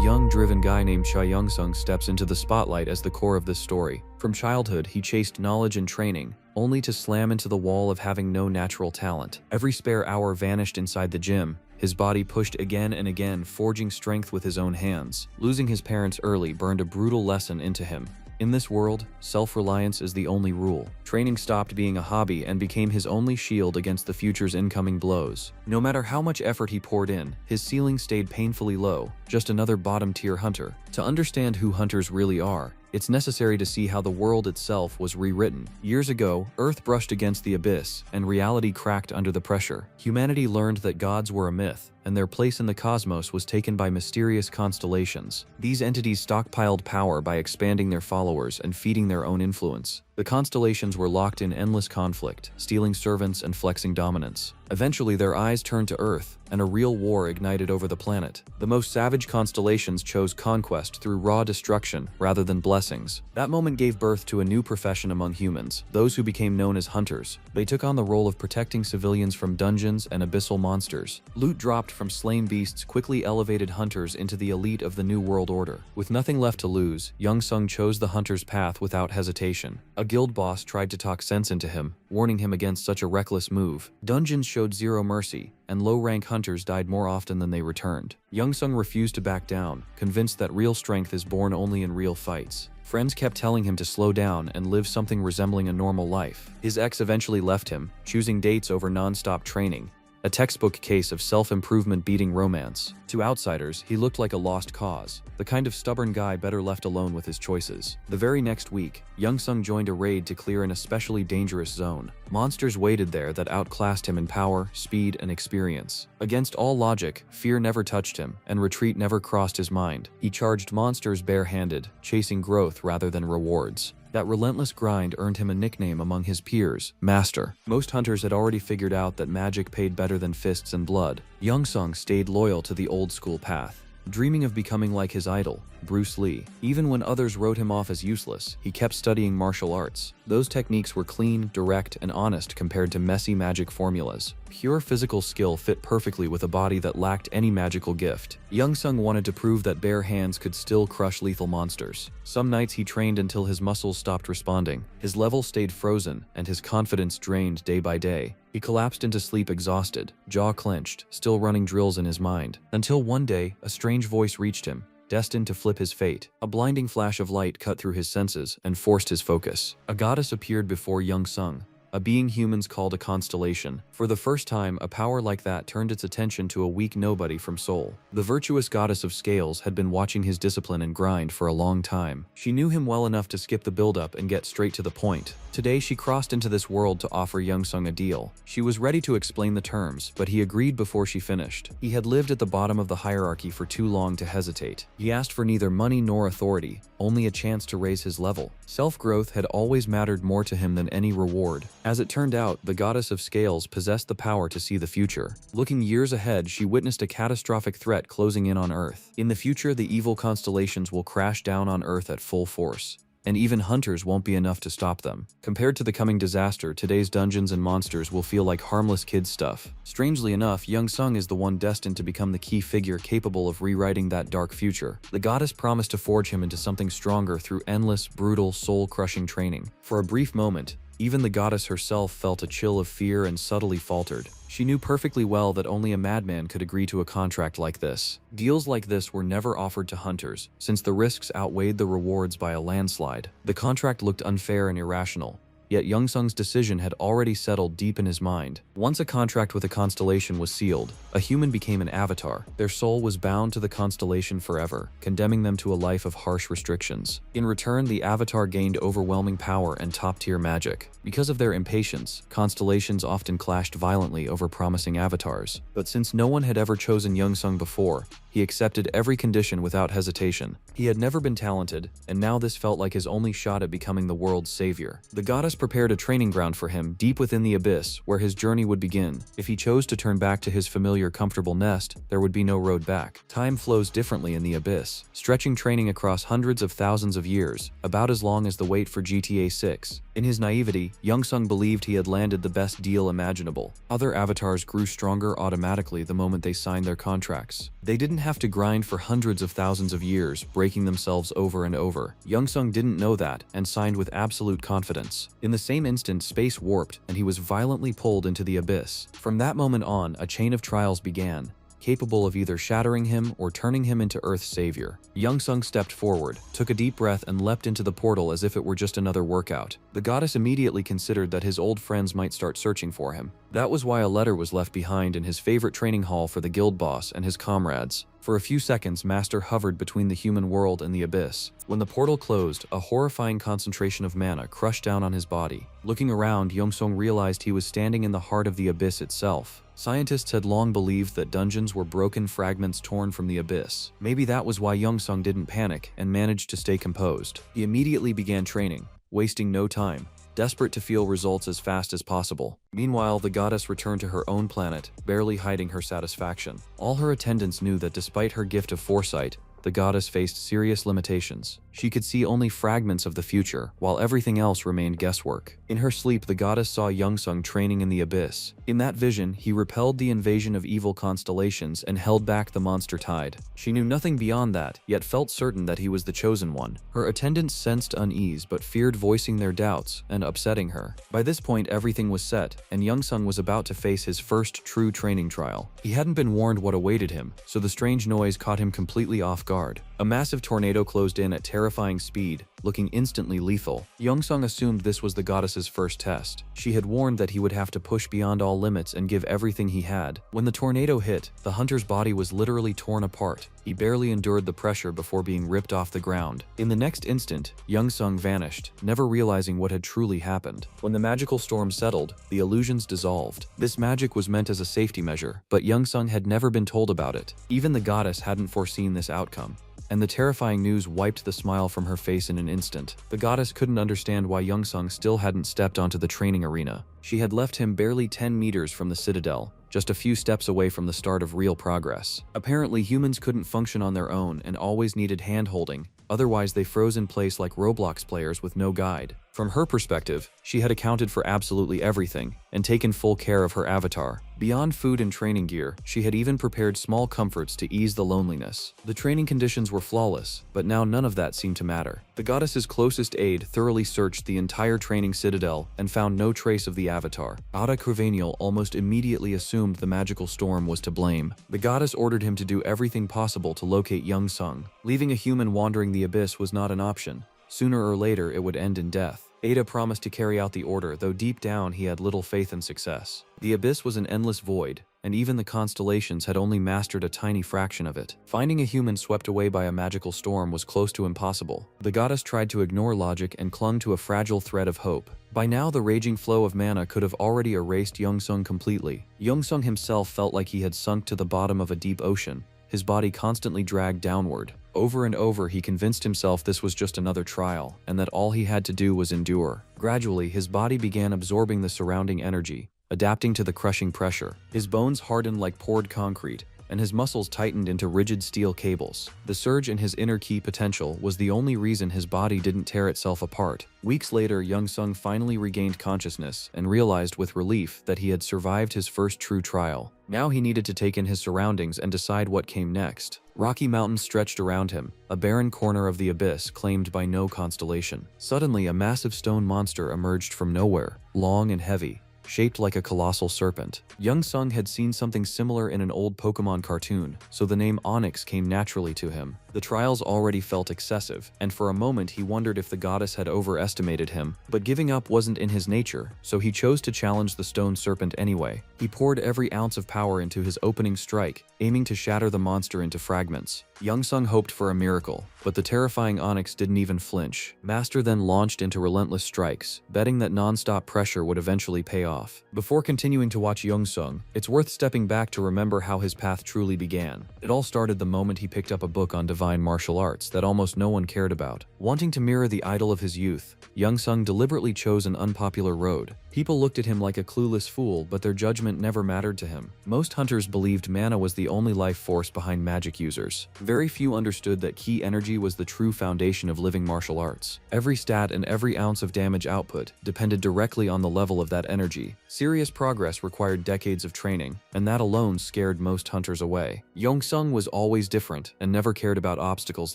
young, driven guy named Cha Young-sung steps into the spotlight as the core of this story. From childhood, he chased knowledge and training, only to slam into the wall of having no natural talent. Every spare hour vanished inside the gym, his body pushed again and again, forging strength with his own hands. Losing his parents early burned a brutal lesson into him. In this world, self-reliance is the only rule. Training stopped being a hobby and became his only shield against the future's incoming blows. No matter how much effort he poured in, his ceiling stayed painfully low, just another bottom-tier hunter. To understand who hunters really are, it's necessary to see how the world itself was rewritten. Years ago, Earth brushed against the abyss, and reality cracked under the pressure. Humanity learned that gods were a myth, and their place in the cosmos was taken by mysterious constellations. These entities stockpiled power by expanding their followers and feeding their own influence. The constellations were locked in endless conflict, stealing servants and flexing dominance. Eventually, their eyes turned to Earth, and a real war ignited over the planet. The most savage constellations chose conquest through raw destruction rather than blessings. That moment gave birth to a new profession among humans, those who became known as hunters. They took on the role of protecting civilians from dungeons and abyssal monsters. Loot dropped from slain beasts quickly elevated hunters into the elite of the New World Order. With nothing left to lose, Young-sung chose the hunter's path without hesitation. A guild boss tried to talk sense into him, warning him against such a reckless move. Dungeons showed zero mercy, and low-rank hunters died more often than they returned. Young-sung refused to back down, convinced that real strength is born only in real fights. Friends kept telling him to slow down and live something resembling a normal life. His ex eventually left him, choosing dates over non-stop training, a textbook case of self-improvement beating romance. To outsiders, he looked like a lost cause, the kind of stubborn guy better left alone with his choices. The very next week, Young-sung joined a raid to clear an especially dangerous zone. Monsters waited there that outclassed him in power, speed, and experience. Against all logic, fear never touched him, and retreat never crossed his mind. He charged monsters bare-handed, chasing growth rather than rewards. That relentless grind earned him a nickname among his peers, Master. Most hunters had already figured out that magic paid better than fists and blood. Young-sung stayed loyal to the old-school path, dreaming of becoming like his idol, Bruce Lee. Even when others wrote him off as useless, he kept studying martial arts. Those techniques were clean, direct, and honest compared to messy magic formulas. Pure physical skill fit perfectly with a body that lacked any magical gift. Young-sung wanted to prove that bare hands could still crush lethal monsters. Some nights he trained until his muscles stopped responding. His level stayed frozen, and his confidence drained day by day. He collapsed into sleep exhausted, jaw clenched, still running drills in his mind. Until one day, a strange voice reached him, destined to flip his fate. A blinding flash of light cut through his senses and forced his focus. A goddess appeared before Young-sung, a being humans called a constellation. For the first time, a power like that turned its attention to a weak nobody from Seoul. The virtuous goddess of scales had been watching his discipline and grind for a long time. She knew him well enough to skip the build-up and get straight to the point. Today, she crossed into this world to offer Young-sung a deal. She was ready to explain the terms, but he agreed before she finished. He had lived at the bottom of the hierarchy for too long to hesitate. He asked for neither money nor authority, only a chance to raise his level. Self-growth had always mattered more to him than any reward. As it turned out, the goddess of scales possessed the power to see the future. Looking years ahead, she witnessed a catastrophic threat closing in on Earth. In the future, the evil constellations will crash down on Earth at full force, and even hunters won't be enough to stop them. Compared to the coming disaster, today's dungeons and monsters will feel like harmless kids' stuff. Strangely enough, Young-sung is the one destined to become the key figure capable of rewriting that dark future. The goddess promised to forge him into something stronger through endless, brutal, soul-crushing training. For a brief moment, even the goddess herself felt a chill of fear and subtly faltered. She knew perfectly well that only a madman could agree to a contract like this. Deals like this were never offered to hunters, since the risks outweighed the rewards by a landslide. The contract looked unfair and irrational, yet Young-sung's decision had already settled deep in his mind. Once a contract with a constellation was sealed, a human became an avatar. Their soul was bound to the constellation forever, condemning them to a life of harsh restrictions. In return, the avatar gained overwhelming power and top-tier magic. Because of their impatience, constellations often clashed violently over promising avatars. But since no one had ever chosen Young-sung before, he accepted every condition without hesitation. He had never been talented, and now this felt like his only shot at becoming the world's savior. The goddess prepared a training ground for him deep within the abyss, where his journey would begin. If he chose to turn back to his familiar, comfortable nest, there would be no road back. Time flows differently in the abyss, stretching training across hundreds of thousands of years, about as long as the wait for GTA 6. In his naivety, Youngsung believed he had landed the best deal imaginable. Other avatars grew stronger automatically the moment they signed their contracts. They didn't have to grind for hundreds of thousands of years, breaking themselves over and over. Youngsung didn't know that and signed with absolute confidence. In the same instant, space warped and he was violently pulled into the abyss. From that moment on, a chain of trials began, capable of either shattering him or turning him into Earth's savior. Youngsung stepped forward, took a deep breath and leapt into the portal as if it were just another workout. The goddess immediately considered that his old friends might start searching for him. That was why a letter was left behind in his favorite training hall for the guild boss and his comrades. For a few seconds, Master hovered between the human world and the abyss. When the portal closed, a horrifying concentration of mana crushed down on his body. Looking around, Youngsung realized he was standing in the heart of the abyss itself. Scientists had long believed that dungeons were broken fragments torn from the abyss. Maybe that was why Youngsung didn't panic and managed to stay composed. He immediately began training, wasting no time, desperate to feel results as fast as possible. Meanwhile, the goddess returned to her own planet, barely hiding her satisfaction. All her attendants knew that despite her gift of foresight, the goddess faced serious limitations. She could see only fragments of the future, while everything else remained guesswork. In her sleep, the goddess saw Youngsung training in the abyss. In that vision, he repelled the invasion of evil constellations and held back the monster tide. She knew nothing beyond that, yet felt certain that he was the chosen one. Her attendants sensed unease but feared voicing their doubts and upsetting her. By this point, everything was set, and Youngsung was about to face his first true training trial. He hadn't been warned what awaited him, so the strange noise caught him completely off guard. A massive tornado closed in at terrifying speed, looking instantly lethal. Youngsung assumed this was the goddess's first test. She had warned that he would have to push beyond all limits and give everything he had. When the tornado hit, the hunter's body was literally torn apart. He barely endured the pressure before being ripped off the ground. In the next instant, Youngsung vanished, never realizing what had truly happened. When the magical storm settled, the illusions dissolved. This magic was meant as a safety measure, but Youngsung had never been told about it. Even the goddess hadn't foreseen this outcome, and the terrifying news wiped the smile from her face in an instant. The goddess couldn't understand why Youngsung still hadn't stepped onto the training arena. She had left him barely 10 meters from the citadel, just a few steps away from the start of real progress. Apparently, humans couldn't function on their own and always needed hand-holding. Otherwise, they froze in place like Roblox players with no guide. From her perspective, she had accounted for absolutely everything and taken full care of her avatar. Beyond food and training gear, she had even prepared small comforts to ease the loneliness. The training conditions were flawless, but now none of that seemed to matter. The goddess's closest aide thoroughly searched the entire training citadel and found no trace of the avatar. Ada Crevaniel almost immediately assumed the magical storm was to blame. The goddess ordered him to do everything possible to locate Youngsung. Leaving a human wandering the abyss was not an option. Sooner or later, it would end in death. Ada promised to carry out the order, though deep down he had little faith in success. The abyss was an endless void, and even the constellations had only mastered a tiny fraction of it. Finding a human swept away by a magical storm was close to impossible. The goddess tried to ignore logic and clung to a fragile thread of hope. By now, the raging flow of mana could have already erased Youngsung completely. Youngsung himself felt like he had sunk to the bottom of a deep ocean, his body constantly dragged downward. Over and over, he convinced himself this was just another trial, and that all he had to do was endure. Gradually, his body began absorbing the surrounding energy, adapting to the crushing pressure. His bones hardened like poured concrete, and his muscles tightened into rigid steel cables. The surge in his inner ki potential was the only reason his body didn't tear itself apart. Weeks later, Youngsung finally regained consciousness and realized with relief that he had survived his first true trial. Now he needed to take in his surroundings and decide what came next. Rocky mountains stretched around him, a barren corner of the abyss claimed by no constellation. Suddenly, a massive stone monster emerged from nowhere, long and heavy, shaped like a colossal serpent. Youngsung had seen something similar in an old Pokemon cartoon, so the name Onyx came naturally to him. The trials already felt excessive, and for a moment he wondered if the goddess had overestimated him, but giving up wasn't in his nature, so he chose to challenge the stone serpent anyway. He poured every ounce of power into his opening strike, aiming to shatter the monster into fragments. Youngsung hoped for a miracle, but the terrifying Onyx didn't even flinch. Master then launched into relentless strikes, betting that non-stop pressure would eventually pay off. Before continuing to watch Youngsung, it's worth stepping back to remember how his path truly began. It all started the moment he picked up a book on divine divine martial arts that almost no one cared about. Wanting to mirror the idol of his youth, Young Sung deliberately chose an unpopular road. People looked at him like a clueless fool, but their judgment never mattered to him. Most hunters believed mana was the only life force behind magic users. Very few understood that ki energy was the true foundation of living martial arts. Every stat and every ounce of damage output depended directly on the level of that energy. Serious progress required decades of training, and that alone scared most hunters away. Young Sung was always different and never cared about obstacles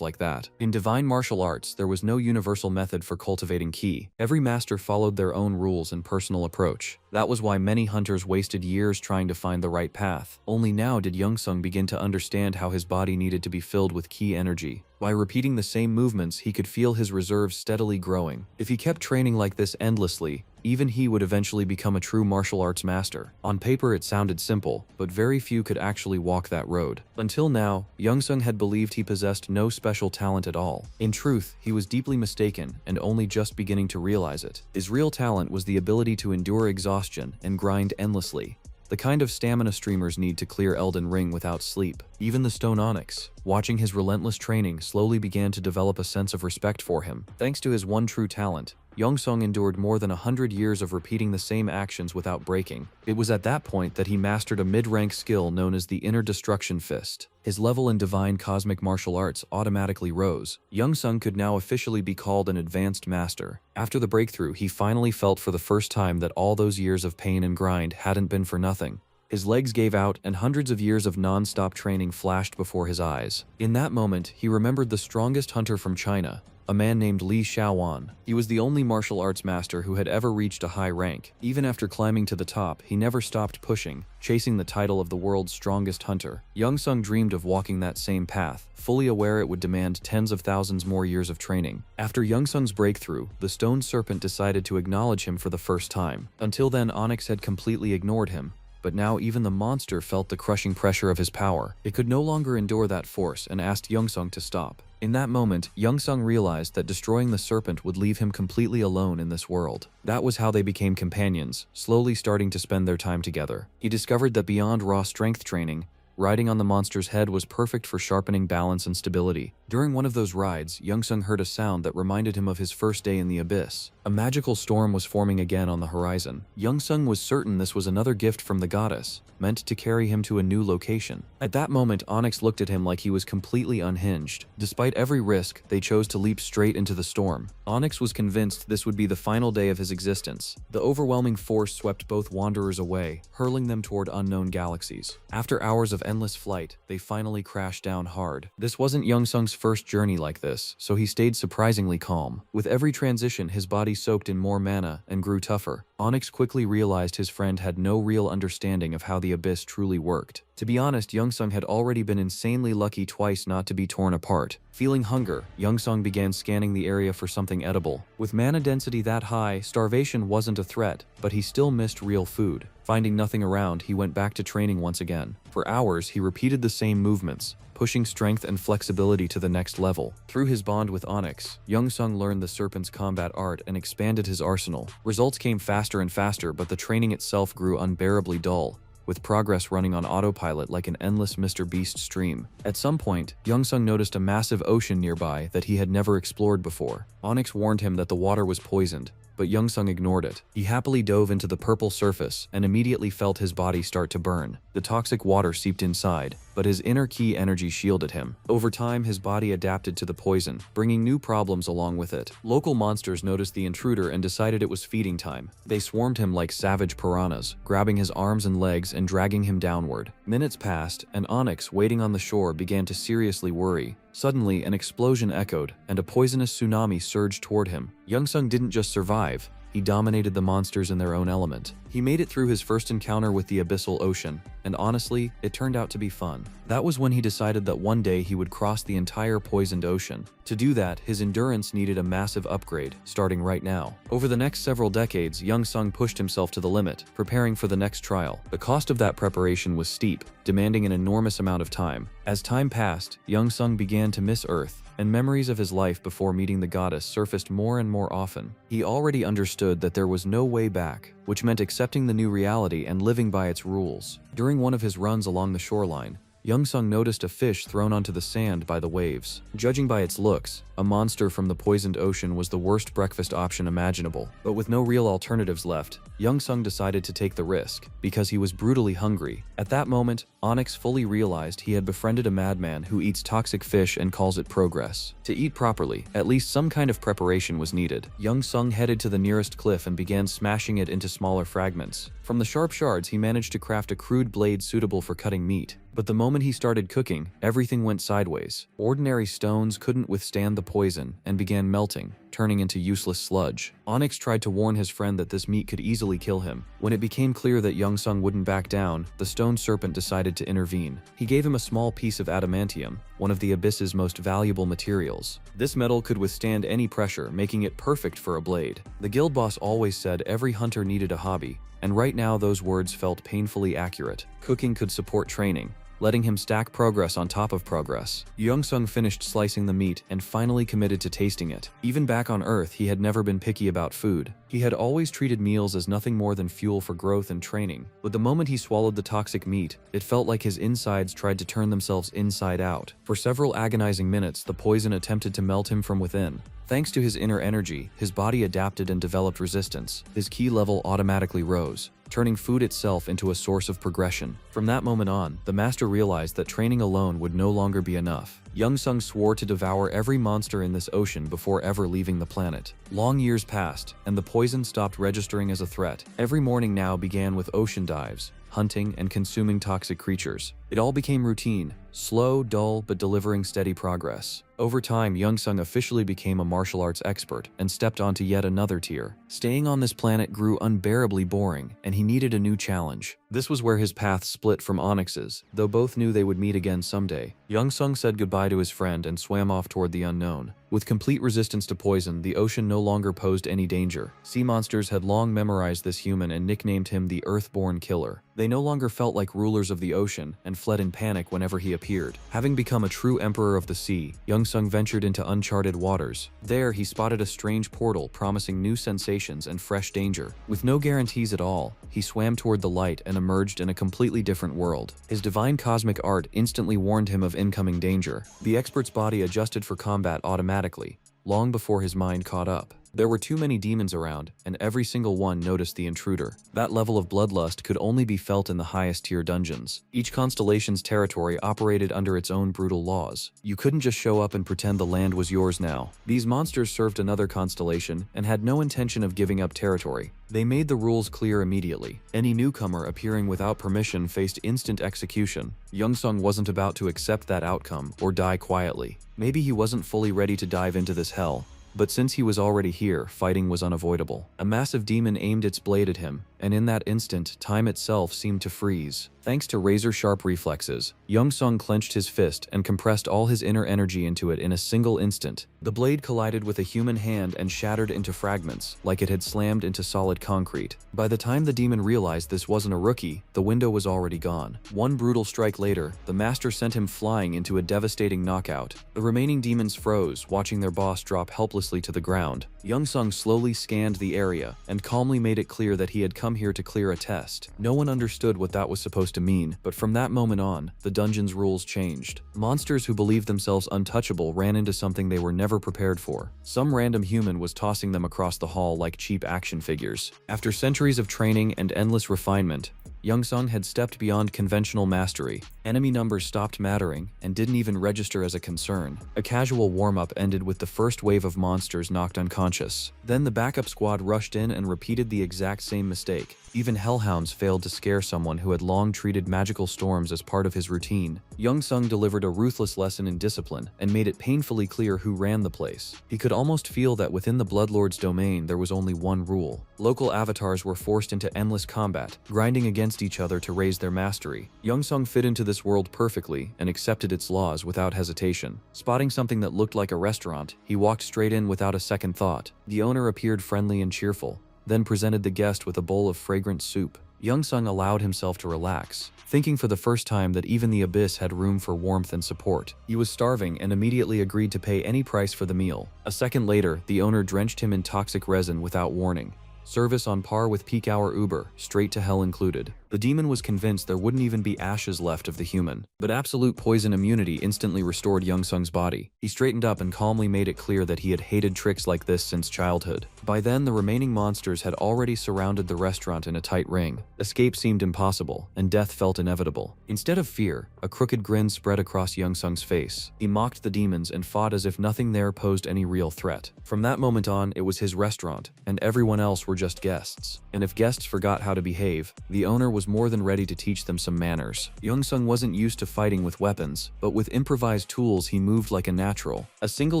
like that. In divine martial arts, there was no universal method for cultivating ki. Every master followed their own rules and personal approach. That was why many hunters wasted years trying to find the right path. Only now did Young Sung begin to understand how his body needed to be filled with ki energy. By repeating the same movements, he could feel his reserves steadily growing. If he kept training like this endlessly, even he would eventually become a true martial arts master. On paper it sounded simple, but very few could actually walk that road. Until now, Young Sung had believed he possessed no special talent at all. In truth, he was deeply mistaken and only just beginning to realize it. His real talent was the ability to endure exhaustion and grind endlessly. The kind of stamina streamers need to clear Elden Ring without sleep. Even the stone onyx, watching his relentless training, slowly began to develop a sense of respect for him. Thanks to his one true talent, Young Sung endured more than 100 years of repeating the same actions without breaking. It was at that point that he mastered a mid-rank skill known as the Inner Destruction Fist. His level in divine cosmic martial arts automatically rose. Young Sung could now officially be called an advanced master. After the breakthrough, he finally felt for the first time that all those years of pain and grind hadn't been for nothing. His legs gave out and hundreds of years of non-stop training flashed before his eyes. In that moment, he remembered the strongest hunter from China, a man named Li Shaowan. He was the only martial arts master who had ever reached a high rank. Even after climbing to the top, he never stopped pushing, chasing the title of the world's strongest hunter. Young Sung dreamed of walking that same path, fully aware it would demand tens of thousands more years of training. After Young Sung's breakthrough, the stone serpent decided to acknowledge him for the first time. Until then, Onyx had completely ignored him. But now even the monster felt the crushing pressure of his power. It could no longer endure that force and asked Young Sung to stop. In that moment, Young Sung realized that destroying the serpent would leave him completely alone in this world. That was how they became companions, slowly starting to spend their time together. He discovered that beyond raw strength training, riding on the monster's head was perfect for sharpening balance and stability. During one of those rides, Young Sung heard a sound that reminded him of his first day in the abyss. A magical storm was forming again on the horizon. Young Sung was certain this was another gift from the goddess, meant to carry him to a new location. At that moment, Onyx looked at him like he was completely unhinged. Despite every risk, they chose to leap straight into the storm. Onyx was convinced this would be the final day of his existence. The overwhelming force swept both wanderers away, hurling them toward unknown galaxies. After hours of endless flight, they finally crashed down hard. This wasn't Young Sung's first journey like this, so he stayed surprisingly calm. With every transition, his body soaked in more mana and grew tougher. Onyx quickly realized his friend had no real understanding of how the abyss truly worked. To be honest, Young Sung had already been insanely lucky twice not to be torn apart. Feeling hunger, Young Sung began scanning the area for something edible. With mana density that high, starvation wasn't a threat, but he still missed real food. Finding nothing around, he went back to training once again. For hours, he repeated the same movements, pushing strength and flexibility to the next level. Through his bond with Onyx, Young Sung learned the serpent's combat art and expanded his arsenal. Results came faster and faster, but the training itself grew unbearably dull, with progress running on autopilot like an endless Mr. Beast stream. At some point, Young Sung noticed a massive ocean nearby that he had never explored before. Onyx warned him that the water was poisoned, but Young Sung ignored it. He happily dove into the purple surface and immediately felt his body start to burn. The toxic water seeped inside, but his inner ki energy shielded him. Over time, his body adapted to the poison, bringing new problems along with it. Local monsters noticed the intruder and decided it was feeding time. They swarmed him like savage piranhas, grabbing his arms and legs and dragging him downward. Minutes passed, and Onyx, waiting on the shore, began to seriously worry. Suddenly, an explosion echoed, and a poisonous tsunami surged toward him. Young Sung didn't just survive, he dominated the monsters in their own element. He made it through his first encounter with the abyssal ocean, and honestly, it turned out to be fun. That was when he decided that one day he would cross the entire poisoned ocean. To do that, his endurance needed a massive upgrade, starting right now. Over the next several decades, Young Sung pushed himself to the limit, preparing for the next trial. The cost of that preparation was steep, demanding an enormous amount of time. As time passed, Young Sung began to miss Earth, and memories of his life before meeting the goddess surfaced more and more often. He already understood that there was no way back, which meant accepting the new reality and living by its rules. During one of his runs along the shoreline, Young Sung noticed a fish thrown onto the sand by the waves. Judging by its looks, a monster from the poisoned ocean was the worst breakfast option imaginable. But with no real alternatives left, Young Sung decided to take the risk, because he was brutally hungry. At that moment, Onyx fully realized he had befriended a madman who eats toxic fish and calls it progress. To eat properly, at least some kind of preparation was needed. Young Sung headed to the nearest cliff and began smashing it into smaller fragments. From the sharp shards, he managed to craft a crude blade suitable for cutting meat. But the moment he started cooking, everything went sideways. Ordinary stones couldn't withstand the poison and began melting, turning into useless sludge. Onyx tried to warn his friend that this meat could easily kill him. When it became clear that Young Sung wouldn't back down, the stone serpent decided to intervene. He gave him a small piece of adamantium, one of the abyss's most valuable materials. This metal could withstand any pressure, making it perfect for a blade. The guild boss always said every hunter needed a hobby, and right now those words felt painfully accurate. Cooking could support training, letting him stack progress on top of progress. Young Sung finished slicing the meat and finally committed to tasting it. Even back on Earth, he had never been picky about food. He had always treated meals as nothing more than fuel for growth and training. But the moment he swallowed the toxic meat, it felt like his insides tried to turn themselves inside out. For several agonizing minutes, the poison attempted to melt him from within. Thanks to his inner energy, his body adapted and developed resistance. His ki level automatically rose, turning food itself into a source of progression. From that moment on, the master realized that training alone would no longer be enough. Young Sung swore to devour every monster in this ocean before ever leaving the planet. Long years passed, and the poison stopped registering as a threat. Every morning now began with ocean dives, hunting, and consuming toxic creatures. It all became routine, slow, dull, but delivering steady progress. Over time, Young Sung officially became a martial arts expert and stepped onto yet another tier. Staying on this planet grew unbearably boring, and he needed a new challenge. This was where his paths split from Onyx's, though both knew they would meet again someday. Young Sung said goodbye to his friend and swam off toward the unknown. With complete resistance to poison, the ocean no longer posed any danger. Sea monsters had long memorized this human and nicknamed him the Earthborn Killer. They no longer felt like rulers of the ocean and fled in panic whenever he appeared. Having become a true emperor of the sea, Young Sung ventured into uncharted waters. There, he spotted a strange portal promising new sensations and fresh danger. With no guarantees at all, he swam toward the light and emerged in a completely different world. His divine cosmic art instantly warned him of incoming danger. The expert's body adjusted for combat automatically, long before his mind caught up. There were too many demons around, and every single one noticed the intruder. That level of bloodlust could only be felt in the highest tier dungeons. Each constellation's territory operated under its own brutal laws. You couldn't just show up and pretend the land was yours now. These monsters served another constellation and had no intention of giving up territory. They made the rules clear immediately. Any newcomer appearing without permission faced instant execution. Young Sung wasn't about to accept that outcome or die quietly. Maybe he wasn't fully ready to dive into this hell. But since he was already here, fighting was unavoidable. A massive demon aimed its blade at him, and in that instant, time itself seemed to freeze. Thanks to razor-sharp reflexes, Young Sung clenched his fist and compressed all his inner energy into it in a single instant. The blade collided with a human hand and shattered into fragments, like it had slammed into solid concrete. By the time the demon realized this wasn't a rookie, the window was already gone. One brutal strike later, the master sent him flying into a devastating knockout. The remaining demons froze, watching their boss drop helplessly to the ground. Young Sung slowly scanned the area and calmly made it clear that he had come here to clear a test. No one understood what that was supposed to mean, but from that moment on, the dungeon's rules changed. Monsters who believed themselves untouchable ran into something they were never prepared for. Some random human was tossing them across the hall like cheap action figures. After centuries of training and endless refinement, Young Sung had stepped beyond conventional mastery. Enemy numbers stopped mattering and didn't even register as a concern. A casual warm-up ended with the first wave of monsters knocked unconscious. Then the backup squad rushed in and repeated the exact same mistake. Even hellhounds failed to scare someone who had long treated magical storms as part of his routine. Young Sung delivered a ruthless lesson in discipline and made it painfully clear who ran the place. He could almost feel that within the bloodlord's domain there was only one rule. Local avatars were forced into endless combat, grinding against each other to raise their mastery. Young Sung fit into this world perfectly and accepted its laws without hesitation. Spotting something that looked like a restaurant, he walked straight in without a second thought. The owner appeared friendly and cheerful, then presented the guest with a bowl of fragrant soup. Young Sung allowed himself to relax, thinking for the first time that even the abyss had room for warmth and support. He was starving and immediately agreed to pay any price for the meal. A second later, the owner drenched him in toxic resin without warning. Service on par with peak hour Uber, straight to hell included. The demon was convinced there wouldn't even be ashes left of the human. But absolute poison immunity instantly restored Youngsung's body. He straightened up and calmly made it clear that he had hated tricks like this since childhood. By then, the remaining monsters had already surrounded the restaurant in a tight ring. Escape seemed impossible, and death felt inevitable. Instead of fear, a crooked grin spread across Youngsung's face. He mocked the demons and fought as if nothing there posed any real threat. From that moment on, it was his restaurant, and everyone else were just guests. And if guests forgot how to behave, the owner was more than ready to teach them some manners. Youngsung wasn't used to fighting with weapons, but with improvised tools he moved like a natural. A single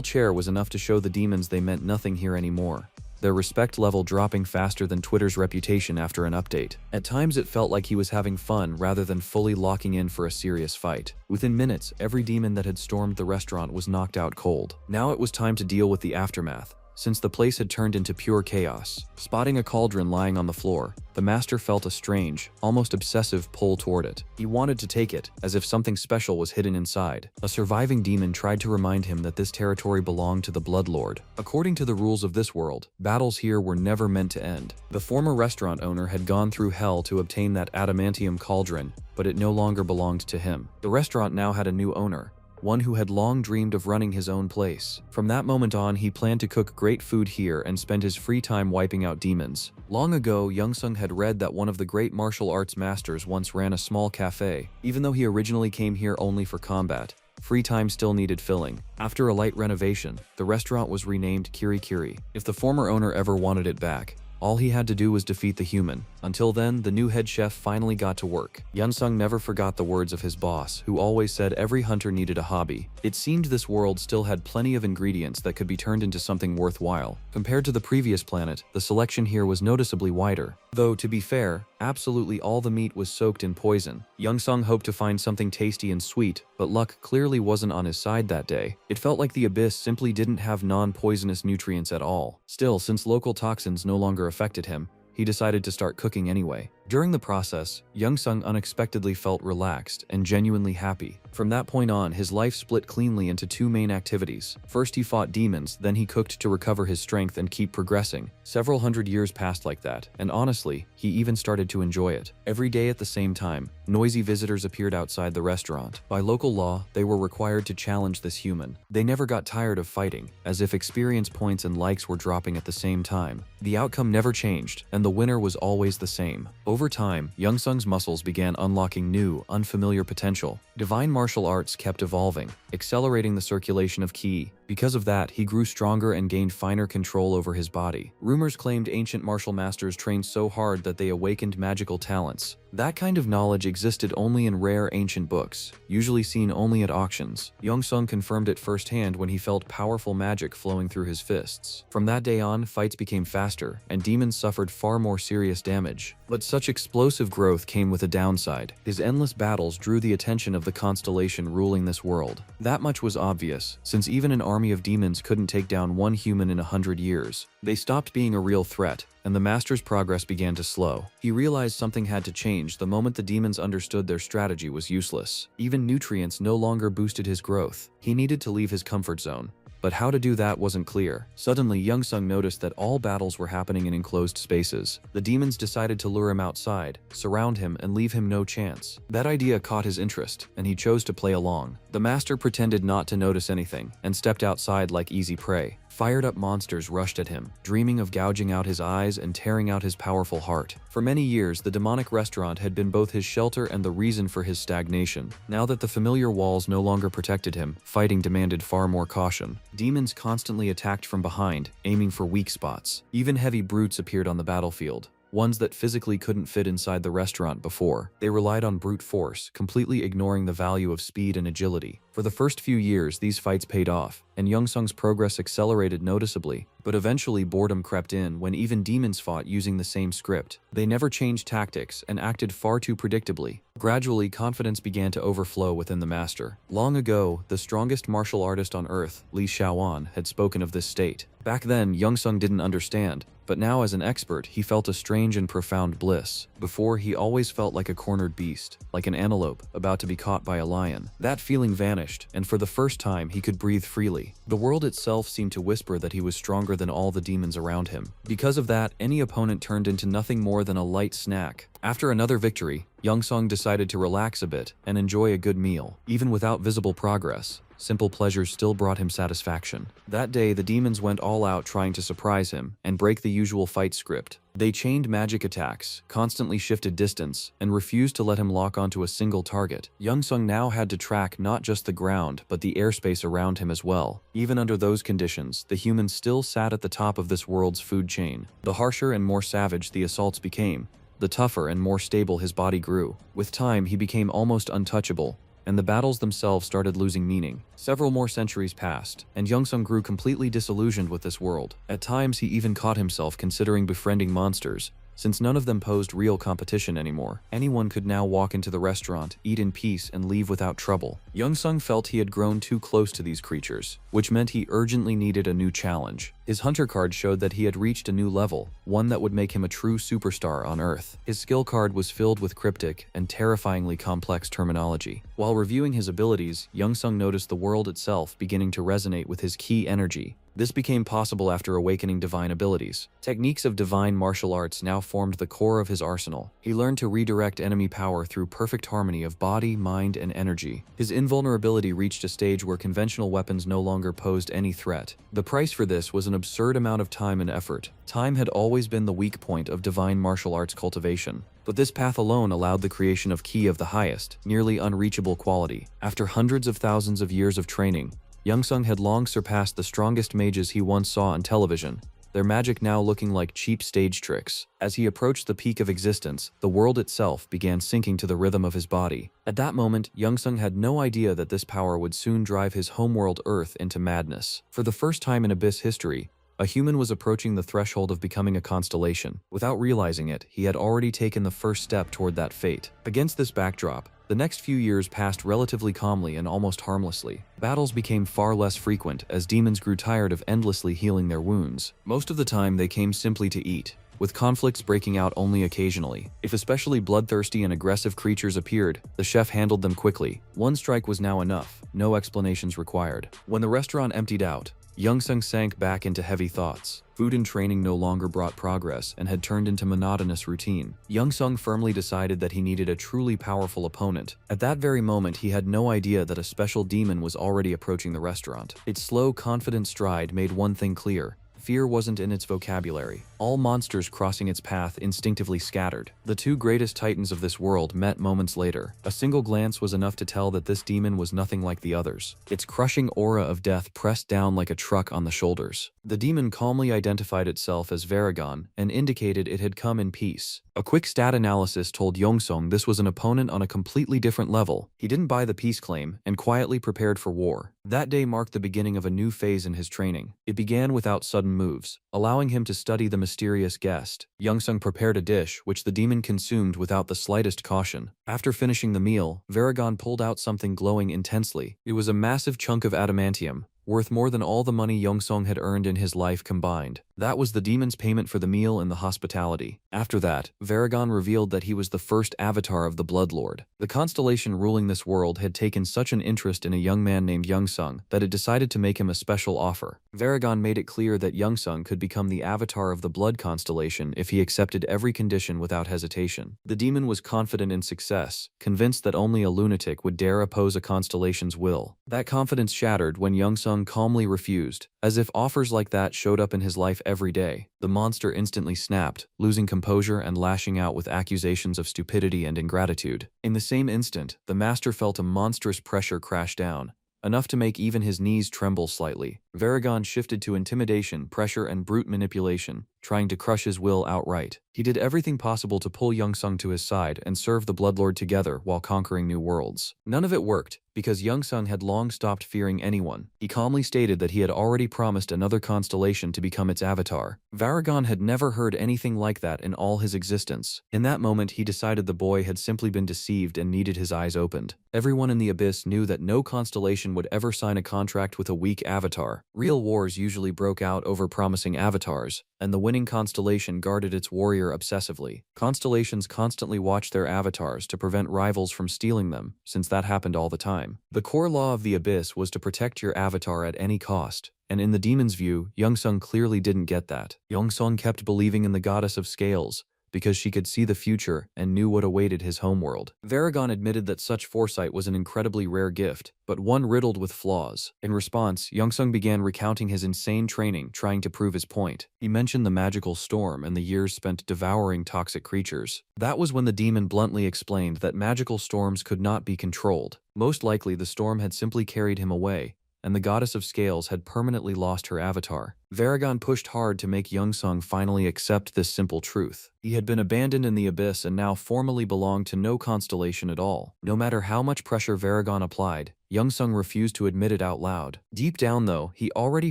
chair was enough to show the demons they meant nothing here anymore, their respect level dropping faster than Twitter's reputation after an update. At times it felt like he was having fun rather than fully locking in for a serious fight. Within minutes, every demon that had stormed the restaurant was knocked out cold. Now it was time to deal with the aftermath, since the place had turned into pure chaos. Spotting a cauldron lying on the floor, the master felt a strange, almost obsessive pull toward it. He wanted to take it, as if something special was hidden inside. A surviving demon tried to remind him that this territory belonged to the bloodlord. According to the rules of this world, battles here were never meant to end. The former restaurant owner had gone through hell to obtain that adamantium cauldron, but it no longer belonged to him. The restaurant now had a new owner, one who had long dreamed of running his own place. From that moment on, he planned to cook great food here and spend his free time wiping out demons. Long ago, Youngsung had read that one of the great martial arts masters once ran a small cafe. Even though he originally came here only for combat, free time still needed filling. After a light renovation, the restaurant was renamed Kirikiri. If the former owner ever wanted it back, all he had to do was defeat the human. Until then, the new head chef finally got to work. Youngsung never forgot the words of his boss, who always said every hunter needed a hobby. It seemed this world still had plenty of ingredients that could be turned into something worthwhile. Compared to the previous planet, the selection here was noticeably wider. Though, to be fair, absolutely all the meat was soaked in poison. Youngsung hoped to find something tasty and sweet, but luck clearly wasn't on his side that day. It felt like the abyss simply didn't have non-poisonous nutrients at all. Still, since local toxins no longer affected him, he decided to start cooking anyway. During the process, Youngsung unexpectedly felt relaxed and genuinely happy. From that point on, his life split cleanly into two main activities. First, he fought demons, then he cooked to recover his strength and keep progressing. Several hundred years passed like that, and honestly, he even started to enjoy it. Every day at the same time, noisy visitors appeared outside the restaurant. By local law, they were required to challenge this human. They never got tired of fighting, as if experience points and likes were dropping at the same time. The outcome never changed, and the winner was always the same. Over time, Youngsung's muscles began unlocking new, unfamiliar potential. Divine martial arts kept evolving, accelerating the circulation of ki. Because of that, he grew stronger and gained finer control over his body. Rumors claimed ancient martial masters trained so hard that they awakened magical talents. That kind of knowledge existed only in rare ancient books, usually seen only at auctions. Youngsung confirmed it firsthand when he felt powerful magic flowing through his fists. From that day on, fights became faster, and demons suffered far more serious damage. But such explosive growth came with a downside. His endless battles drew the attention of the constellation ruling this world. That much was obvious, since even an army of demons couldn't take down one human in 100 years. They stopped being a real threat, and the master's progress began to slow. He realized something had to change the moment the demons understood their strategy was useless. Even nutrients no longer boosted his growth. He needed to leave his comfort zone. But how to do that wasn't clear. Suddenly, Youngsung noticed that all battles were happening in enclosed spaces. The demons decided to lure him outside, surround him, and leave him no chance. That idea caught his interest, and he chose to play along. The master pretended not to notice anything, and stepped outside like easy prey. Fired-up monsters rushed at him, dreaming of gouging out his eyes and tearing out his powerful heart. For many years, the demonic restaurant had been both his shelter and the reason for his stagnation. Now that the familiar walls no longer protected him, fighting demanded far more caution. Demons constantly attacked from behind, aiming for weak spots. Even heavy brutes appeared on the battlefield, ones that physically couldn't fit inside the restaurant before. They relied on brute force, completely ignoring the value of speed and agility. For the first few years, these fights paid off, and Youngsung's progress accelerated noticeably. But eventually boredom crept in when even demons fought using the same script. They never changed tactics and acted far too predictably. Gradually, confidence began to overflow within the master. Long ago, the strongest martial artist on Earth, Li Shaoan, had spoken of this state. Back then, Youngsung didn't understand, but now as an expert, he felt a strange and profound bliss. Before, he always felt like a cornered beast, like an antelope about to be caught by a lion. That feeling vanished, and for the first time, he could breathe freely. The world itself seemed to whisper that he was stronger than all the demons around him. Because of that, any opponent turned into nothing more than a light snack. After another victory, Youngsung decided to relax a bit and enjoy a good meal. Even without visible progress, simple pleasures still brought him satisfaction. That day, the demons went all out trying to surprise him and break the usual fight script. They chained magic attacks, constantly shifted distance, and refused to let him lock onto a single target. Youngsung now had to track not just the ground, but the airspace around him as well. Even under those conditions, the humans still sat at the top of this world's food chain. The harsher and more savage the assaults became, the tougher and more stable his body grew. With time, he became almost untouchable, and the battles themselves started losing meaning. Several more centuries passed, and Youngsung grew completely disillusioned with this world. At times, he even caught himself considering befriending monsters, since none of them posed real competition anymore. Anyone could now walk into the restaurant, eat in peace, and leave without trouble. Youngsung felt he had grown too close to these creatures, which meant he urgently needed a new challenge. His hunter card showed that he had reached a new level, one that would make him a true superstar on Earth. His skill card was filled with cryptic and terrifyingly complex terminology. While reviewing his abilities, Youngsung noticed the world itself beginning to resonate with his key energy. This became possible after awakening divine abilities. Techniques of divine martial arts now formed the core of his arsenal. He learned to redirect enemy power through perfect harmony of body, mind, and energy. His invulnerability reached a stage where conventional weapons no longer posed any threat. The price for this was an absurd amount of time and effort. Time had always been the weak point of divine martial arts cultivation, but this path alone allowed the creation of ki of the highest, nearly unreachable quality. After hundreds of thousands of years of training, Youngsung had long surpassed the strongest mages he once saw on television, their magic now looking like cheap stage tricks. As he approached the peak of existence, the world itself began sinking to the rhythm of his body. At that moment, Youngsung had no idea that this power would soon drive his homeworld Earth into madness. For the first time in Abyss history, a human was approaching the threshold of becoming a constellation. Without realizing it, he had already taken the first step toward that fate. Against this backdrop, the next few years passed relatively calmly and almost harmlessly. Battles became far less frequent as demons grew tired of endlessly healing their wounds. Most of the time, they came simply to eat, with conflicts breaking out only occasionally. If especially bloodthirsty and aggressive creatures appeared, the chef handled them quickly. One strike was now enough, no explanations required. When the restaurant emptied out, Youngsung sank back into heavy thoughts. Food and training no longer brought progress and had turned into monotonous routine. Youngsung firmly decided that he needed a truly powerful opponent. At that very moment, he had no idea that a special demon was already approaching the restaurant. Its slow, confident stride made one thing clear: fear wasn't in its vocabulary. All monsters crossing its path instinctively scattered. The two greatest titans of this world met moments later. A single glance was enough to tell that this demon was nothing like the others. Its crushing aura of death pressed down like a truck on the shoulders. The demon calmly identified itself as Varagon and indicated it had come in peace. A quick stat analysis told Youngsung this was an opponent on a completely different level. He didn't buy the peace claim and quietly prepared for war. That day marked the beginning of a new phase in his training. It began without sudden moves, allowing him to study the mysterious guest. Youngsung prepared a dish, which the demon consumed without the slightest caution. After finishing the meal, Varagon pulled out something glowing intensely. It was a massive chunk of adamantium, worth more than all the money Youngsung had earned in his life combined. That was the demon's payment for the meal and the hospitality. After that, Varagon revealed that he was the first avatar of the bloodlord. The constellation ruling this world had taken such an interest in a young man named Youngsung that it decided to make him a special offer. Varagon made it clear that Youngsung could become the avatar of the blood constellation if he accepted every condition without hesitation. The demon was confident in success, convinced that only a lunatic would dare oppose a constellation's will. That confidence shattered when Youngsung calmly refused. As if offers like that showed up in his life every day, the monster instantly snapped, losing composure and lashing out with accusations of stupidity and ingratitude. In the same instant, the master felt a monstrous pressure crash down, enough to make even his knees tremble slightly. Varagon shifted to intimidation, pressure, and brute manipulation, trying to crush his will outright. He did everything possible to pull Youngsung to his side and serve the bloodlord together while conquering new worlds. None of it worked, because Youngsung had long stopped fearing anyone. He calmly stated that he had already promised another constellation to become its avatar. Varagon had never heard anything like that in all his existence. In that moment, he decided the boy had simply been deceived and needed his eyes opened. Everyone in the Abyss knew that no constellation would ever sign a contract with a weak avatar. Real wars usually broke out over promising avatars, and the winning constellation guarded its warrior obsessively. Constellations constantly watched their avatars to prevent rivals from stealing them, since that happened all the time. The core law of the Abyss was to protect your avatar at any cost, and in the demon's view, Youngsung clearly didn't get that. Youngsung kept believing in the goddess of scales, because she could see the future and knew what awaited his homeworld. Varagon admitted that such foresight was an incredibly rare gift, but one riddled with flaws. In response, Youngsung began recounting his insane training, trying to prove his point. He mentioned the magical storm and the years spent devouring toxic creatures. That was when the demon bluntly explained that magical storms could not be controlled. Most likely, the storm had simply carried him away, and the goddess of scales had permanently lost her avatar. Varagon pushed hard to make Youngsung finally accept this simple truth. He had been abandoned in the abyss and now formally belonged to no constellation at all. No matter how much pressure Varagon applied, Youngsung refused to admit it out loud. Deep down, though, he already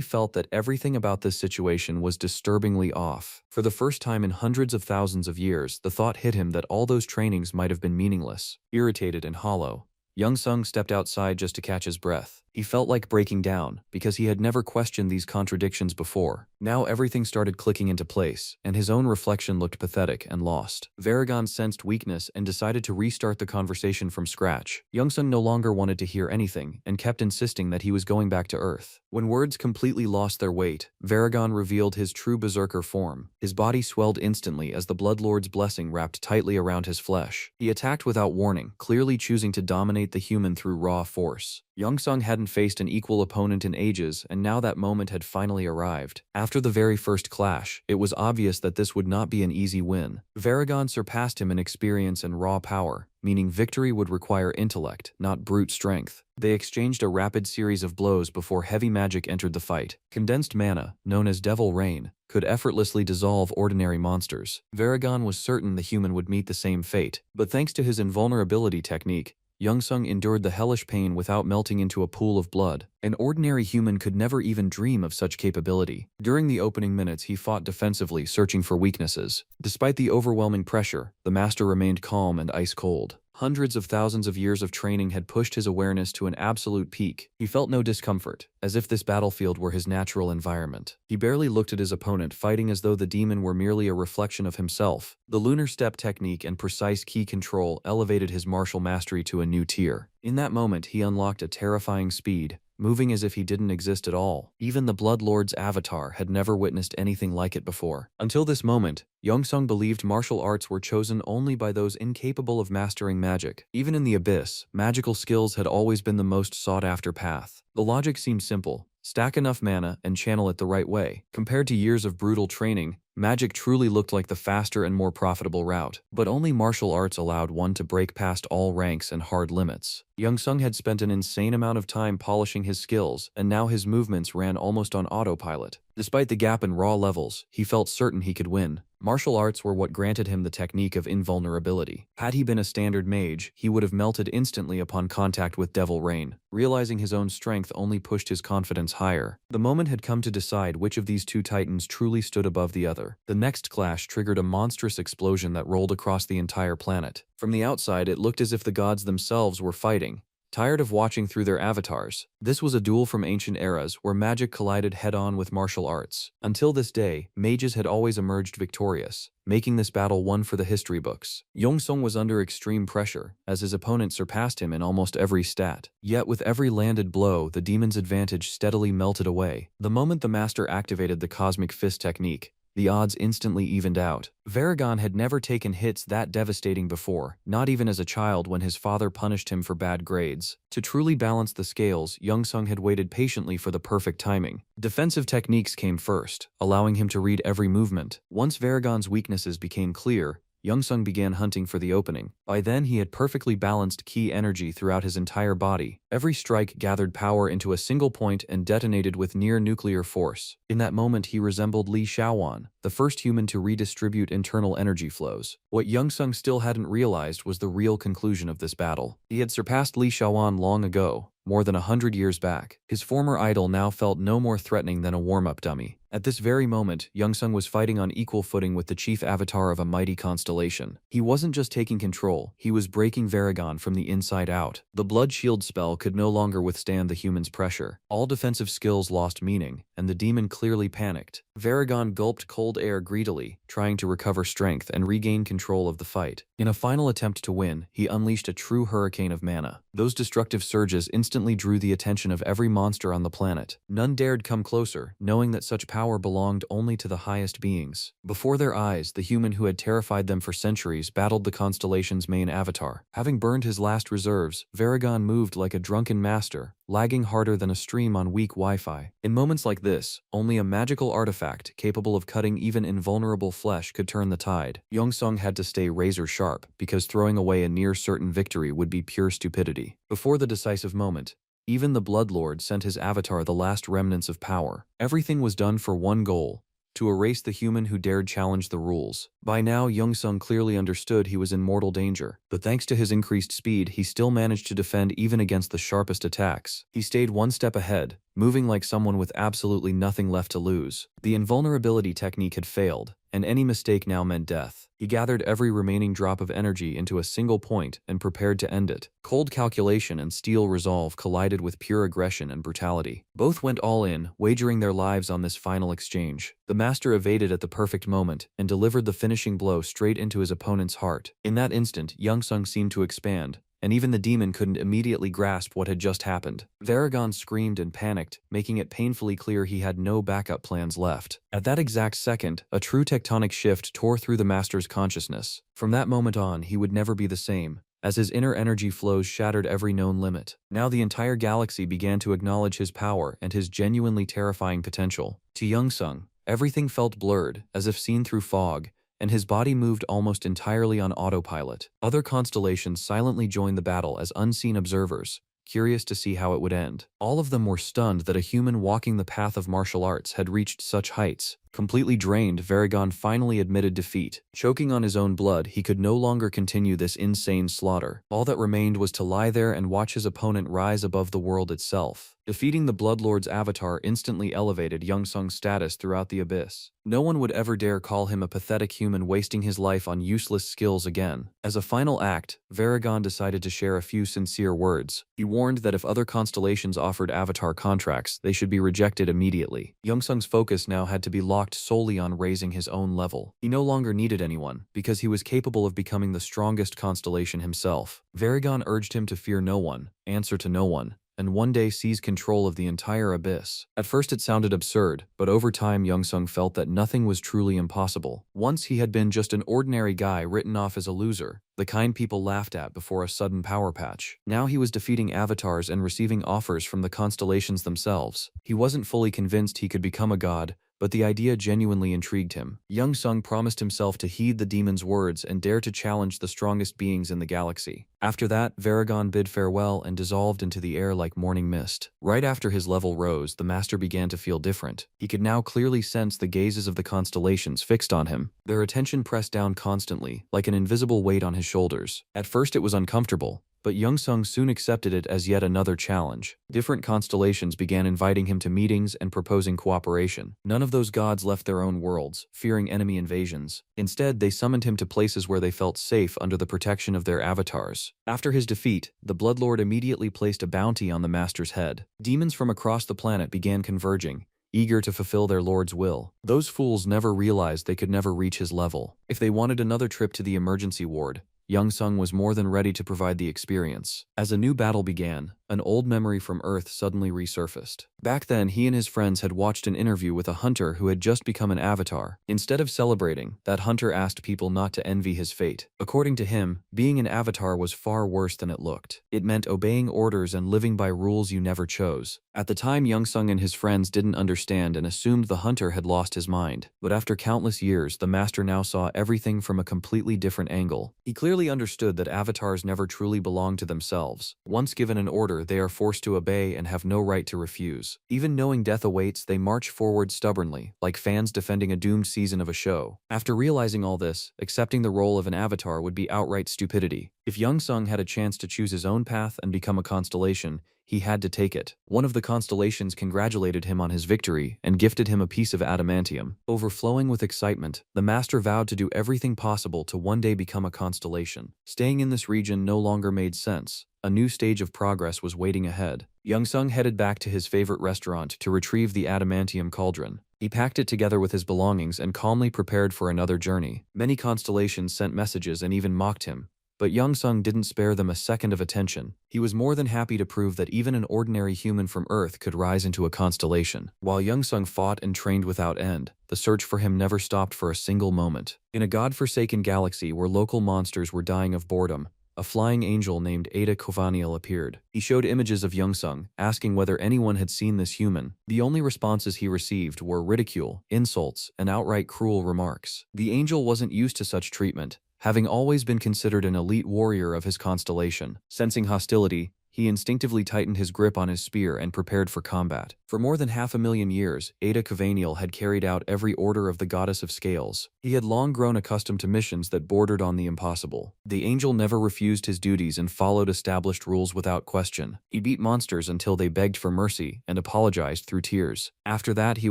felt that everything about this situation was disturbingly off. For the first time in hundreds of thousands of years, the thought hit him that all those trainings might have been meaningless. Irritated and hollow, Youngsung stepped outside just to catch his breath. He felt like breaking down, because he had never questioned these contradictions before. Now everything started clicking into place, and his own reflection looked pathetic and lost. Varagon sensed weakness and decided to restart the conversation from scratch. Youngsung no longer wanted to hear anything, and kept insisting that he was going back to Earth. When words completely lost their weight, Varagon revealed his true berserker form. His body swelled instantly as the bloodlord's blessing wrapped tightly around his flesh. He attacked without warning, clearly choosing to dominate the human through raw force. Youngsung hadn't faced an equal opponent in ages, and now that moment had finally arrived. After the very first clash, it was obvious that this would not be an easy win. Varagon surpassed him in experience and raw power, meaning victory would require intellect, not brute strength. They exchanged a rapid series of blows before heavy magic entered the fight. Condensed mana, known as devil rain, could effortlessly dissolve ordinary monsters. Varagon was certain the human would meet the same fate, but thanks to his invulnerability technique, Youngsung endured the hellish pain without melting into a pool of blood. An ordinary human could never even dream of such capability. During the opening minutes, he fought defensively, searching for weaknesses. Despite the overwhelming pressure, the master remained calm and ice-cold. Hundreds of thousands of years of training had pushed his awareness to an absolute peak. He felt no discomfort, as if this battlefield were his natural environment. He barely looked at his opponent, fighting as though the demon were merely a reflection of himself. The lunar step technique and precise key control elevated his martial mastery to a new tier. In that moment, he unlocked a terrifying speed, moving as if he didn't exist at all. Even the bloodlord's avatar had never witnessed anything like it before. Until this moment, Youngsung believed martial arts were chosen only by those incapable of mastering magic. Even in the abyss, magical skills had always been the most sought-after path. The logic seemed simple: stack enough mana and channel it the right way. Compared to years of brutal training, magic truly looked like the faster and more profitable route. But only martial arts allowed one to break past all ranks and hard limits. Youngsung had spent an insane amount of time polishing his skills, and now his movements ran almost on autopilot. Despite the gap in raw levels, he felt certain he could win. Martial arts were what granted him the technique of invulnerability. Had he been a standard mage, he would have melted instantly upon contact with Devil Rain. Realizing his own strength only pushed his confidence higher. The moment had come to decide which of these two titans truly stood above the other. The next clash triggered a monstrous explosion that rolled across the entire planet. From the outside, it looked as if the gods themselves were fighting, tired of watching through their avatars. This was a duel from ancient eras where magic collided head-on with martial arts. Until this day, mages had always emerged victorious, making this battle one for the history books. Youngsung was under extreme pressure, as his opponent surpassed him in almost every stat. Yet with every landed blow, the demon's advantage steadily melted away. The moment the master activated the cosmic fist technique, the odds instantly evened out. Varagon had never taken hits that devastating before, not even as a child when his father punished him for bad grades. To truly balance the scales, Youngsung had waited patiently for the perfect timing. Defensive techniques came first, allowing him to read every movement. Once Varagon's weaknesses became clear, Youngsung began hunting for the opening. By then, he had perfectly balanced ki energy throughout his entire body. Every strike gathered power into a single point and detonated with near-nuclear force. In that moment, he resembled Li Shaowan, the first human to redistribute internal energy flows. What Youngsung still hadn't realized was the real conclusion of this battle. He had surpassed Li Shaowan long ago, more than 100 years back. His former idol now felt no more threatening than a warm-up dummy. At this very moment, Youngsung was fighting on equal footing with the chief avatar of a mighty constellation. He wasn't just taking control, he was breaking Varagon from the inside out. The blood shield spell could no longer withstand the human's pressure. All defensive skills lost meaning, and the demon clearly panicked. Varagon gulped cold air greedily, trying to recover strength and regain control of the fight. In a final attempt to win, he unleashed a true hurricane of mana. Those destructive surges instantly drew the attention of every monster on the planet. None dared come closer, knowing that such power power belonged only to the highest beings. Before their eyes, the human who had terrified them for centuries battled the constellation's main avatar. Having burned his last reserves, Varagon moved like a drunken master, lagging harder than a stream on weak Wi-Fi. In moments like this, only a magical artifact capable of cutting even invulnerable flesh could turn the tide. Yongsung had to stay razor sharp, because throwing away a near-certain victory would be pure stupidity. Before the decisive moment, even the bloodlord sent his avatar the last remnants of power. Everything was done for one goal: to erase the human who dared challenge the rules. By now, Yongsung clearly understood he was in mortal danger, but thanks to his increased speed, he still managed to defend even against the sharpest attacks. He stayed one step ahead, moving like someone with absolutely nothing left to lose. The invulnerability technique had failed, and any mistake now meant death. He gathered every remaining drop of energy into a single point and prepared to end it. Cold calculation and steel resolve collided with pure aggression and brutality. Both went all in, wagering their lives on this final exchange. The master evaded at the perfect moment and delivered the finishing blow straight into his opponent's heart. In that instant, Yongsung seemed to expand, and even the demon couldn't immediately grasp what had just happened. Varagon screamed and panicked, making it painfully clear he had no backup plans left. At that exact second, a true tectonic shift tore through the master's consciousness. From that moment on, he would never be the same, as his inner energy flows shattered every known limit. Now the entire galaxy began to acknowledge his power and his genuinely terrifying potential. To Yongsung, everything felt blurred, as if seen through fog, and his body moved almost entirely on autopilot. Other constellations silently joined the battle as unseen observers, curious to see how it would end. All of them were stunned that a human walking the path of martial arts had reached such heights. Completely drained, Varagon finally admitted defeat. Choking on his own blood, he could no longer continue this insane slaughter. All that remained was to lie there and watch his opponent rise above the world itself. Defeating the Bloodlord's avatar instantly elevated Yongsung's status throughout the abyss. No one would ever dare call him a pathetic human wasting his life on useless skills again. As a final act, Varagon decided to share a few sincere words. He warned that if other constellations offered avatar contracts, they should be rejected immediately. Yongsung's focus now had to be locked solely on raising his own level. He no longer needed anyone, because he was capable of becoming the strongest constellation himself. Varagon urged him to fear no one, answer to no one, and one day seize control of the entire abyss. At first it sounded absurd, but over time Yongsung felt that nothing was truly impossible. Once he had been just an ordinary guy written off as a loser, the kind people laughed at before a sudden power patch. Now he was defeating avatars and receiving offers from the constellations themselves. He wasn't fully convinced he could become a god, but the idea genuinely intrigued him. Yongsung promised himself to heed the demon's words and dare to challenge the strongest beings in the galaxy. After that, Varagon bid farewell and dissolved into the air like morning mist. Right after his level rose, the master began to feel different. He could now clearly sense the gazes of the constellations fixed on him. Their attention pressed down constantly, like an invisible weight on his shoulders. At first it was uncomfortable, but Yongsung soon accepted it as yet another challenge. Different constellations began inviting him to meetings and proposing cooperation. None of those gods left their own worlds, fearing enemy invasions. Instead, they summoned him to places where they felt safe under the protection of their avatars. After his defeat, the Bloodlord immediately placed a bounty on the master's head. Demons from across the planet began converging, eager to fulfill their lord's will. Those fools never realized they could never reach his level. If they wanted another trip to the emergency ward, Yongsung was more than ready to provide the experience. As a new battle began, an old memory from Earth suddenly resurfaced. Back then, he and his friends had watched an interview with a hunter who had just become an avatar. Instead of celebrating, that hunter asked people not to envy his fate. According to him, being an avatar was far worse than it looked. It meant obeying orders and living by rules you never chose. At the time, Yongsung and his friends didn't understand and assumed the hunter had lost his mind. But after countless years, the master now saw everything from a completely different angle. He clearly understood that avatars never truly belong to themselves. Once given an order, they are forced to obey and have no right to refuse. Even knowing death awaits, they march forward stubbornly, like fans defending a doomed season of a show. After realizing all this, accepting the role of an avatar would be outright stupidity. If Yongsung had a chance to choose his own path and become a constellation, he had to take it. One of the constellations congratulated him on his victory and gifted him a piece of adamantium. Overflowing with excitement, the master vowed to do everything possible to one day become a constellation. Staying in this region no longer made sense. A new stage of progress was waiting ahead. Yongsung headed back to his favorite restaurant to retrieve the adamantium cauldron. He packed it together with his belongings and calmly prepared for another journey. Many constellations sent messages and even mocked him, but Young Sung didn't spare them a second of attention. He was more than happy to prove that even an ordinary human from Earth could rise into a constellation. While Young Sung fought and trained without end, the search for him never stopped for a single moment. In a god-forsaken galaxy where local monsters were dying of boredom, a flying angel named Ada Kovaniel appeared. He showed images of Youngsung, asking whether anyone had seen this human. The only responses he received were ridicule, insults, and outright cruel remarks. The angel wasn't used to such treatment, having always been considered an elite warrior of his constellation. Sensing hostility, he instinctively tightened his grip on his spear and prepared for combat. For more than 500,000 years, Ada Kovaniel had carried out every order of the Goddess of Scales. He had long grown accustomed to missions that bordered on the impossible. The angel never refused his duties and followed established rules without question. He beat monsters until they begged for mercy and apologized through tears. After that, he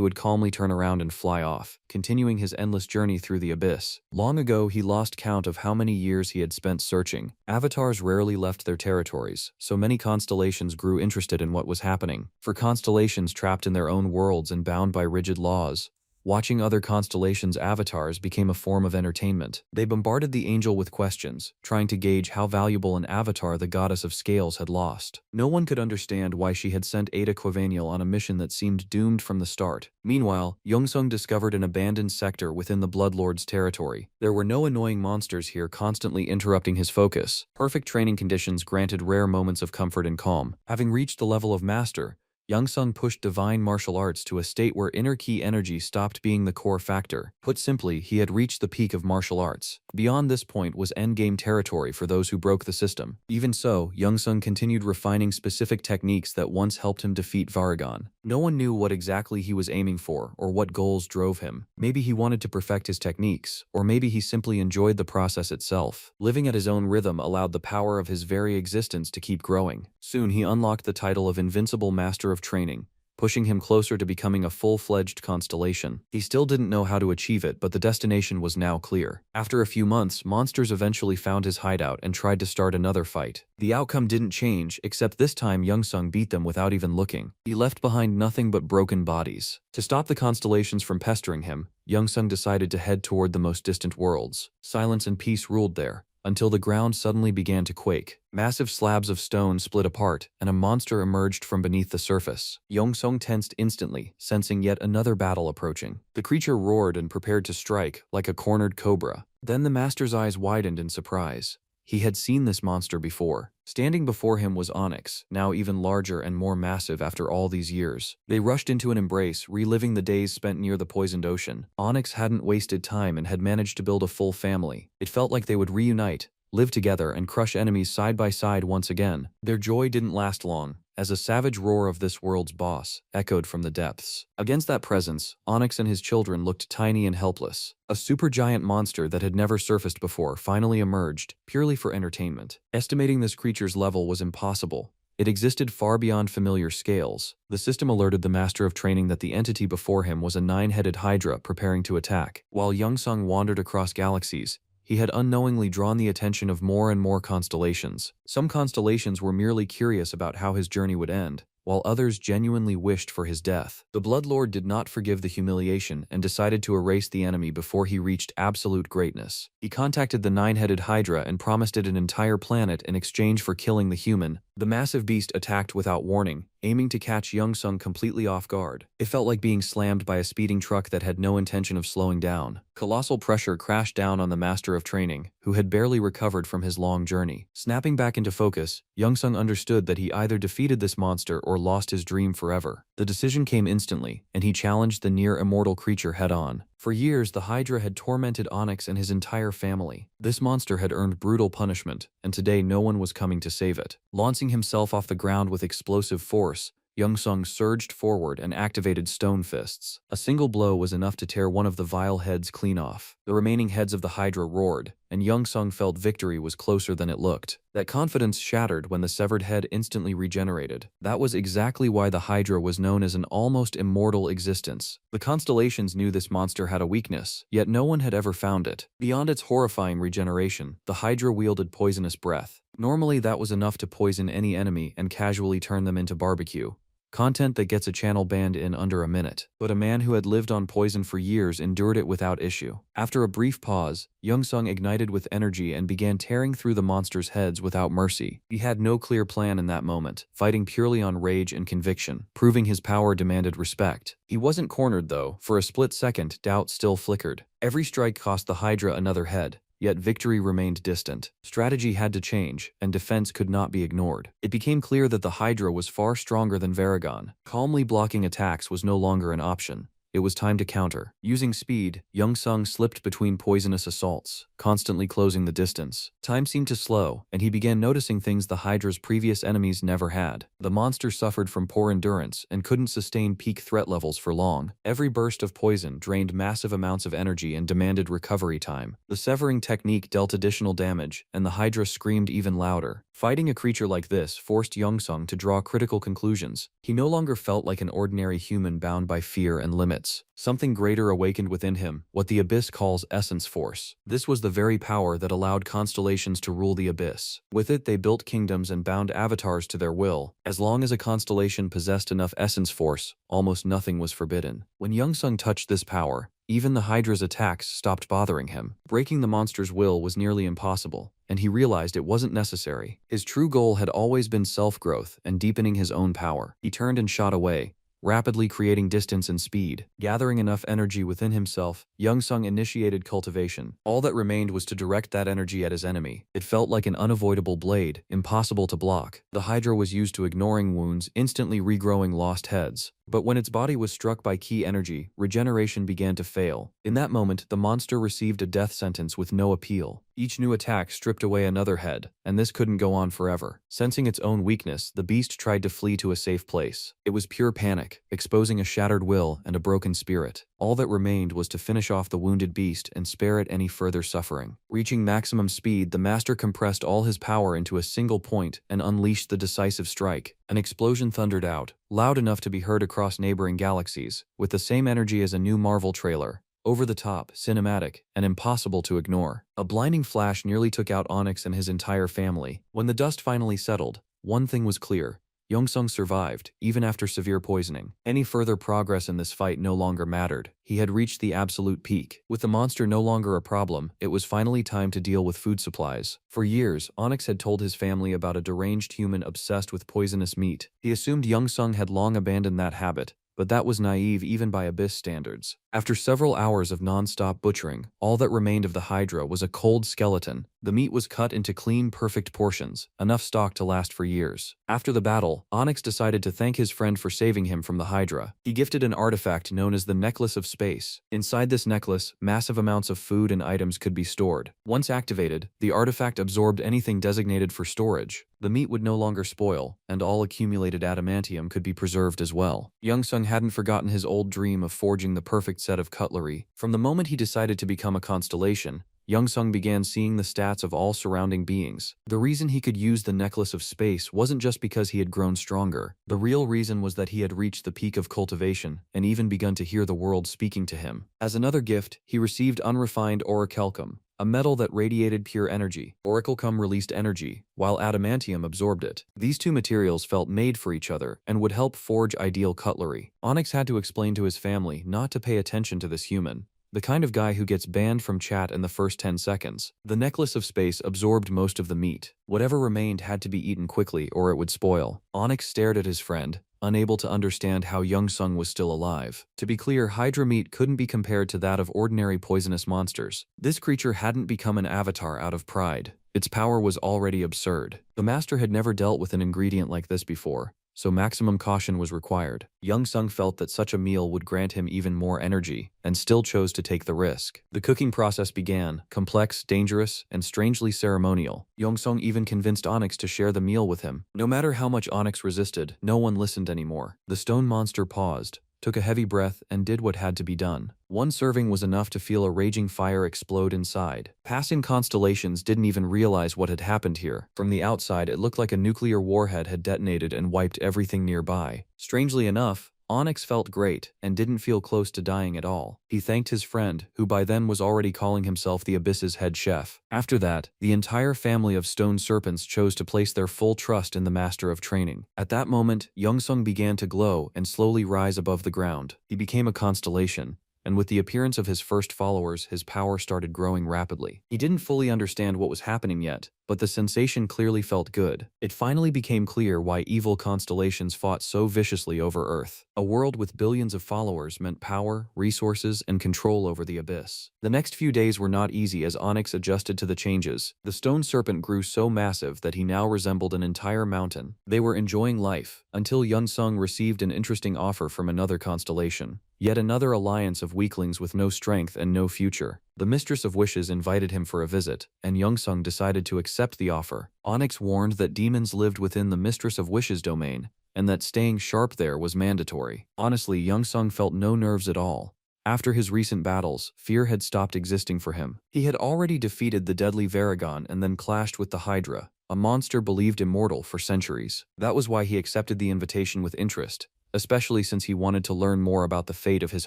would calmly turn around and fly off, continuing his endless journey through the abyss. Long ago, he lost count of how many years he had spent searching. Avatars rarely left their territories, so many constellations grew interested in what was happening. For constellations trapped in their own worlds and bound by rigid laws, watching other constellations' avatars became a form of entertainment. They bombarded the angel with questions, trying to gauge how valuable an avatar the Goddess of Scales had lost. No one could understand why she had sent Ada Kovaniel on a mission that seemed doomed from the start. Meanwhile, Youngsung discovered an abandoned sector within the bloodlord's territory. There were no annoying monsters here constantly interrupting his focus. Perfect training conditions granted rare moments of comfort and calm. Having reached the level of master, Youngsung pushed divine martial arts to a state where inner key energy stopped being the core factor. Put simply, he had reached the peak of martial arts. Beyond this point was endgame territory for those who broke the system. Even so, Youngsung continued refining specific techniques that once helped him defeat Varagon. No one knew what exactly he was aiming for or what goals drove him. Maybe he wanted to perfect his techniques, or maybe he simply enjoyed the process itself. Living at his own rhythm allowed the power of his very existence to keep growing. Soon he unlocked the title of Invincible Master of Training, pushing him closer to becoming a full-fledged constellation. He still didn't know how to achieve it, but the destination was now clear. After a few months, monsters eventually found his hideout and tried to start another fight. The outcome didn't change, except this time Youngsung beat them without even looking. He left behind nothing but broken bodies. To stop the constellations from pestering him, Youngsung decided to head toward the most distant worlds. Silence and peace ruled there, until the ground suddenly began to quake. Massive slabs of stone split apart, and a monster emerged from beneath the surface. Youngsung tensed instantly, sensing yet another battle approaching. The creature roared and prepared to strike, like a cornered cobra. Then the master's eyes widened in surprise. He had seen this monster before. Standing before him was Onyx, now even larger and more massive after all these years. They rushed into an embrace, reliving the days spent near the poisoned ocean. Onyx hadn't wasted time and had managed to build a full family. It felt like they would reunite, live together, and crush enemies side by side once again. Their joy didn't last long, as a savage roar of this world's boss echoed from the depths. Against that presence, Onyx and his children looked tiny and helpless. A supergiant monster that had never surfaced before finally emerged, purely for entertainment. Estimating this creature's level was impossible. It existed far beyond familiar scales. The system alerted the Master of Training that the entity before him was a 9-headed hydra preparing to attack. While Youngsung wandered across galaxies, he had unknowingly drawn the attention of more and more constellations. Some constellations were merely curious about how his journey would end, while others genuinely wished for his death. The bloodlord did not forgive the humiliation and decided to erase the enemy before he reached absolute greatness. He contacted the 9-headed hydra and promised it an entire planet in exchange for killing the human. The massive beast attacked without warning, aiming to catch Youngsung completely off guard. It felt like being slammed by a speeding truck that had no intention of slowing down. Colossal pressure crashed down on the Master of Training, who had barely recovered from his long journey. Snapping back into focus, Youngsung understood that he either defeated this monster or lost his dream forever. The decision came instantly, and he challenged the near-immortal creature head-on. For years, the Hydra had tormented Onyx and his entire family. This monster had earned brutal punishment, and today no one was coming to save it. Launching himself off the ground with explosive force, Youngsung surged forward and activated stone fists. A single blow was enough to tear one of the vile heads clean off. The remaining heads of the Hydra roared, and Youngsung felt victory was closer than it looked. That confidence shattered when the severed head instantly regenerated. That was exactly why the Hydra was known as an almost immortal existence. The constellations knew this monster had a weakness, yet no one had ever found it. Beyond its horrifying regeneration, the Hydra wielded poisonous breath. Normally that was enough to poison any enemy and casually turn them into barbecue. content that gets a channel banned in under a minute. But a man who had lived on poison for years endured it without issue. After a brief pause, Young Sung ignited with energy and began tearing through the monsters' heads without mercy. He had no clear plan in that moment, fighting purely on rage and conviction, proving his power demanded respect. He wasn't cornered though. For a split second, doubt still flickered. Every strike cost the Hydra another head. Yet victory remained distant. Strategy had to change, and defense could not be ignored. It became clear that the Hydra was far stronger than Varagon. Calmly blocking attacks was no longer an option. It was time to counter. Using speed, Young Sung slipped between poisonous assaults, constantly closing the distance. Time seemed to slow, and he began noticing things the Hydra's previous enemies never had. The monster suffered from poor endurance and couldn't sustain peak threat levels for long. Every burst of poison drained massive amounts of energy and demanded recovery time. The severing technique dealt additional damage, and the Hydra screamed even louder. Fighting a creature like this forced Young Sung to draw critical conclusions. He no longer felt like an ordinary human bound by fear and limits. Something greater awakened within him, what the Abyss calls essence force. This was the very power that allowed constellations to rule the Abyss. With it, they built kingdoms and bound avatars to their will. As long as a constellation possessed enough essence force, almost nothing was forbidden. When Young Sung touched this power, even the Hydra's attacks stopped bothering him. Breaking the monster's will was nearly impossible, and he realized it wasn't necessary. His true goal had always been self-growth and deepening his own power. He turned and shot away, rapidly creating distance and speed. Gathering enough energy within himself, Young Sung initiated cultivation. All that remained was to direct that energy at his enemy. It felt like an unavoidable blade, impossible to block. The Hydra was used to ignoring wounds, instantly regrowing lost heads. But when its body was struck by key energy, regeneration began to fail. In that moment, the monster received a death sentence with no appeal. Each new attack stripped away another head, and this couldn't go on forever. Sensing its own weakness, the beast tried to flee to a safe place. It was pure panic, exposing a shattered will and a broken spirit. All that remained was to finish off the wounded beast and spare it any further suffering. Reaching maximum speed, the master compressed all his power into a single point and unleashed the decisive strike. An explosion thundered out, loud enough to be heard across neighboring galaxies, with the same energy as a new Marvel trailer. Over the top, cinematic, and impossible to ignore. A blinding flash nearly took out Onyx and his entire family. When the dust finally settled, one thing was clear. Young Sung survived, even after severe poisoning. Any further progress in this fight no longer mattered. He had reached the absolute peak. With the monster no longer a problem, it was finally time to deal with food supplies. For years, Onyx had told his family about a deranged human obsessed with poisonous meat. He assumed Young Sung had long abandoned that habit, but that was naive even by Abyss standards. After several hours of non-stop butchering, all that remained of the Hydra was a cold skeleton. The meat was cut into clean, perfect portions, enough stock to last for years. After the battle, Onyx decided to thank his friend for saving him from the Hydra. He gifted an artifact known as the Necklace of Space. Inside this necklace, massive amounts of food and items could be stored. Once activated, the artifact absorbed anything designated for storage. The meat would no longer spoil, and all accumulated adamantium could be preserved as well. Young Sung hadn't forgotten his old dream of forging the perfect set of cutlery. From the moment he decided to become a constellation, Young Sung began seeing the stats of all surrounding beings. The reason he could use the Necklace of Space wasn't just because he had grown stronger. The real reason was that he had reached the peak of cultivation and even begun to hear the world speaking to him. As another gift, he received unrefined orichalcum, a metal that radiated pure energy. Orichalcum released energy, while adamantium absorbed it. These two materials felt made for each other and would help forge ideal cutlery. Onyx had to explain to his family not to pay attention to this human, the kind of guy who gets banned from chat in the first 10 seconds. The Necklace of Space absorbed most of the meat. Whatever remained had to be eaten quickly or it would spoil. Onyx stared at his friend, unable to understand how Young Sung was still alive. To be clear, Hydra meat couldn't be compared to that of ordinary poisonous monsters. This creature hadn't become an avatar out of pride. Its power was already absurd. The master had never dealt with an ingredient like this before, so maximum caution was required. Young Sung felt that such a meal would grant him even more energy, and still chose to take the risk. The cooking process began, complex, dangerous, and strangely ceremonial. Young Sung even convinced Onyx to share the meal with him. No matter how much Onyx resisted, no one listened anymore. The stone monster paused, took a heavy breath, and did what had to be done. One serving was enough to feel a raging fire explode inside. Passing constellations didn't even realize what had happened here. From the outside, it looked like a nuclear warhead had detonated and wiped everything nearby. Strangely enough, Onyx felt great and didn't feel close to dying at all. He thanked his friend, who by then was already calling himself the Abyss's head chef. After that, the entire family of stone serpents chose to place their full trust in the master of training. At that moment, Youngsung began to glow and slowly rise above the ground. He became a constellation, and with the appearance of his first followers, his power started growing rapidly. He didn't fully understand what was happening yet, but the sensation clearly felt good. It finally became clear why evil constellations fought so viciously over Earth. A world with billions of followers meant power, resources, and control over the abyss. The next few days were not easy as Onyx adjusted to the changes. The stone serpent grew so massive that he now resembled an entire mountain. They were enjoying life, until Youngsung received an interesting offer from another constellation. Yet another alliance of weaklings with no strength and no future. The Mistress of Wishes invited him for a visit, and Youngsung decided to accept the offer. Onyx warned that demons lived within the Mistress of Wishes domain, and that staying sharp there was mandatory. Honestly, Youngsung felt no nerves at all. After his recent battles, fear had stopped existing for him. He had already defeated the deadly Varagon and then clashed with the Hydra, a monster believed immortal for centuries. That was why he accepted the invitation with interest, especially since he wanted to learn more about the fate of his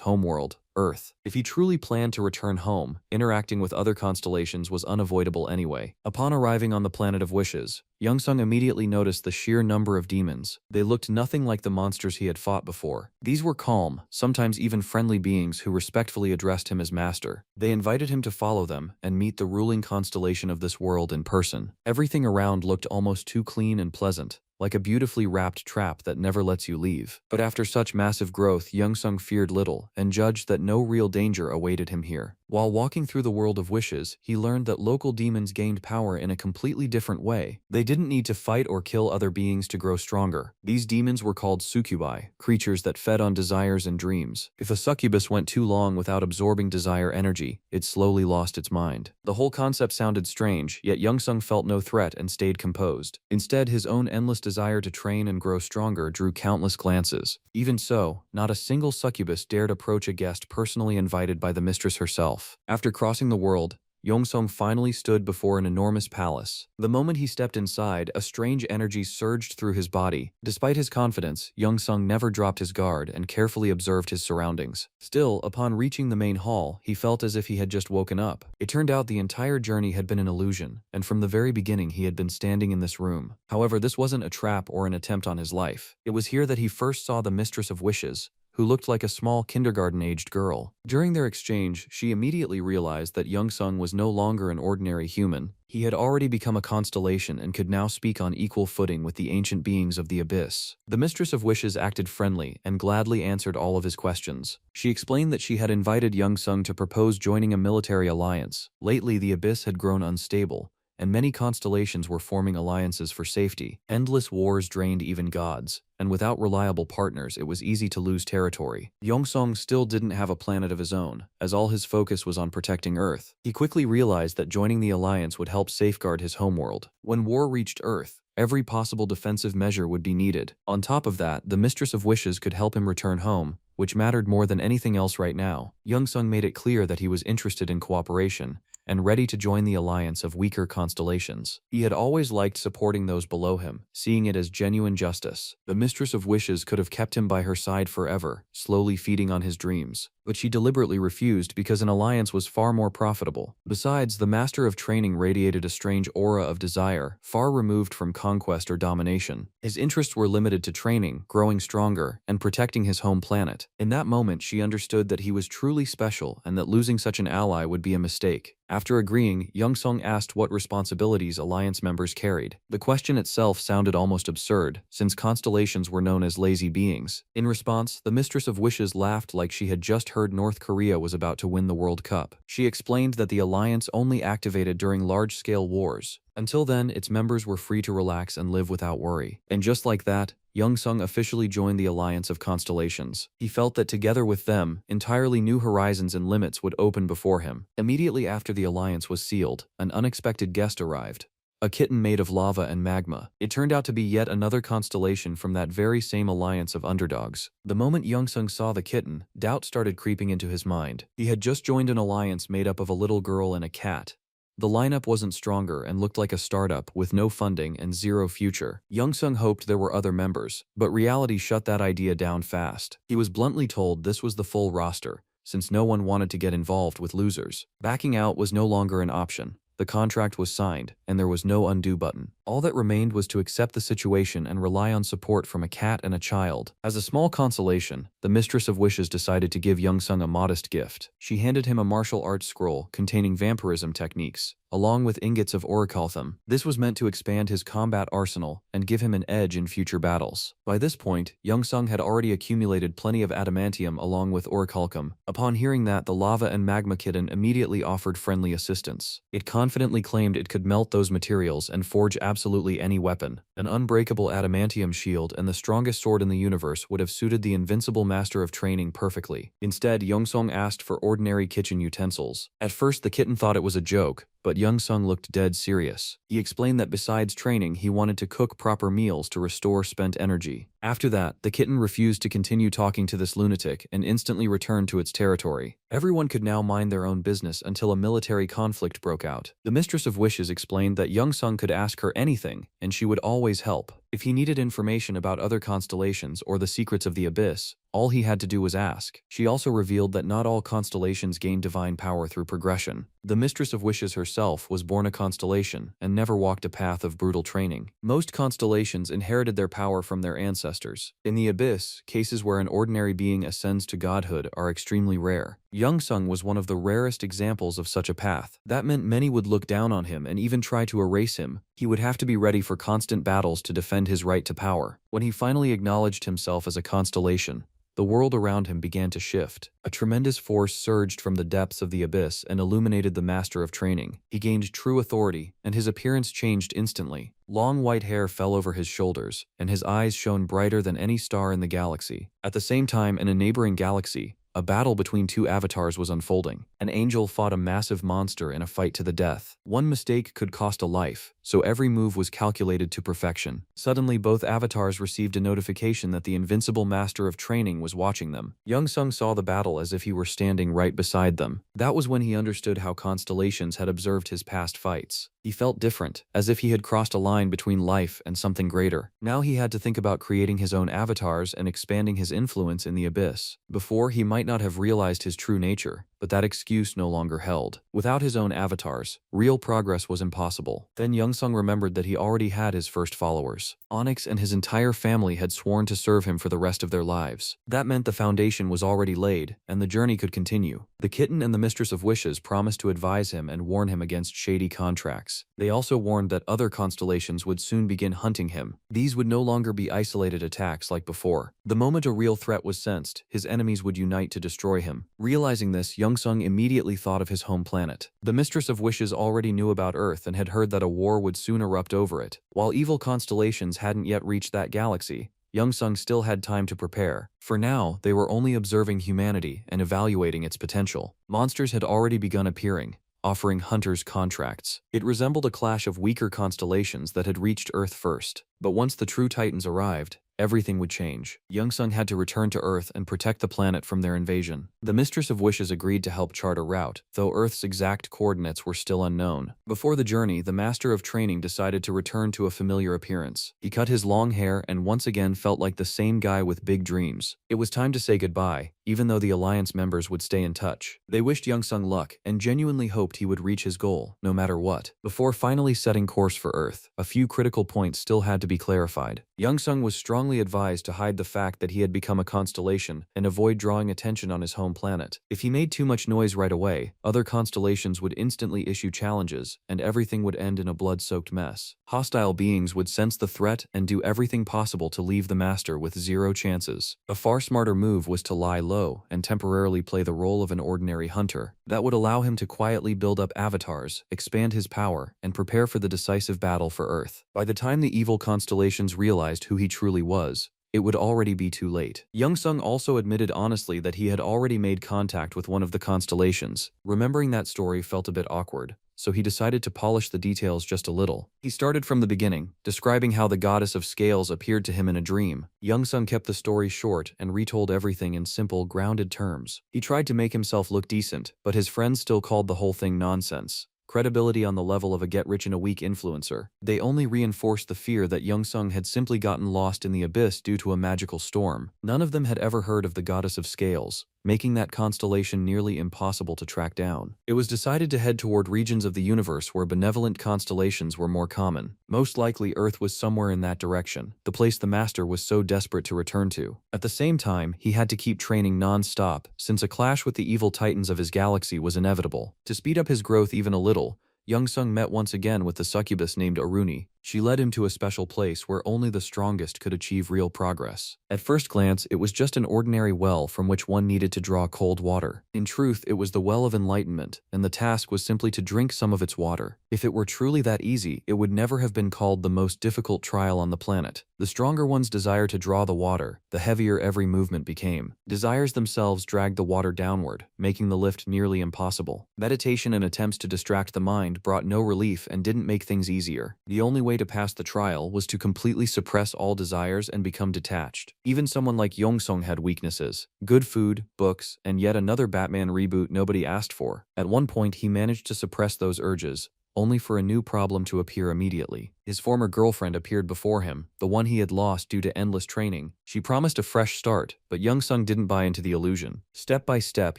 homeworld, Earth. If he truly planned to return home, interacting with other constellations was unavoidable anyway. Upon arriving on the planet of wishes, Youngsung immediately noticed the sheer number of demons. They looked nothing like the monsters he had fought before. These were calm, sometimes even friendly beings who respectfully addressed him as master. They invited him to follow them and meet the ruling constellation of this world in person. Everything around looked almost too clean and pleasant, like a beautifully wrapped trap that never lets you leave. But after such massive growth, Youngsung feared little and judged that no real danger awaited him here. While walking through the world of wishes, he learned that local demons gained power in a completely different way. They didn't need to fight or kill other beings to grow stronger. These demons were called succubi, creatures that fed on desires and dreams. If a succubus went too long without absorbing desire energy, it slowly lost its mind. The whole concept sounded strange, yet Youngsung felt no threat and stayed composed. Instead, his own endless desire to train and grow stronger drew countless glances. Even so, not a single succubus dared approach a guest personally invited by the mistress herself. After crossing the world, Youngsung finally stood before an enormous palace. The moment he stepped inside, a strange energy surged through his body. Despite his confidence, Youngsung never dropped his guard and carefully observed his surroundings. Still, upon reaching the main hall, he felt as if he had just woken up. It turned out the entire journey had been an illusion, and from the very beginning he had been standing in this room. However, this wasn't a trap or an attempt on his life. It was here that he first saw the Mistress of Wishes, who looked like a small kindergarten-aged girl. During their exchange, she immediately realized that Youngsung was no longer an ordinary human. He had already become a constellation and could now speak on equal footing with the ancient beings of the Abyss. The Mistress of Wishes acted friendly and gladly answered all of his questions. She explained that she had invited Youngsung to propose joining a military alliance. Lately, the Abyss had grown unstable, and many constellations were forming alliances for safety. Endless wars drained even gods, and without reliable partners it was easy to lose territory. Youngsung still didn't have a planet of his own, as all his focus was on protecting Earth. He quickly realized that joining the alliance would help safeguard his homeworld. When war reached Earth, every possible defensive measure would be needed. On top of that, the Mistress of Wishes could help him return home, which mattered more than anything else right now. Youngsung made it clear that he was interested in cooperation, and ready to join the alliance of weaker constellations. He had always liked supporting those below him, seeing it as genuine justice. The Mistress of Wishes could have kept him by her side forever, slowly feeding on his dreams, but she deliberately refused because an alliance was far more profitable. Besides, the Master of Training radiated a strange aura of desire, far removed from conquest or domination. His interests were limited to training, growing stronger, and protecting his home planet. In that moment, she understood that he was truly special and that losing such an ally would be a mistake. After agreeing, Youngsung asked what responsibilities alliance members carried. The question itself sounded almost absurd, since constellations were known as lazy beings. In response, the Mistress of Wishes laughed like she had just heard North Korea was about to win the World Cup. She explained that the alliance only activated during large-scale wars. Until then, its members were free to relax and live without worry. And just like that, Youngsung officially joined the Alliance of Constellations. He felt that together with them, entirely new horizons and limits would open before him. Immediately after the alliance was sealed, an unexpected guest arrived. A kitten made of lava and magma. It turned out to be yet another constellation from that very same alliance of underdogs. The moment Youngsung saw the kitten, doubt started creeping into his mind. He had just joined an alliance made up of a little girl and a cat, The lineup wasn't stronger and looked like a startup with no funding and zero future. Young-sung hoped there were other members, but reality shut that idea down fast. He was bluntly told this was the full roster, since no one wanted to get involved with losers. Backing out was no longer an option. The contract was signed, and there was no undo button. All that remained was to accept the situation and rely on support from a cat and a child. As a small consolation, the Mistress of Wishes decided to give Young-sung a modest gift. She handed him a martial arts scroll containing vampirism techniques, along with ingots of orichalcum. This was meant to expand his combat arsenal and give him an edge in future battles. By this point, Young-sung had already accumulated plenty of adamantium along with orichalcum. Upon hearing that, the lava and magma kitten immediately offered friendly assistance. It confidently claimed it could melt those materials and forge absolutely any weapon. An unbreakable adamantium shield and the strongest sword in the universe would have suited the invincible master of training perfectly. Instead, Young-sung asked for ordinary kitchen utensils. At first, the kitten thought it was a joke, but Young-sung looked dead serious. He explained that besides training, he wanted to cook proper meals to restore spent energy. After that, the kitten refused to continue talking to this lunatic and instantly returned to its territory. Everyone could now mind their own business until a military conflict broke out. The Mistress of Wishes explained that Young-sung could ask her anything, and she would always help. If he needed information about other constellations or the secrets of the abyss, all he had to do was ask. She also revealed that not all constellations gain divine power through progression. The Mistress of Wishes herself was born a constellation and never walked a path of brutal training. Most constellations inherited their power from their ancestors. In the abyss, cases where an ordinary being ascends to godhood are extremely rare. Young-sung was one of the rarest examples of such a path. That meant many would look down on him and even try to erase him. He would have to be ready for constant battles to defend his right to power. When he finally acknowledged himself as a constellation, the world around him began to shift. A tremendous force surged from the depths of the abyss and illuminated the master of training. He gained true authority, and his appearance changed instantly. Long white hair fell over his shoulders, and his eyes shone brighter than any star in the galaxy. At the same time, in a neighboring galaxy, a battle between two avatars was unfolding. An angel fought a massive monster in a fight to the death. One mistake could cost a life, so every move was calculated to perfection. Suddenly, both avatars received a notification that the invincible master of training was watching them. Young-sung saw the battle as if he were standing right beside them. That was when he understood how constellations had observed his past fights. He felt different, as if he had crossed a line between life and something greater. Now he had to think about creating his own avatars and expanding his influence in the abyss. Before, he might not have realized his true nature, but that excuse no longer held. Without his own avatars, real progress was impossible. Then Young-sung remembered that he already had his first followers. Onyx and his entire family had sworn to serve him for the rest of their lives. That meant the foundation was already laid, and the journey could continue. The kitten and the Mistress of Wishes promised to advise him and warn him against shady contracts. They also warned that other constellations would soon begin hunting him. These would no longer be isolated attacks like before. The moment a real threat was sensed, his enemies would unite to destroy him. Realizing this, Young-sung immediately thought of his home planet. The Mistress of Wishes already knew about Earth and had heard that a war would soon erupt over it. While evil constellations hadn't yet reached that galaxy, Young-sung still had time to prepare. For now, they were only observing humanity and evaluating its potential. Monsters had already begun appearing, offering hunters contracts. It resembled a clash of weaker constellations that had reached Earth first. But once the true titans arrived, everything would change. Young-sung had to return to Earth and protect the planet from their invasion. The Mistress of Wishes agreed to help chart a route, though Earth's exact coordinates were still unknown. Before the journey, the Master of Training decided to return to a familiar appearance. He cut his long hair and once again felt like the same guy with big dreams. It was time to say goodbye, even though the Alliance members would stay in touch. They wished Young-sung luck and genuinely hoped he would reach his goal, no matter what. Before finally setting course for Earth, a few critical points still had to be clarified. Young-sung was strongly advised to hide the fact that he had become a constellation and avoid drawing attention on his home planet. If he made too much noise right away, other constellations would instantly issue challenges, and everything would end in a blood-soaked mess. Hostile beings would sense the threat and do everything possible to leave the master with zero chances. A far smarter move was to lie low and temporarily play the role of an ordinary hunter. That would allow him to quietly build up avatars, expand his power, and prepare for the decisive battle for Earth. By the time the evil constellations realized who he truly was, it would already be too late. Young-sung also admitted honestly that he had already made contact with one of the constellations. Remembering that story felt a bit awkward, so he decided to polish the details just a little. He started from the beginning, describing how the goddess of scales appeared to him in a dream. Young-sung kept the story short and retold everything in simple, grounded terms. He tried to make himself look decent, but his friends still called the whole thing nonsense. credibility on the level of a get-rich-in-a-week influencer. They only reinforced the fear that Youngsung had simply gotten lost in the abyss due to a magical storm. None of them had ever heard of the goddess of scales, making that constellation nearly impossible to track down. It was decided to head toward regions of the universe where benevolent constellations were more common. Most likely Earth was somewhere in that direction, the place the master was so desperate to return to. At the same time, he had to keep training non-stop, since a clash with the evil titans of his galaxy was inevitable. To speed up his growth even a little, Youngsung met once again with the succubus named Aruni. She led him to a special place where only the strongest could achieve real progress. At first glance, it was just an ordinary well from which one needed to draw cold water. In truth, it was the well of enlightenment, and the task was simply to drink some of its water. If it were truly that easy, it would never have been called the most difficult trial on the planet. The stronger one's desire to draw the water, the heavier every movement became. Desires themselves dragged the water downward, making the lift nearly impossible. Meditation and attempts to distract the mind brought no relief and didn't make things easier. The only way to pass the trial was to completely suppress all desires and become detached. Even someone like Yongsung had weaknesses: good food, books, and yet another Batman reboot nobody asked for. At one point, he managed to suppress those urges, only for a new problem to appear immediately. His former girlfriend appeared before him, the one he had lost due to endless training. She promised a fresh start, but Youngsung didn't buy into the illusion. Step by step,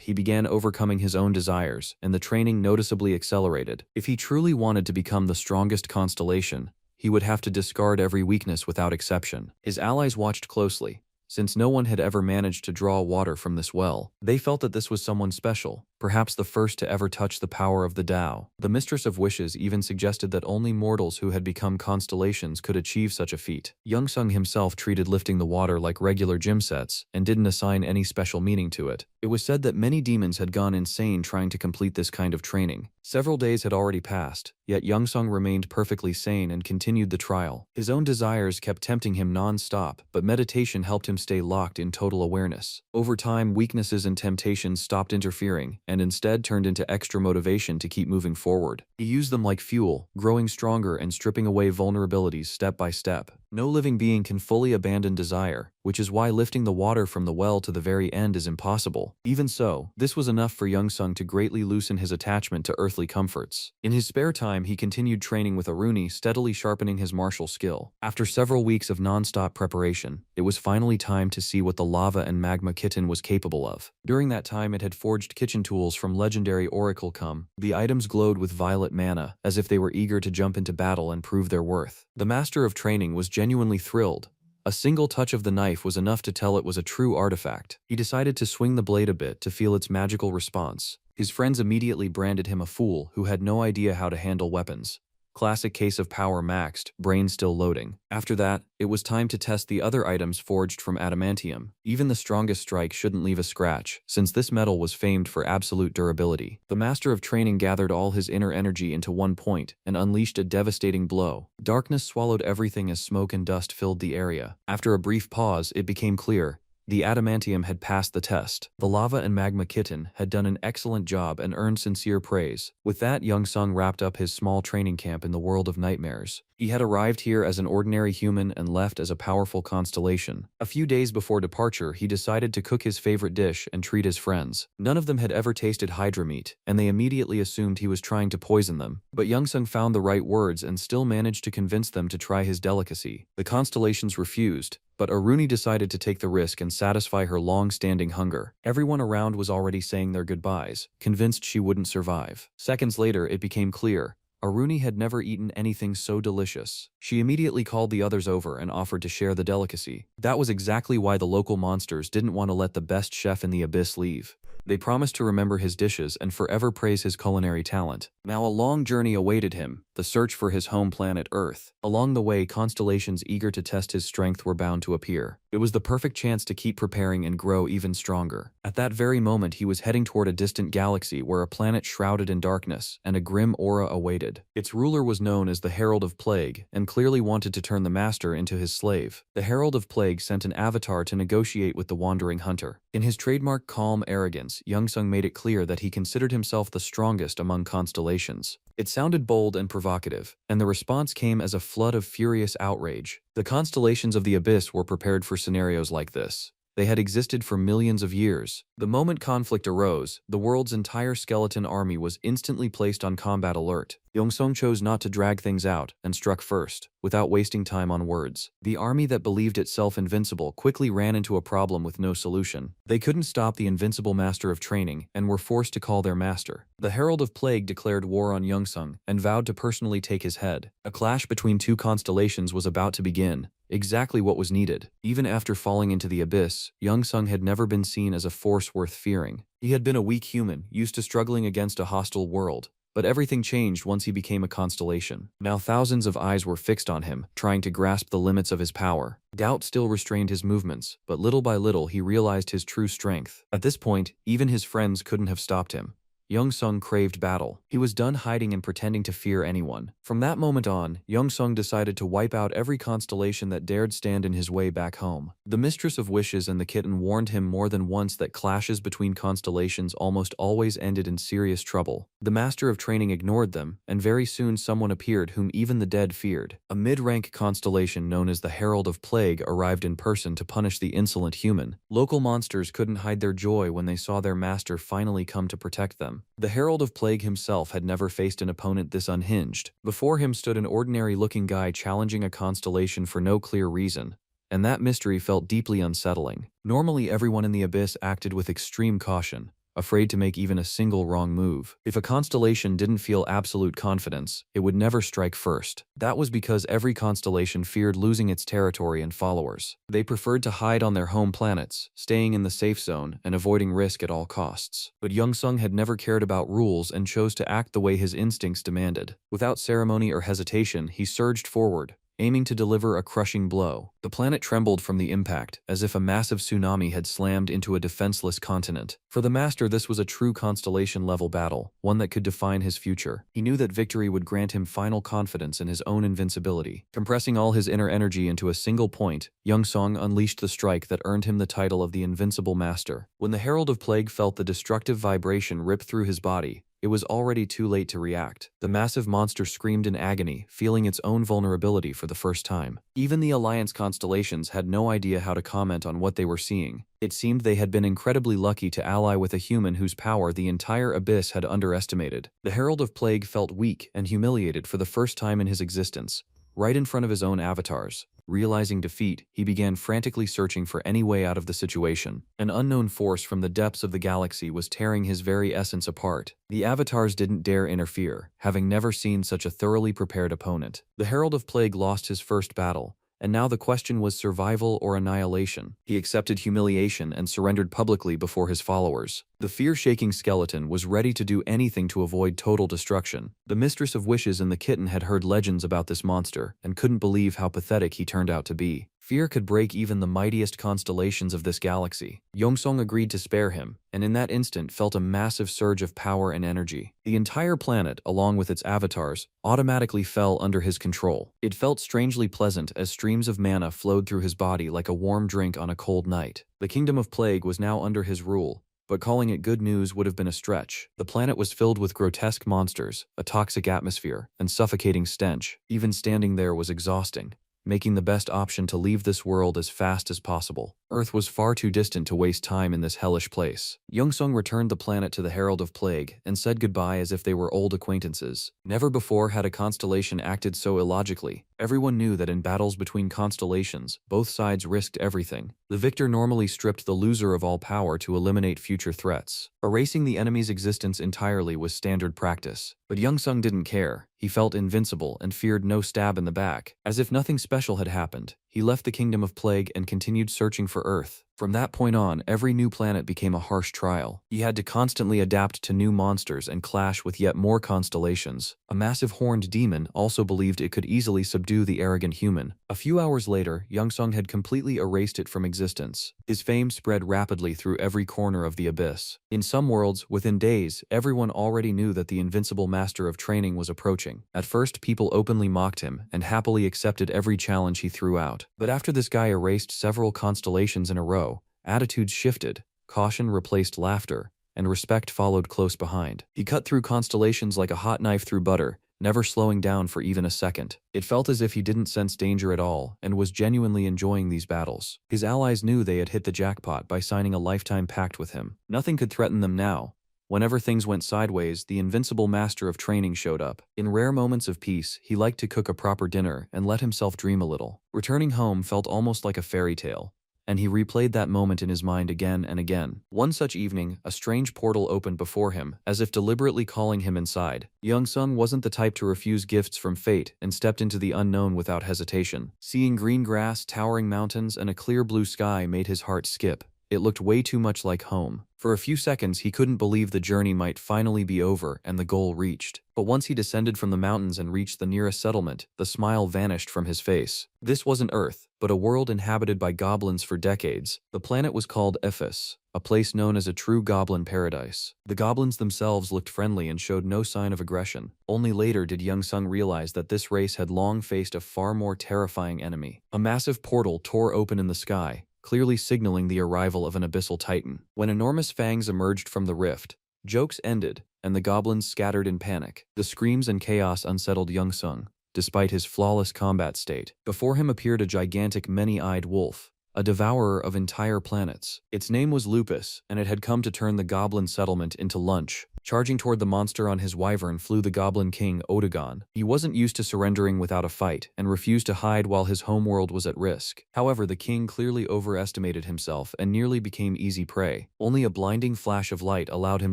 he began overcoming his own desires, and the training noticeably accelerated. If he truly wanted to become the strongest constellation, he would have to discard every weakness without exception. His allies watched closely. Since no one had ever managed to draw water from this well, they felt that this was someone special, perhaps the first to ever touch the power of the Tao. The Mistress of Wishes even suggested that only mortals who had become constellations could achieve such a feat. Youngsung himself treated lifting the water like regular gym sets and didn't assign any special meaning to it. It was said that many demons had gone insane trying to complete this kind of training. Several days had already passed, yet Youngsung remained perfectly sane and continued the trial. His own desires kept tempting him non-stop, but meditation helped him stay locked in total awareness. Over time, weaknesses and temptations stopped interfering, and instead turned into extra motivation to keep moving forward. He used them like fuel, growing stronger and stripping away vulnerabilities step by step. No living being can fully abandon desire, which is why lifting the water from the well to the very end is impossible. Even so, this was enough for Youngsung to greatly loosen his attachment to earthly comforts. In his spare time, he continued training with Aruni, steadily sharpening his martial skill. After several weeks of non-stop preparation, it was finally time to see what the lava and magma kitten was capable of. During that time, it had forged kitchen tools from legendary oracle cum. The items glowed with violet mana, as if they were eager to jump into battle and prove their worth. The master of training was genuinely thrilled. A single touch of the knife was enough to tell it was a true artifact. He decided to swing the blade a bit to feel its magical response. His friends immediately branded him a fool who had no idea how to handle weapons. Classic case of power maxed, brain still loading. After that, it was time to test the other items forged from adamantium. Even the strongest strike shouldn't leave a scratch, since this metal was famed for absolute durability. The master of training gathered all his inner energy into one point and unleashed a devastating blow. Darkness swallowed everything as smoke and dust filled the area. After a brief pause, it became clear. The adamantium had passed the test. The lava and magma kitten had done an excellent job and earned sincere praise. With that, Youngsung wrapped up his small training camp in the world of nightmares. He had arrived here as an ordinary human and left as a powerful constellation. A few days before departure, he decided to cook his favorite dish and treat his friends. None of them had ever tasted hydra meat, and they immediately assumed he was trying to poison them. But Youngsung found the right words and still managed to convince them to try his delicacy. The constellations refused, but Aruni decided to take the risk and satisfy her long-standing hunger. Everyone around was already saying their goodbyes, convinced she wouldn't survive. Seconds later, it became clear. Aruni had never eaten anything so delicious. She immediately called the others over and offered to share the delicacy. That was exactly why the local monsters didn't want to let the best chef in the abyss leave. They promised to remember his dishes and forever praise his culinary talent. Now a long journey awaited him, the search for his home planet Earth. Along the way, constellations eager to test his strength were bound to appear. It was the perfect chance to keep preparing and grow even stronger. At that very moment, he was heading toward a distant galaxy where a planet shrouded in darkness and a grim aura awaited. Its ruler was known as the Herald of Plague and clearly wanted to turn the master into his slave. The Herald of Plague sent an avatar to negotiate with the wandering hunter. In his trademark calm arrogance, Youngsung made it clear that he considered himself the strongest among constellations. It sounded bold and provocative, and the response came as a flood of furious outrage. The constellations of the abyss were prepared for scenarios like this. They had existed for millions of years. The moment conflict arose, the world's entire skeleton army was instantly placed on combat alert. Yongsung chose not to drag things out and struck first, without wasting time on words. The army that believed itself invincible quickly ran into a problem with no solution. They couldn't stop the invincible master of training and were forced to call their master. The Herald of Plague declared war on Yongsung and vowed to personally take his head. A clash between two constellations was about to begin. Exactly what was needed. Even after falling into the abyss, Yongsung had never been seen as a force worth fearing. He had been a weak human, used to struggling against a hostile world. But everything changed once he became a constellation. Now thousands of eyes were fixed on him, trying to grasp the limits of his power. Doubt still restrained his movements, but little by little he realized his true strength. At this point, even his friends couldn't have stopped him. Yongsung craved battle. He was done hiding and pretending to fear anyone. From that moment on, Yongsung decided to wipe out every constellation that dared stand in his way back home. The Mistress of Wishes and the kitten warned him more than once that clashes between constellations almost always ended in serious trouble. The Master of Training ignored them, and very soon someone appeared whom even the dead feared. A mid-rank constellation known as the Herald of Plague arrived in person to punish the insolent human. Local monsters couldn't hide their joy when they saw their master finally come to protect them. The Herald of Plague himself had never faced an opponent this unhinged. Before him stood an ordinary-looking guy challenging a constellation for no clear reason, and that mystery felt deeply unsettling. Normally, everyone in the abyss acted with extreme caution, afraid to make even a single wrong move. If a constellation didn't feel absolute confidence, it would never strike first. That was because every constellation feared losing its territory and followers. They preferred to hide on their home planets, staying in the safe zone and avoiding risk at all costs. But Yongsung had never cared about rules and chose to act the way his instincts demanded. Without ceremony or hesitation, he surged forward, aiming to deliver a crushing blow. The planet trembled from the impact, as if a massive tsunami had slammed into a defenseless continent. For the Master, this was a true constellation-level battle, one that could define his future. He knew that victory would grant him final confidence in his own invincibility. Compressing all his inner energy into a single point, Yongsung unleashed the strike that earned him the title of the Invincible Master. When the Herald of Plague felt the destructive vibration rip through his body, it was already too late to react. The massive monster screamed in agony, feeling its own vulnerability for the first time. Even the Alliance constellations had no idea how to comment on what they were seeing. It seemed they had been incredibly lucky to ally with a human whose power the entire abyss had underestimated. The Herald of Plague felt weak and humiliated for the first time in his existence, right in front of his own avatars. Realizing defeat, he began frantically searching for any way out of the situation. An unknown force from the depths of the galaxy was tearing his very essence apart. The avatars didn't dare interfere, having never seen such a thoroughly prepared opponent. The Herald of Plague lost his first battle, and now the question was survival or annihilation. He accepted humiliation and surrendered publicly before his followers. The fear-shaking skeleton was ready to do anything to avoid total destruction. The Mistress of Wishes and the kitten had heard legends about this monster and couldn't believe how pathetic he turned out to be. Fear could break even the mightiest constellations of this galaxy. Yongsung agreed to spare him, and in that instant felt a massive surge of power and energy. The entire planet, along with its avatars, automatically fell under his control. It felt strangely pleasant as streams of mana flowed through his body like a warm drink on a cold night. The Kingdom of Plague was now under his rule, but calling it good news would have been a stretch. The planet was filled with grotesque monsters, a toxic atmosphere, and suffocating stench. Even standing there was exhausting, making the best option to leave this world as fast as possible. Earth was far too distant to waste time in this hellish place. Yongsung returned the planet to the Herald of Plague and said goodbye as if they were old acquaintances. Never before had a constellation acted so illogically. Everyone knew that in battles between constellations, both sides risked everything. The victor normally stripped the loser of all power to eliminate future threats. Erasing the enemy's existence entirely was standard practice. But Yongsung didn't care. He felt invincible and feared no stab in the back. As if nothing special had happened, he left the Kingdom of Plague and continued searching for Earth. From that point on, every new planet became a harsh trial. He had to constantly adapt to new monsters and clash with yet more constellations. A massive horned demon also believed it could easily subdue the arrogant human. A few hours later, Yongsung had completely erased it from existence. His fame spread rapidly through every corner of the abyss. In some worlds, within days, everyone already knew that the invincible master of training was approaching. At first, people openly mocked him and happily accepted every challenge he threw out. But after this guy erased several constellations in a row, attitudes shifted, caution replaced laughter, and respect followed close behind. He cut through constellations like a hot knife through butter, never slowing down for even a second. It felt as if he didn't sense danger at all and was genuinely enjoying these battles. His allies knew they had hit the jackpot by signing a lifetime pact with him. Nothing could threaten them now. Whenever things went sideways, the invincible master of training showed up. In rare moments of peace, he liked to cook a proper dinner and let himself dream a little. Returning home felt almost like a fairy tale, and he replayed that moment in his mind again and again. One such evening, a strange portal opened before him, as if deliberately calling him inside. Young Sung wasn't the type to refuse gifts from fate and stepped into the unknown without hesitation. Seeing green grass, towering mountains, and a clear blue sky made his heart skip. It looked way too much like home. For a few seconds, he couldn't believe the journey might finally be over and the goal reached. But once he descended from the mountains and reached the nearest settlement, the smile vanished from his face. This wasn't Earth, but a world inhabited by goblins for decades. The planet was called Ephes, a place known as a true goblin paradise. The goblins themselves looked friendly and showed no sign of aggression. Only later did Young Sung realize that this race had long faced a far more terrifying enemy. A massive portal tore open in the sky, clearly signaling the arrival of an abyssal titan. When enormous fangs emerged from the rift, jokes ended, and the goblins scattered in panic. The screams and chaos unsettled Young Sung, despite his flawless combat state. Before him appeared a gigantic many-eyed wolf, a devourer of entire planets. Its name was Lupus, and it had come to turn the goblin settlement into lunch. Charging toward the monster on his wyvern flew the goblin king Odagon. He wasn't used to surrendering without a fight, and refused to hide while his homeworld was at risk. However, the king clearly overestimated himself and nearly became easy prey. Only a blinding flash of light allowed him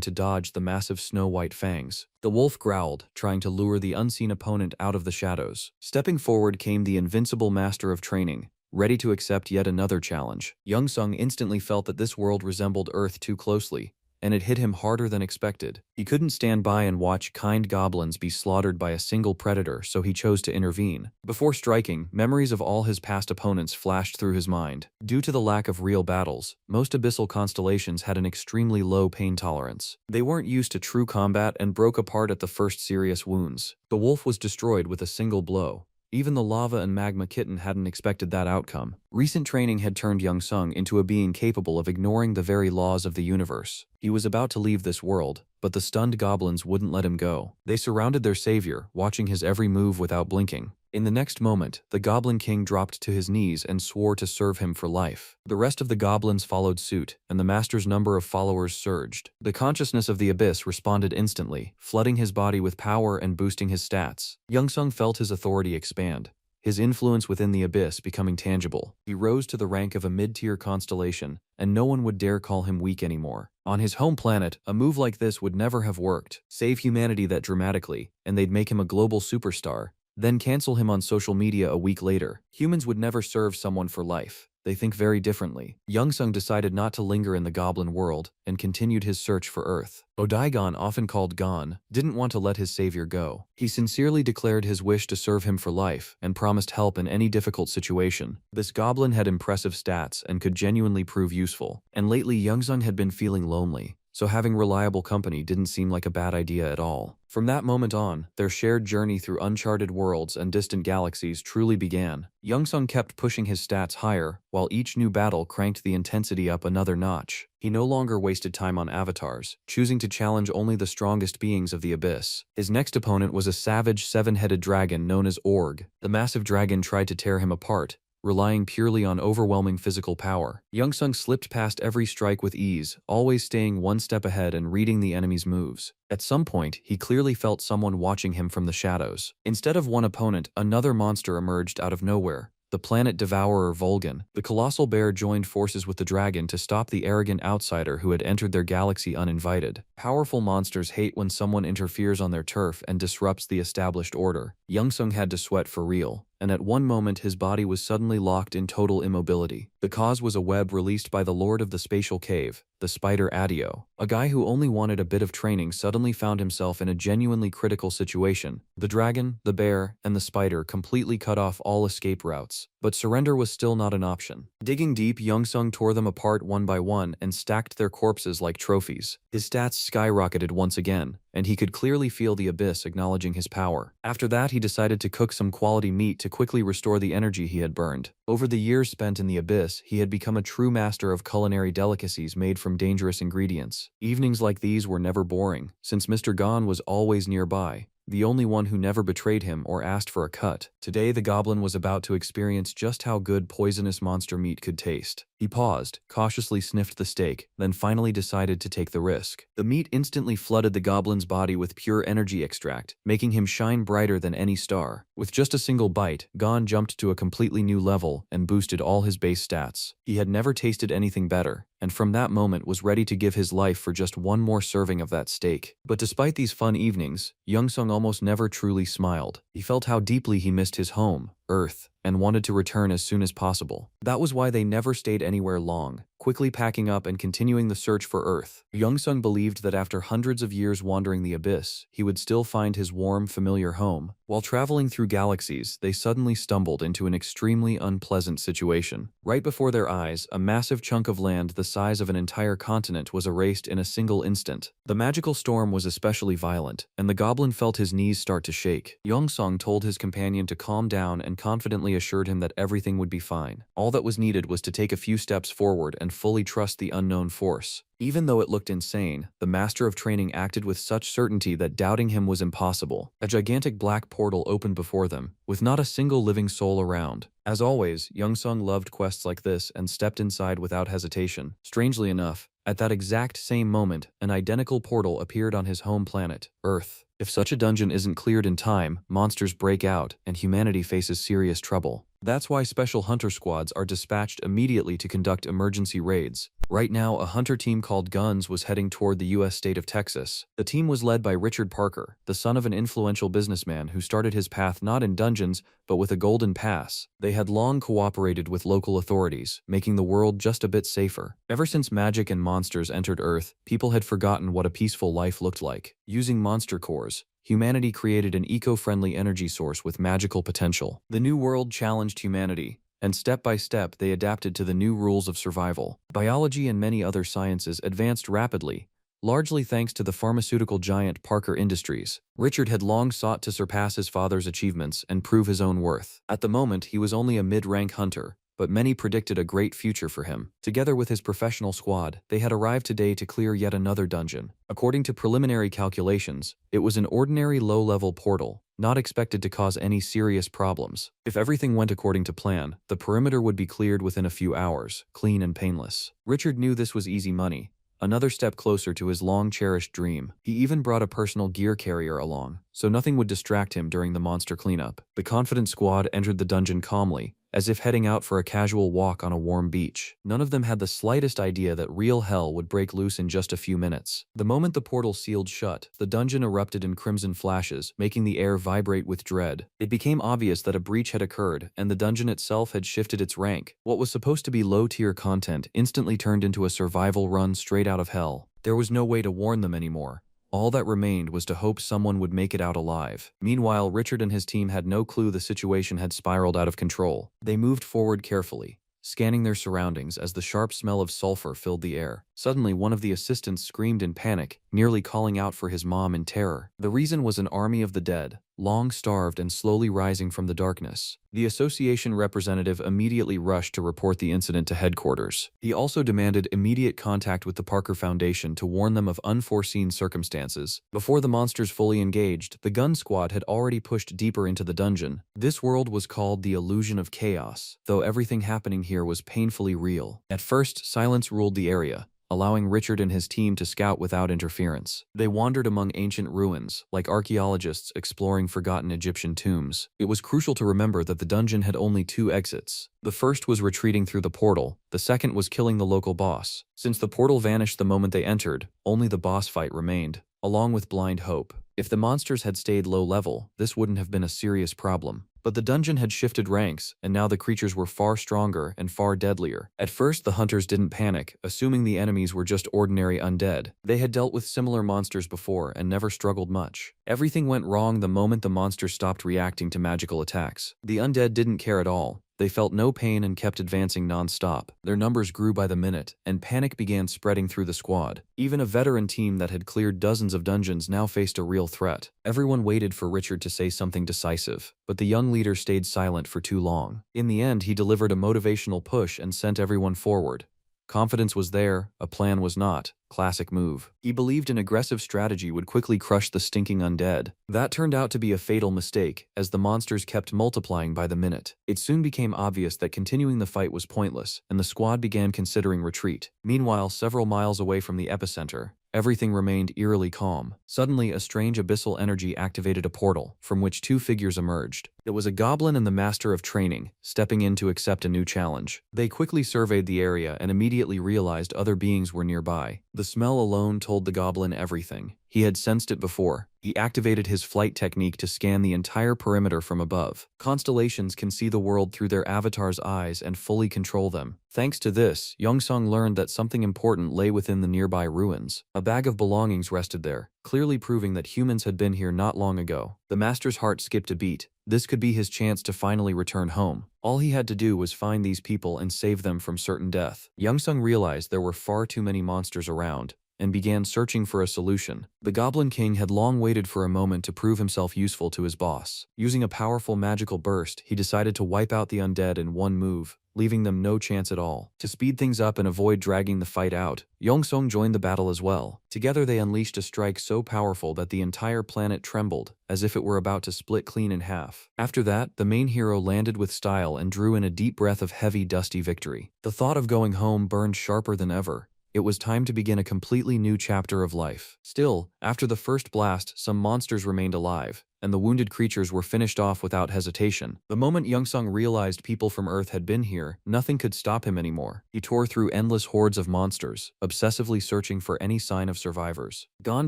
to dodge the massive snow-white fangs. The wolf growled, trying to lure the unseen opponent out of the shadows. Stepping forward came the invincible master of training, ready to accept yet another challenge. Young Sung instantly felt that this world resembled Earth too closely, and it hit him harder than expected. He couldn't stand by and watch kind goblins be slaughtered by a single predator, so he chose to intervene. Before striking, memories of all his past opponents flashed through his mind. Due to the lack of real battles, most abyssal constellations had an extremely low pain tolerance. They weren't used to true combat and broke apart at the first serious wounds. The wolf was destroyed with a single blow. Even the lava and magma kitten hadn't expected that outcome. Recent training had turned Young Sung into a being capable of ignoring the very laws of the universe. He was about to leave this world, but the stunned goblins wouldn't let him go. They surrounded their savior, watching his every move without blinking. In the next moment, the Goblin King dropped to his knees and swore to serve him for life. The rest of the goblins followed suit, and the master's number of followers surged. The consciousness of the abyss responded instantly, flooding his body with power and boosting his stats. Young Sung felt his authority expand, his influence within the abyss becoming tangible. He rose to the rank of a mid-tier constellation, and no one would dare call him weak anymore. On his home planet, a move like this would never have worked. Save humanity that dramatically, and they'd make him a global superstar, then cancel him on social media a week later. Humans would never serve someone for life. They think very differently. Young Sung decided not to linger in the goblin world and continued his search for Earth. Odaigon, often called Gon, didn't want to let his savior go. He sincerely declared his wish to serve him for life and promised help in any difficult situation. This goblin had impressive stats and could genuinely prove useful. And lately, Young Sung had been feeling lonely, so having reliable company didn't seem like a bad idea at all. From that moment on, their shared journey through uncharted worlds and distant galaxies truly began. Young Sung kept pushing his stats higher, while each new battle cranked the intensity up another notch. He no longer wasted time on avatars, choosing to challenge only the strongest beings of the abyss. His next opponent was a savage seven-headed dragon known as Org. The massive dragon tried to tear him apart, relying purely on overwhelming physical power. Young Sung slipped past every strike with ease, always staying one step ahead and reading the enemy's moves. At some point, he clearly felt someone watching him from the shadows. Instead of one opponent, another monster emerged out of nowhere. The planet devourer Volgan. The colossal bear joined forces with the dragon to stop the arrogant outsider who had entered their galaxy uninvited. Powerful monsters hate when someone interferes on their turf and disrupts the established order. Young Sung had to sweat for real, and at one moment his body was suddenly locked in total immobility. The cause was a web released by the Lord of the Spatial Cave, the spider Adio. A guy who only wanted a bit of training suddenly found himself in a genuinely critical situation. The dragon, the bear, and the spider completely cut off all escape routes, but surrender was still not an option. Digging deep, Young Sung tore them apart one by one and stacked their corpses like trophies. His stats skyrocketed once again, and he could clearly feel the abyss acknowledging his power. After that, he decided to cook some quality meat to quickly restore the energy he had burned. Over the years spent in the abyss, he had become a true master of culinary delicacies made from dangerous ingredients. Evenings like these were never boring, since Mr. Gon was always nearby, the only one who never betrayed him or asked for a cut. Today the goblin was about to experience just how good poisonous monster meat could taste. He paused, cautiously sniffed the steak, then finally decided to take the risk. The meat instantly flooded the goblin's body with pure energy extract, making him shine brighter than any star. With just a single bite, Gon jumped to a completely new level and boosted all his base stats. He had never tasted anything better, and from that moment was ready to give his life for just one more serving of that steak. But despite these fun evenings, Youngsung almost never truly smiled. He felt how deeply he missed his home, Earth, and wanted to return as soon as possible. That was why they never stayed anywhere long, quickly packing up and continuing the search for Earth. Youngsung believed that after hundreds of years wandering the abyss, he would still find his warm, familiar home. While traveling through galaxies, they suddenly stumbled into an extremely unpleasant situation. Right before their eyes, a massive chunk of land the size of an entire continent was erased in a single instant. The magical storm was especially violent, and the goblin felt his knees start to shake. Youngsung told his companion to calm down and confidently assured him that everything would be fine. All that was needed was to take a few steps forward and fully trust the unknown force. Even though it looked insane, the master of training acted with such certainty that doubting him was impossible. A gigantic black portal opened before them, with not a single living soul around. As always, Youngsung loved quests like this and stepped inside without hesitation. Strangely enough, at that exact same moment, an identical portal appeared on his home planet, Earth. If such a dungeon isn't cleared in time, monsters break out, and humanity faces serious trouble. That's why special hunter squads are dispatched immediately to conduct emergency raids. Right now, a hunter team called Guns was heading toward the U.S. state of Texas. The team was led by Richard Parker, the son of an influential businessman who started his path not in dungeons, but with a golden pass. They had long cooperated with local authorities, making the world just a bit safer. Ever since magic and monsters entered Earth, people had forgotten what a peaceful life looked like. Using monster cores, humanity created an eco-friendly energy source with magical potential. The new world challenged humanity, and step by step they adapted to the new rules of survival. Biology and many other sciences advanced rapidly, largely thanks to the pharmaceutical giant Parker Industries. Richard had long sought to surpass his father's achievements and prove his own worth. At the moment, he was only a mid-rank hunter, but many predicted a great future for him. Together with his professional squad, they had arrived today to clear yet another dungeon. According to preliminary calculations, it was an ordinary low-level portal, not expected to cause any serious problems. If everything went according to plan, the perimeter would be cleared within a few hours, clean and painless. Richard knew this was easy money, another step closer to his long-cherished dream. He even brought a personal gear carrier along, so nothing would distract him during the monster cleanup. The confident squad entered the dungeon calmly, as if heading out for a casual walk on a warm beach. None of them had the slightest idea that real hell would break loose in just a few minutes. The moment the portal sealed shut, the dungeon erupted in crimson flashes, making the air vibrate with dread. It became obvious that a breach had occurred, and the dungeon itself had shifted its rank. What was supposed to be low-tier content instantly turned into a survival run straight out of hell. There was no way to warn them anymore. All that remained was to hope someone would make it out alive. Meanwhile, Richard and his team had no clue the situation had spiraled out of control. They moved forward carefully, scanning their surroundings as the sharp smell of sulfur filled the air. Suddenly, one of the assistants screamed in panic, nearly calling out for his mom in terror. The reason was an army of the dead, long starved and slowly rising from the darkness. The association representative immediately rushed to report the incident to headquarters. He also demanded immediate contact with the Parker Foundation to warn them of unforeseen circumstances. Before the monsters fully engaged, the gun squad had already pushed deeper into the dungeon. This world was called the Illusion of Chaos, though everything happening here was painfully real. At first, silence ruled the area, allowing Richard and his team to scout without interference. They wandered among ancient ruins, like archaeologists exploring forgotten Egyptian tombs. It was crucial to remember that the dungeon had only two exits. The first was retreating through the portal, the second was killing the local boss. Since the portal vanished the moment they entered, only the boss fight remained, along with blind hope. If the monsters had stayed low level, this wouldn't have been a serious problem. But the dungeon had shifted ranks, and now the creatures were far stronger and far deadlier. At first, the hunters didn't panic, assuming the enemies were just ordinary undead. They had dealt with similar monsters before and never struggled much. Everything went wrong the moment the monsters stopped reacting to magical attacks. The undead didn't care at all. They felt no pain and kept advancing non-stop. Their numbers grew by the minute, and panic began spreading through the squad. Even a veteran team that had cleared dozens of dungeons now faced a real threat. Everyone waited for Richard to say something decisive, but the young leader stayed silent for too long. In the end, he delivered a motivational push and sent everyone forward. Confidence was there, a plan was not. Classic move. He believed an aggressive strategy would quickly crush the stinking undead. That turned out to be a fatal mistake, as the monsters kept multiplying by the minute. It soon became obvious that continuing the fight was pointless, and the squad began considering retreat. Meanwhile, several miles away from the epicenter, everything remained eerily calm. Suddenly, a strange abyssal energy activated a portal, from which two figures emerged. It was a goblin and the master of training, stepping in to accept a new challenge. They quickly surveyed the area and immediately realized other beings were nearby. The smell alone told the goblin everything. He had sensed it before. He activated his flight technique to scan the entire perimeter from above. Constellations can see the world through their avatar's eyes and fully control them. Thanks to this, Youngsung learned that something important lay within the nearby ruins. A bag of belongings rested there, clearly proving that humans had been here not long ago. The master's heart skipped a beat. This could be his chance to finally return home. All he had to do was find these people and save them from certain death. Youngsung realized there were far too many monsters around, and began searching for a solution. The Goblin King had long waited for a moment to prove himself useful to his boss. Using a powerful magical burst, he decided to wipe out the undead in one move, leaving them no chance at all. To speed things up and avoid dragging the fight out, Yongsung joined the battle as well. Together they unleashed a strike so powerful that the entire planet trembled, as if it were about to split clean in half. After that, the main hero landed with style and drew in a deep breath of heavy, dusty victory. The thought of going home burned sharper than ever. It was time to begin a completely new chapter of life. Still, after the first blast, some monsters remained alive, and the wounded creatures were finished off without hesitation. The moment Youngsung realized people from Earth had been here, nothing could stop him anymore. He tore through endless hordes of monsters, obsessively searching for any sign of survivors. Gon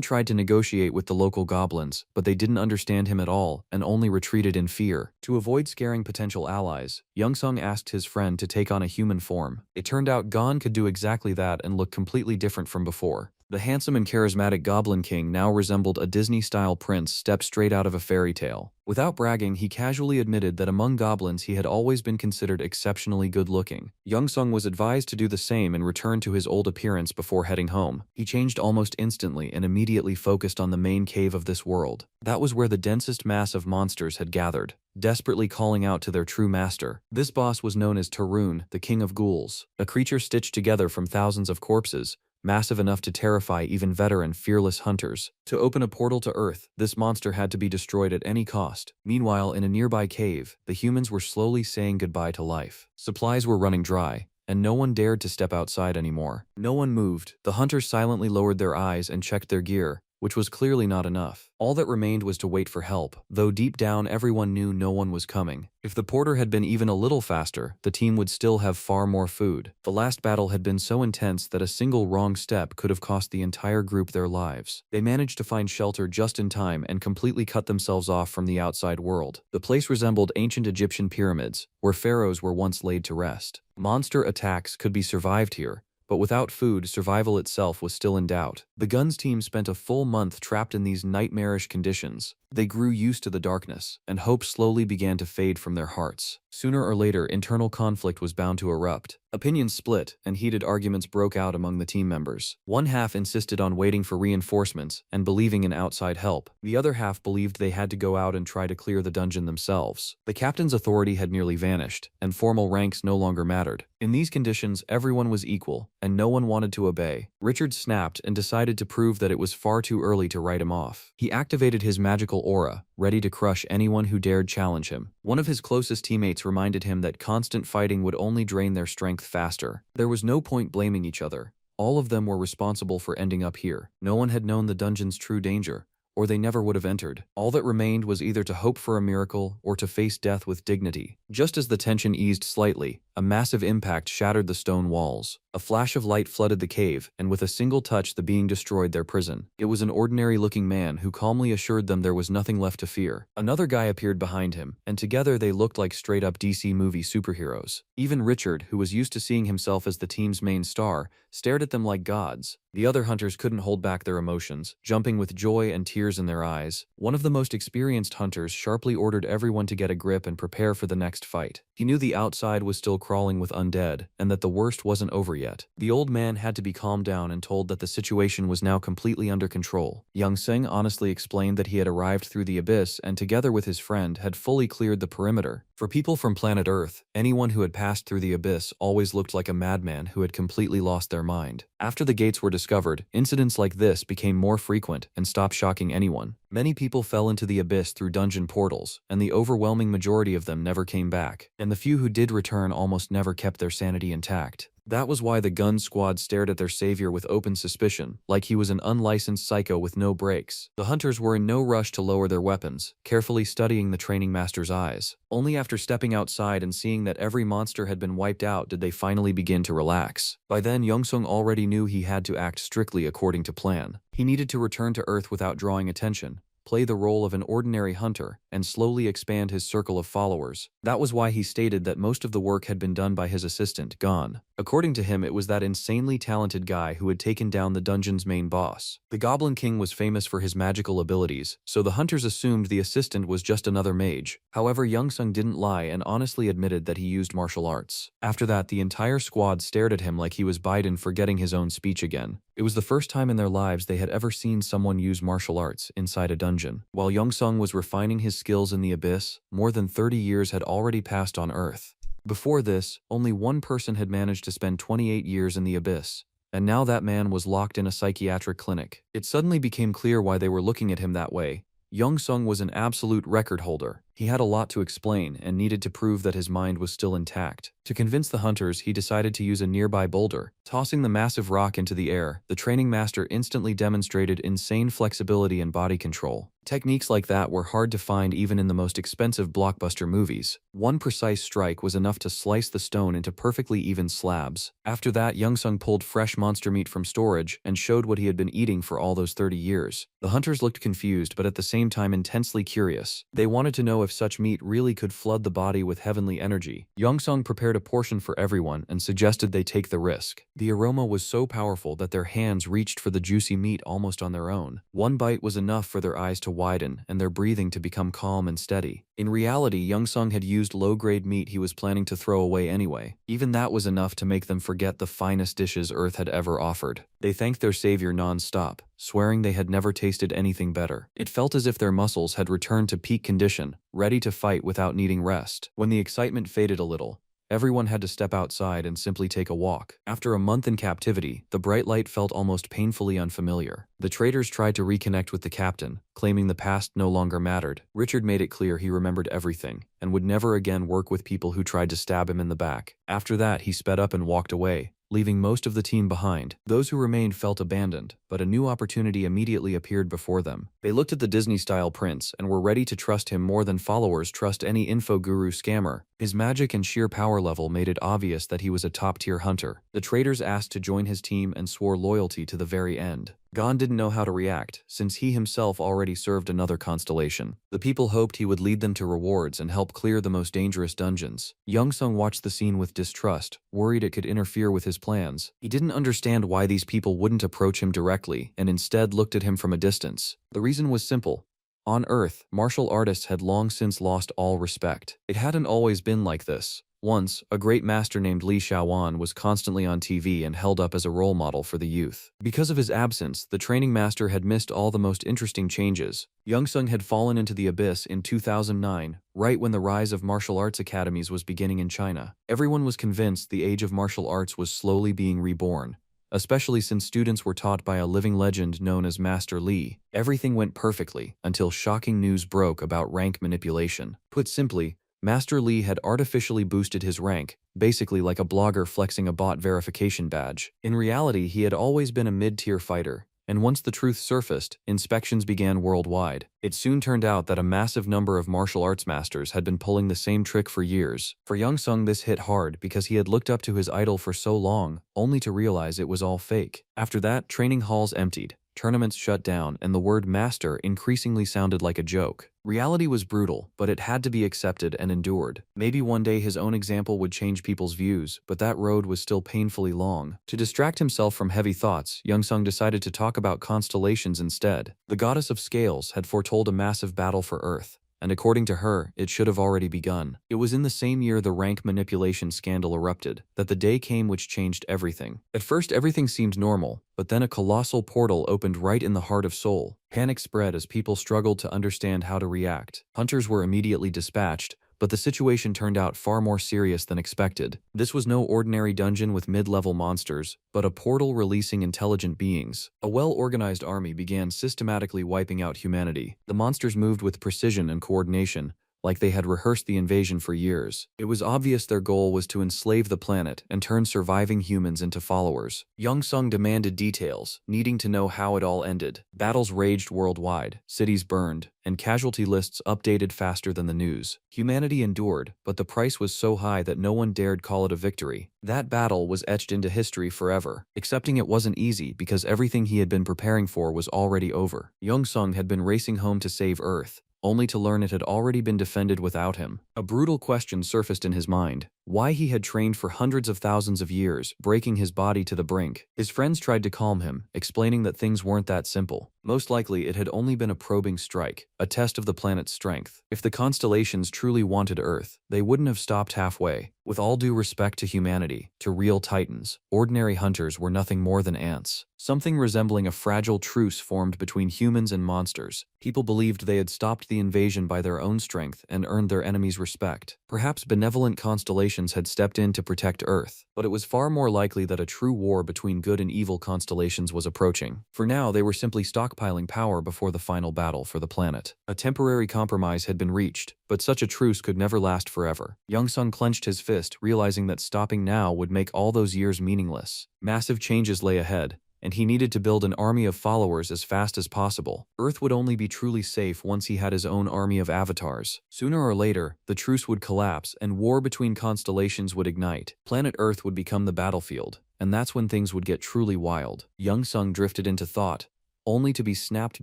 tried to negotiate with the local goblins, but they didn't understand him at all and only retreated in fear. To avoid scaring potential allies, Youngsung asked his friend to take on a human form. It turned out Gon could do exactly that and look completely different from before. The handsome and charismatic Goblin King now resembled a Disney-style prince stepped straight out of a fairy tale. Without bragging, he casually admitted that among goblins he had always been considered exceptionally good-looking. Youngsung was advised to do the same and return to his old appearance before heading home. He changed almost instantly and immediately focused on the main cave of this world. That was where the densest mass of monsters had gathered, desperately calling out to their true master. This boss was known as Tarun, the king of ghouls, a creature stitched together from thousands of corpses, massive enough to terrify even veteran, fearless hunters. To open a portal to Earth, this monster had to be destroyed at any cost. Meanwhile, in a nearby cave, the humans were slowly saying goodbye to life. Supplies were running dry, and no one dared to step outside anymore. No one moved. The hunters silently lowered their eyes and checked their gear, which was clearly not enough. All that remained was to wait for help, though deep down everyone knew no one was coming. If the porter had been even a little faster, the team would still have far more food. The last battle had been so intense that a single wrong step could have cost the entire group their lives. They managed to find shelter just in time and completely cut themselves off from the outside world. The place resembled ancient Egyptian pyramids, where pharaohs were once laid to rest. Monster attacks could be survived here, but without food, survival itself was still in doubt. The Guns team spent a full month trapped in these nightmarish conditions. They grew used to the darkness, and hope slowly began to fade from their hearts. Sooner or later, internal conflict was bound to erupt. Opinions split, and heated arguments broke out among the team members. One half insisted on waiting for reinforcements and believing in outside help. The other half believed they had to go out and try to clear the dungeon themselves. The captain's authority had nearly vanished, and formal ranks no longer mattered. In these conditions, everyone was equal, and no one wanted to obey. Richard snapped and decided to prove that it was far too early to write him off. He activated his magical aura, ready to crush anyone who dared challenge him. One of his closest teammates reminded him that constant fighting would only drain their strength faster. There was no point blaming each other. All of them were responsible for ending up here. No one had known the dungeon's true danger, or they never would have entered. All that remained was either to hope for a miracle or to face death with dignity. Just as the tension eased slightly, a massive impact shattered the stone walls. A flash of light flooded the cave, and with a single touch the being destroyed their prison. It was an ordinary-looking man who calmly assured them there was nothing left to fear. Another guy appeared behind him, and together they looked like straight-up DC movie superheroes. Even Richard, who was used to seeing himself as the team's main star, stared at them like gods. The other hunters couldn't hold back their emotions, jumping with joy and tears in their eyes. One of the most experienced hunters sharply ordered everyone to get a grip and prepare for the next fight. He knew the outside was still crawling with undead, and that the worst wasn't over yet. yet. The old man had to be calmed down and told that the situation was now completely under control. Young Sung honestly explained that he had arrived through the abyss and together with his friend had fully cleared the perimeter. For people from planet Earth, anyone who had passed through the abyss always looked like a madman who had completely lost their mind. After the gates were discovered, incidents like this became more frequent and stopped shocking anyone. Many people fell into the abyss through dungeon portals, and the overwhelming majority of them never came back, and the few who did return almost never kept their sanity intact. That was why the gun squad stared at their savior with open suspicion, like he was an unlicensed psycho with no brakes. The hunters were in no rush to lower their weapons, carefully studying the training master's eyes. Only after stepping outside and seeing that every monster had been wiped out did they finally begin to relax. By then, Youngsung already knew he had to act strictly according to plan. He needed to return to Earth without drawing attention, play the role of an ordinary hunter, and slowly expand his circle of followers. That was why he stated that most of the work had been done by his assistant, Gon. According to him, it was that insanely talented guy who had taken down the dungeon's main boss. The Goblin King was famous for his magical abilities, so the hunters assumed the assistant was just another mage. However, Youngsung didn't lie and honestly admitted that he used martial arts. After that, the entire squad stared at him like he was Biden forgetting his own speech again. It was the first time in their lives they had ever seen someone use martial arts inside a dungeon. While Youngsung was refining his skills in the abyss, more than 30 years had already passed on Earth. Before this, only one person had managed to spend 28 years in the abyss, and now that man was locked in a psychiatric clinic. It suddenly became clear why they were looking at him that way. Youngsung was an absolute record holder. He had a lot to explain and needed to prove that his mind was still intact. To convince the hunters, he decided to use a nearby boulder. Tossing the massive rock into the air, the training master instantly demonstrated insane flexibility and body control. Techniques like that were hard to find even in the most expensive blockbuster movies. One precise strike was enough to slice the stone into perfectly even slabs. After that, Youngsung pulled fresh monster meat from storage and showed what he had been eating for all those 30 years. The hunters looked confused but at the same time intensely curious. They wanted to know if such meat really could flood the body with heavenly energy. Youngsung prepared a portion for everyone and suggested they take the risk. The aroma was so powerful that their hands reached for the juicy meat almost on their own. One bite was enough for their eyes to widen and their breathing to become calm and steady. In reality, Youngsung had used low-grade meat he was planning to throw away anyway. Even that was enough to make them forget the finest dishes Earth had ever offered. They thanked their savior non-stop, swearing they had never tasted anything better. It felt as if their muscles had returned to peak condition, ready to fight without needing rest. When the excitement faded a little, everyone had to step outside and simply take a walk. After a month in captivity, the bright light felt almost painfully unfamiliar. The traders tried to reconnect with the captain, claiming the past no longer mattered. Richard made it clear he remembered everything, and would never again work with people who tried to stab him in the back. After that, he sped up and walked away, leaving most of the team behind. Those who remained felt abandoned, but a new opportunity immediately appeared before them. They looked at the Disney-style prince and were ready to trust him more than followers trust any info guru scammer. His magic and sheer power level made it obvious that he was a top-tier hunter. The traders asked to join his team and swore loyalty to the very end. Gon didn't know how to react, since he himself already served another constellation. The people hoped he would lead them to rewards and help clear the most dangerous dungeons. Youngsung watched the scene with distrust, worried it could interfere with his plans. He didn't understand why these people wouldn't approach him directly and instead looked at him from a distance. The reason was simple. On Earth, martial artists had long since lost all respect. It hadn't always been like this. Once, a great master named Li Shaoan was constantly on TV and held up as a role model for the youth. Because of his absence, the training master had missed all the most interesting changes. Youngsung had fallen into the abyss in 2009, right when the rise of martial arts academies was beginning in China. Everyone was convinced the age of martial arts was slowly being reborn, especially since students were taught by a living legend known as Master Li. Everything went perfectly until shocking news broke about rank manipulation. Put simply, Master Li had artificially boosted his rank, basically like a blogger flexing a bot verification badge. In reality, he had always been a mid-tier fighter, and once the truth surfaced, inspections began worldwide. It soon turned out that a massive number of martial arts masters had been pulling the same trick for years. For Youngsung, this hit hard because he had looked up to his idol for so long, only to realize it was all fake. After that, training halls emptied, tournaments shut down, and the word master increasingly sounded like a joke. Reality was brutal, but it had to be accepted and endured. Maybe one day his own example would change people's views, but that road was still painfully long. To distract himself from heavy thoughts, Youngsung decided to talk about constellations instead. The goddess of scales had foretold a massive battle for Earth, and according to her, it should have already begun. It was in the same year the rank manipulation scandal erupted that the day came which changed everything. At first, everything seemed normal, but then a colossal portal opened right in the heart of Seoul. Panic spread as people struggled to understand how to react. Hunters were immediately dispatched, but the situation turned out far more serious than expected. This was no ordinary dungeon with mid-level monsters, but a portal releasing intelligent beings. A well-organized army began systematically wiping out humanity. The monsters moved with precision and coordination, like they had rehearsed the invasion for years. It was obvious their goal was to enslave the planet and turn surviving humans into followers. Young Sung demanded details, needing to know how it all ended. Battles raged worldwide, cities burned, and casualty lists updated faster than the news. Humanity endured, but the price was so high that no one dared call it a victory. That battle was etched into history forever. Accepting it wasn't easy because everything he had been preparing for was already over. Young Sung had been racing home to save Earth, only to learn it had already been defended without him. A brutal question surfaced in his mind: why he had trained for hundreds of thousands of years, breaking his body to the brink. His friends tried to calm him, explaining that things weren't that simple. Most likely it had only been a probing strike, a test of the planet's strength. If the constellations truly wanted Earth, they wouldn't have stopped halfway. With all due respect to humanity, to real titans, ordinary hunters were nothing more than ants. Something resembling a fragile truce formed between humans and monsters. People believed they had stopped the invasion by their own strength and earned their enemies' respect. Perhaps benevolent constellations had stepped in to protect Earth, but it was far more likely that a true war between good and evil constellations was approaching. For now, they were simply stockpiling power before the final battle for the planet. A temporary compromise had been reached, but such a truce could never last forever. Young Sung clenched his fist, realizing that stopping now would make all those years meaningless. Massive changes lay ahead, and he needed to build an army of followers as fast as possible. Earth would only be truly safe once he had his own army of avatars. Sooner or later, the truce would collapse and war between constellations would ignite. Planet Earth would become the battlefield, and that's when things would get truly wild. Young Sung drifted into thought, only to be snapped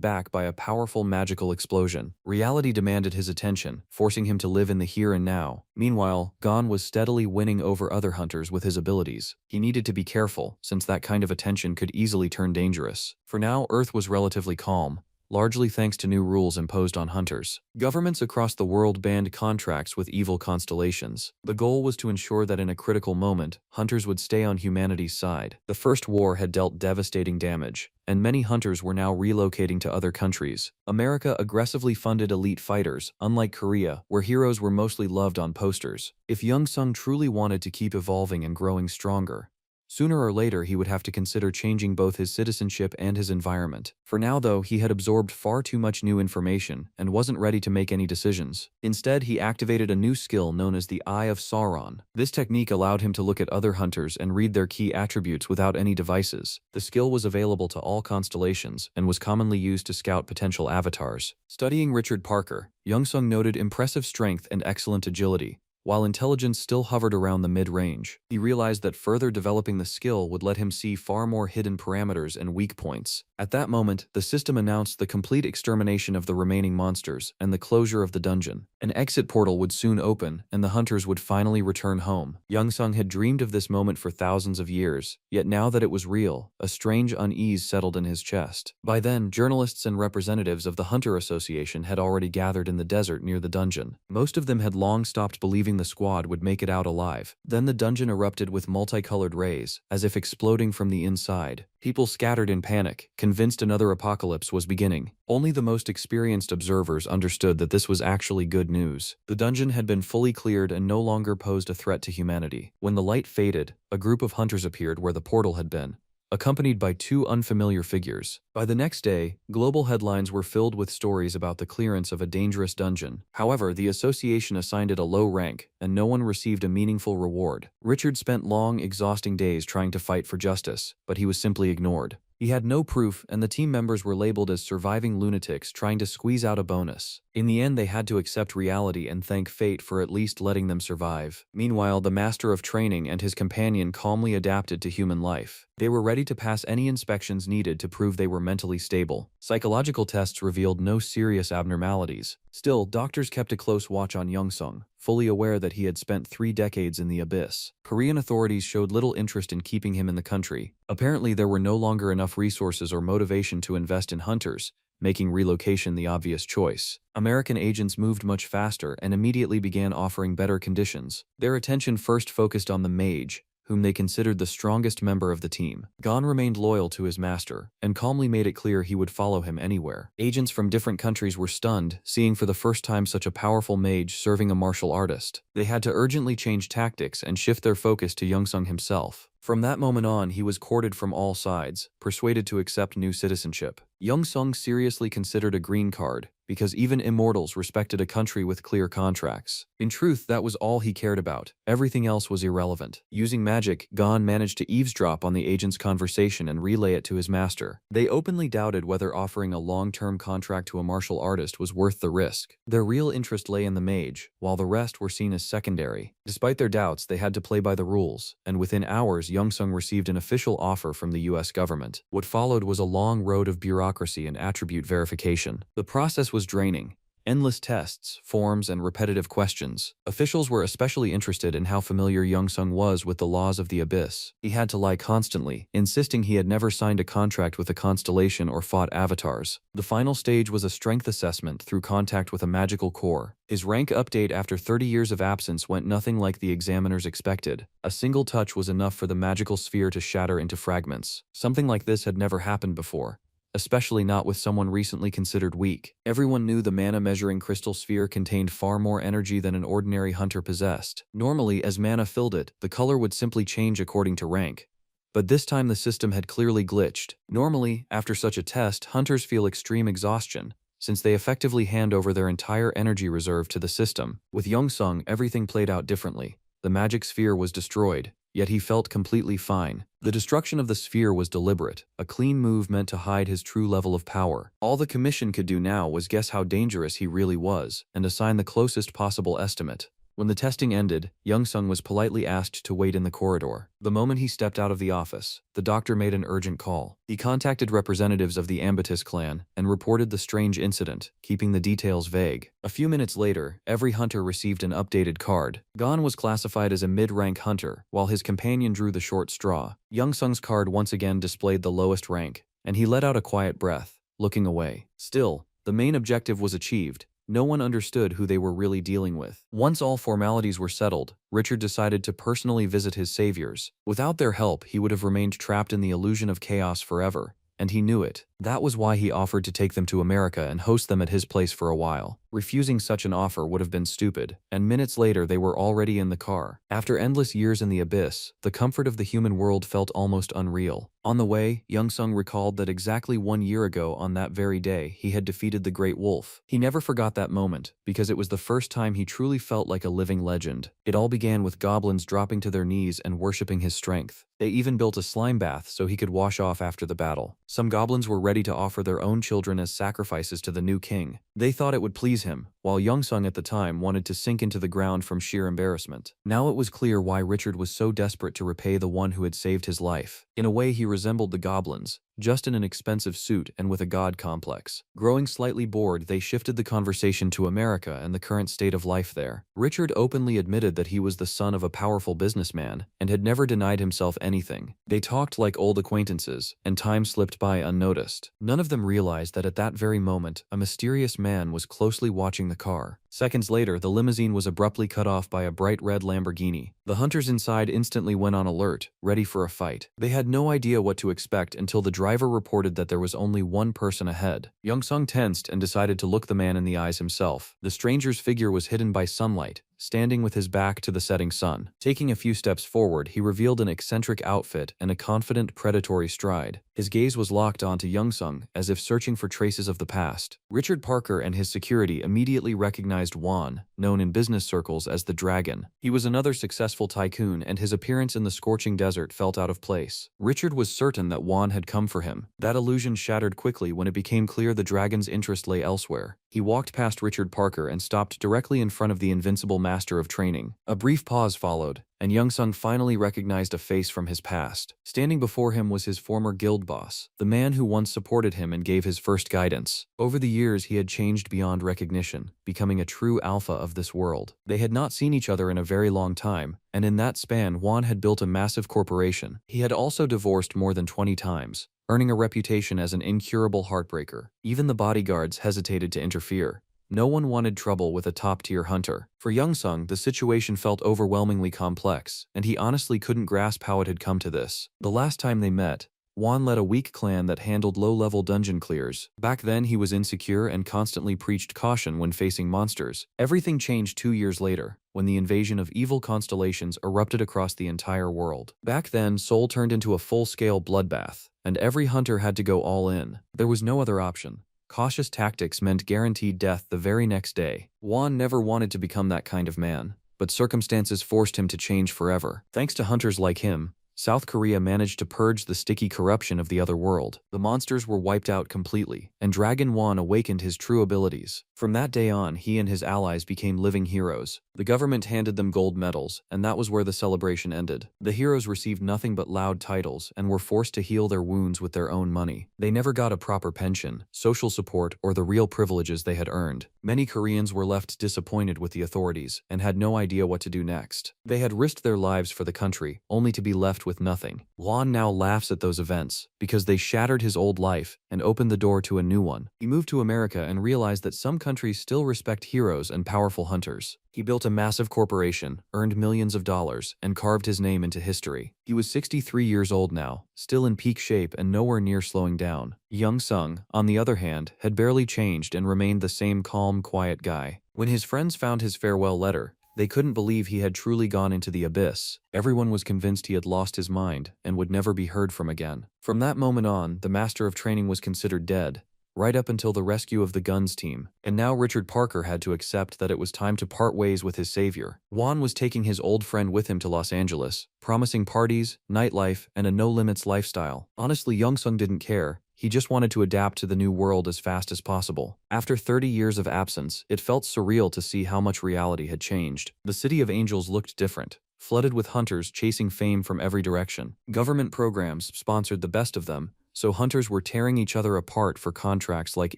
back by a powerful magical explosion. Reality demanded his attention, forcing him to live in the here and now. Meanwhile, Gon was steadily winning over other hunters with his abilities. He needed to be careful, since that kind of attention could easily turn dangerous. For now, Earth was relatively calm, largely thanks to new rules imposed on hunters. Governments across the world banned contracts with evil constellations. The goal was to ensure that in a critical moment, hunters would stay on humanity's side. The First War had dealt devastating damage, and many hunters were now relocating to other countries. America aggressively funded elite fighters, unlike Korea, where heroes were mostly loved on posters. If Young Sung truly wanted to keep evolving and growing stronger, sooner or later he would have to consider changing both his citizenship and his environment. For now though, he had absorbed far too much new information and wasn't ready to make any decisions. Instead, he activated a new skill known as the Eye of Sauron. This technique allowed him to look at other hunters and read their key attributes without any devices. The skill was available to all constellations and was commonly used to scout potential avatars. Studying Richard Parker, Young Sung noted impressive strength and excellent agility. While intelligence still hovered around the mid-range, he realized that further developing the skill would let him see far more hidden parameters and weak points. At that moment, the system announced the complete extermination of the remaining monsters and the closure of the dungeon. An exit portal would soon open, and the hunters would finally return home. Young Sung had dreamed of this moment for thousands of years, yet now that it was real, a strange unease settled in his chest. By then, journalists and representatives of the Hunter Association had already gathered in the desert near the dungeon. Most of them had long stopped believing the squad would make it out alive. Then the dungeon erupted with multicolored rays, as if exploding from the inside. People scattered in panic, convinced another apocalypse was beginning. Only the most experienced observers understood that this was actually good news. The dungeon had been fully cleared and no longer posed a threat to humanity. When the light faded, a group of hunters appeared where the portal had been, accompanied by two unfamiliar figures. By the next day, global headlines were filled with stories about the clearance of a dangerous dungeon. However, the association assigned it a low rank, and no one received a meaningful reward. Richard spent long, exhausting days trying to fight for justice, but he was simply ignored. He had no proof, and the team members were labeled as surviving lunatics trying to squeeze out a bonus. In the end, they had to accept reality and thank fate for at least letting them survive. Meanwhile, the master of training and his companion calmly adapted to human life. They were ready to pass any inspections needed to prove they were mentally stable. Psychological tests revealed no serious abnormalities. Still, doctors kept a close watch on Young Sung, fully aware that he had spent 3 decades in the abyss. Korean authorities showed little interest in keeping him in the country. Apparently, there were no longer enough resources or motivation to invest in hunters, making relocation the obvious choice. American agents moved much faster and immediately began offering better conditions. Their attention first focused on the mage, whom they considered the strongest member of the team. Gon remained loyal to his master, and calmly made it clear he would follow him anywhere. Agents from different countries were stunned, seeing for the first time such a powerful mage serving a martial artist. They had to urgently change tactics and shift their focus to Youngsung himself. From that moment on, he was courted from all sides, persuaded to accept new citizenship. Youngsung seriously considered a green card, because even immortals respected a country with clear contracts. In truth, that was all he cared about. Everything else was irrelevant. Using magic, Gon managed to eavesdrop on the agent's conversation and relay it to his master. They openly doubted whether offering a long-term contract to a martial artist was worth the risk. Their real interest lay in the mage, while the rest were seen as secondary. Despite their doubts, they had to play by the rules, and within hours, Youngsung received an official offer from the US government. What followed was a long road of bureaucracy and attribute verification. The process was draining. Endless tests, forms, and repetitive questions. Officials were especially interested in how familiar Youngsung was with the laws of the Abyss. He had to lie constantly, insisting he had never signed a contract with a constellation or fought avatars. The final stage was a strength assessment through contact with a magical core. His rank update after 30 years of absence went nothing like the examiners expected. A single touch was enough for the magical sphere to shatter into fragments. Something like this had never happened before, especially not with someone recently considered weak. Everyone knew the mana measuring crystal sphere contained far more energy than an ordinary hunter possessed. Normally, as mana filled it, the color would simply change according to rank. But this time the system had clearly glitched. Normally, after such a test, hunters feel extreme exhaustion, since they effectively hand over their entire energy reserve to the system. With Youngsung, everything played out differently. The magic sphere was destroyed, yet he felt completely fine. The destruction of the sphere was deliberate, a clean move meant to hide his true level of power. All the commission could do now was guess how dangerous he really was, and assign the closest possible estimate. When the testing ended, Youngsung was politely asked to wait in the corridor. The moment he stepped out of the office, the doctor made an urgent call. He contacted representatives of the Ambatus clan and reported the strange incident, keeping the details vague. A few minutes later, every hunter received an updated card. Gon was classified as a mid-rank hunter, while his companion drew the short straw. Youngsung's card once again displayed the lowest rank, and he let out a quiet breath, looking away. Still, the main objective was achieved. No one understood who they were really dealing with. Once all formalities were settled, Richard decided to personally visit his saviors. Without their help, he would have remained trapped in the illusion of chaos forever, and he knew it. That was why he offered to take them to America and host them at his place for a while. Refusing such an offer would have been stupid, and minutes later they were already in the car. After endless years in the abyss, the comfort of the human world felt almost unreal. On the way, Youngsung recalled that exactly 1 year ago on that very day, he had defeated the Great Wolf. He never forgot that moment, because it was the first time he truly felt like a living legend. It all began with goblins dropping to their knees and worshipping his strength. They even built a slime bath so he could wash off after the battle. Some goblins were ready to offer their own children as sacrifices to the new king. They thought it would please him, while Youngsung at the time wanted to sink into the ground from sheer embarrassment. Now it was clear why Richard was so desperate to repay the one who had saved his life. In a way, he resembled the goblins, just in an expensive suit and with a god complex. Growing slightly bored, they shifted the conversation to America and the current state of life there. Richard openly admitted that he was the son of a powerful businessman and had never denied himself anything. They talked like old acquaintances, and time slipped by unnoticed. None of them realized that at that very moment, a mysterious man was closely watching the car. Seconds later, the limousine was abruptly cut off by a bright red Lamborghini. The hunters inside instantly went on alert, ready for a fight. They had no idea what to expect until the driver reported that there was only one person ahead. Youngsung tensed and decided to look the man in the eyes himself. The stranger's figure was hidden by sunlight, standing with his back to the setting sun. Taking a few steps forward, he revealed an eccentric outfit and a confident, predatory stride. His gaze was locked onto Youngsung, as if searching for traces of the past. Richard Parker and his security immediately recognized Juan, known in business circles as the Dragon. He was another successful tycoon, and his appearance in the scorching desert felt out of place. Richard was certain that Juan had come for him. That illusion shattered quickly when it became clear the Dragon's interest lay elsewhere. He walked past Richard Parker and stopped directly in front of the invincible master of training. A brief pause followed, and Youngsung finally recognized a face from his past. Standing before him was his former guild boss, the man who once supported him and gave his first guidance. Over the years, he had changed beyond recognition, becoming a true alpha of this world. They had not seen each other in a very long time, and in that span, Juan had built a massive corporation. He had also divorced more than 20 times, earning a reputation as an incurable heartbreaker. Even the bodyguards hesitated to interfere. No one wanted trouble with a top-tier hunter. For Young Sung, the situation felt overwhelmingly complex, and he honestly couldn't grasp how it had come to this. The last time they met, Wan led a weak clan that handled low-level dungeon clears. Back then, he was insecure and constantly preached caution when facing monsters. Everything changed 2 years later, when the invasion of evil constellations erupted across the entire world. Back then, Seoul turned into a full-scale bloodbath, and every hunter had to go all in. There was no other option. Cautious tactics meant guaranteed death the very next day. Wan never wanted to become that kind of man, but circumstances forced him to change forever. Thanks to hunters like him, South Korea managed to purge the sticky corruption of the other world. The monsters were wiped out completely, and Dragon Wan awakened his true abilities. From that day on, he and his allies became living heroes. The government handed them gold medals, and that was where the celebration ended. The heroes received nothing but loud titles and were forced to heal their wounds with their own money. They never got a proper pension, social support, or the real privileges they had earned. Many Koreans were left disappointed with the authorities and had no idea what to do next. They had risked their lives for the country, only to be left with nothing. Wan now laughs at those events because they shattered his old life and opened the door to a new one. He moved to America and realized that some countries still respect heroes and powerful hunters. He built a massive corporation, earned millions of dollars, and carved his name into history. He was 63 years old now, still in peak shape and nowhere near slowing down. Young Sung, on the other hand, had barely changed and remained the same calm, quiet guy. When his friends found his farewell letter, they couldn't believe he had truly gone into the abyss. Everyone was convinced he had lost his mind and would never be heard from again. From that moment on, the master of training was considered dead, right up until the rescue of the guns team. And now Richard Parker had to accept that it was time to part ways with his savior. Wan was taking his old friend with him to Los Angeles, promising parties, nightlife, and a no-limits lifestyle. Honestly, Young Sung didn't care. He just wanted to adapt to the new world as fast as possible. After 30 years of absence, it felt surreal to see how much reality had changed. The City of Angels looked different, flooded with hunters chasing fame from every direction. Government programs sponsored the best of them, so hunters were tearing each other apart for contracts like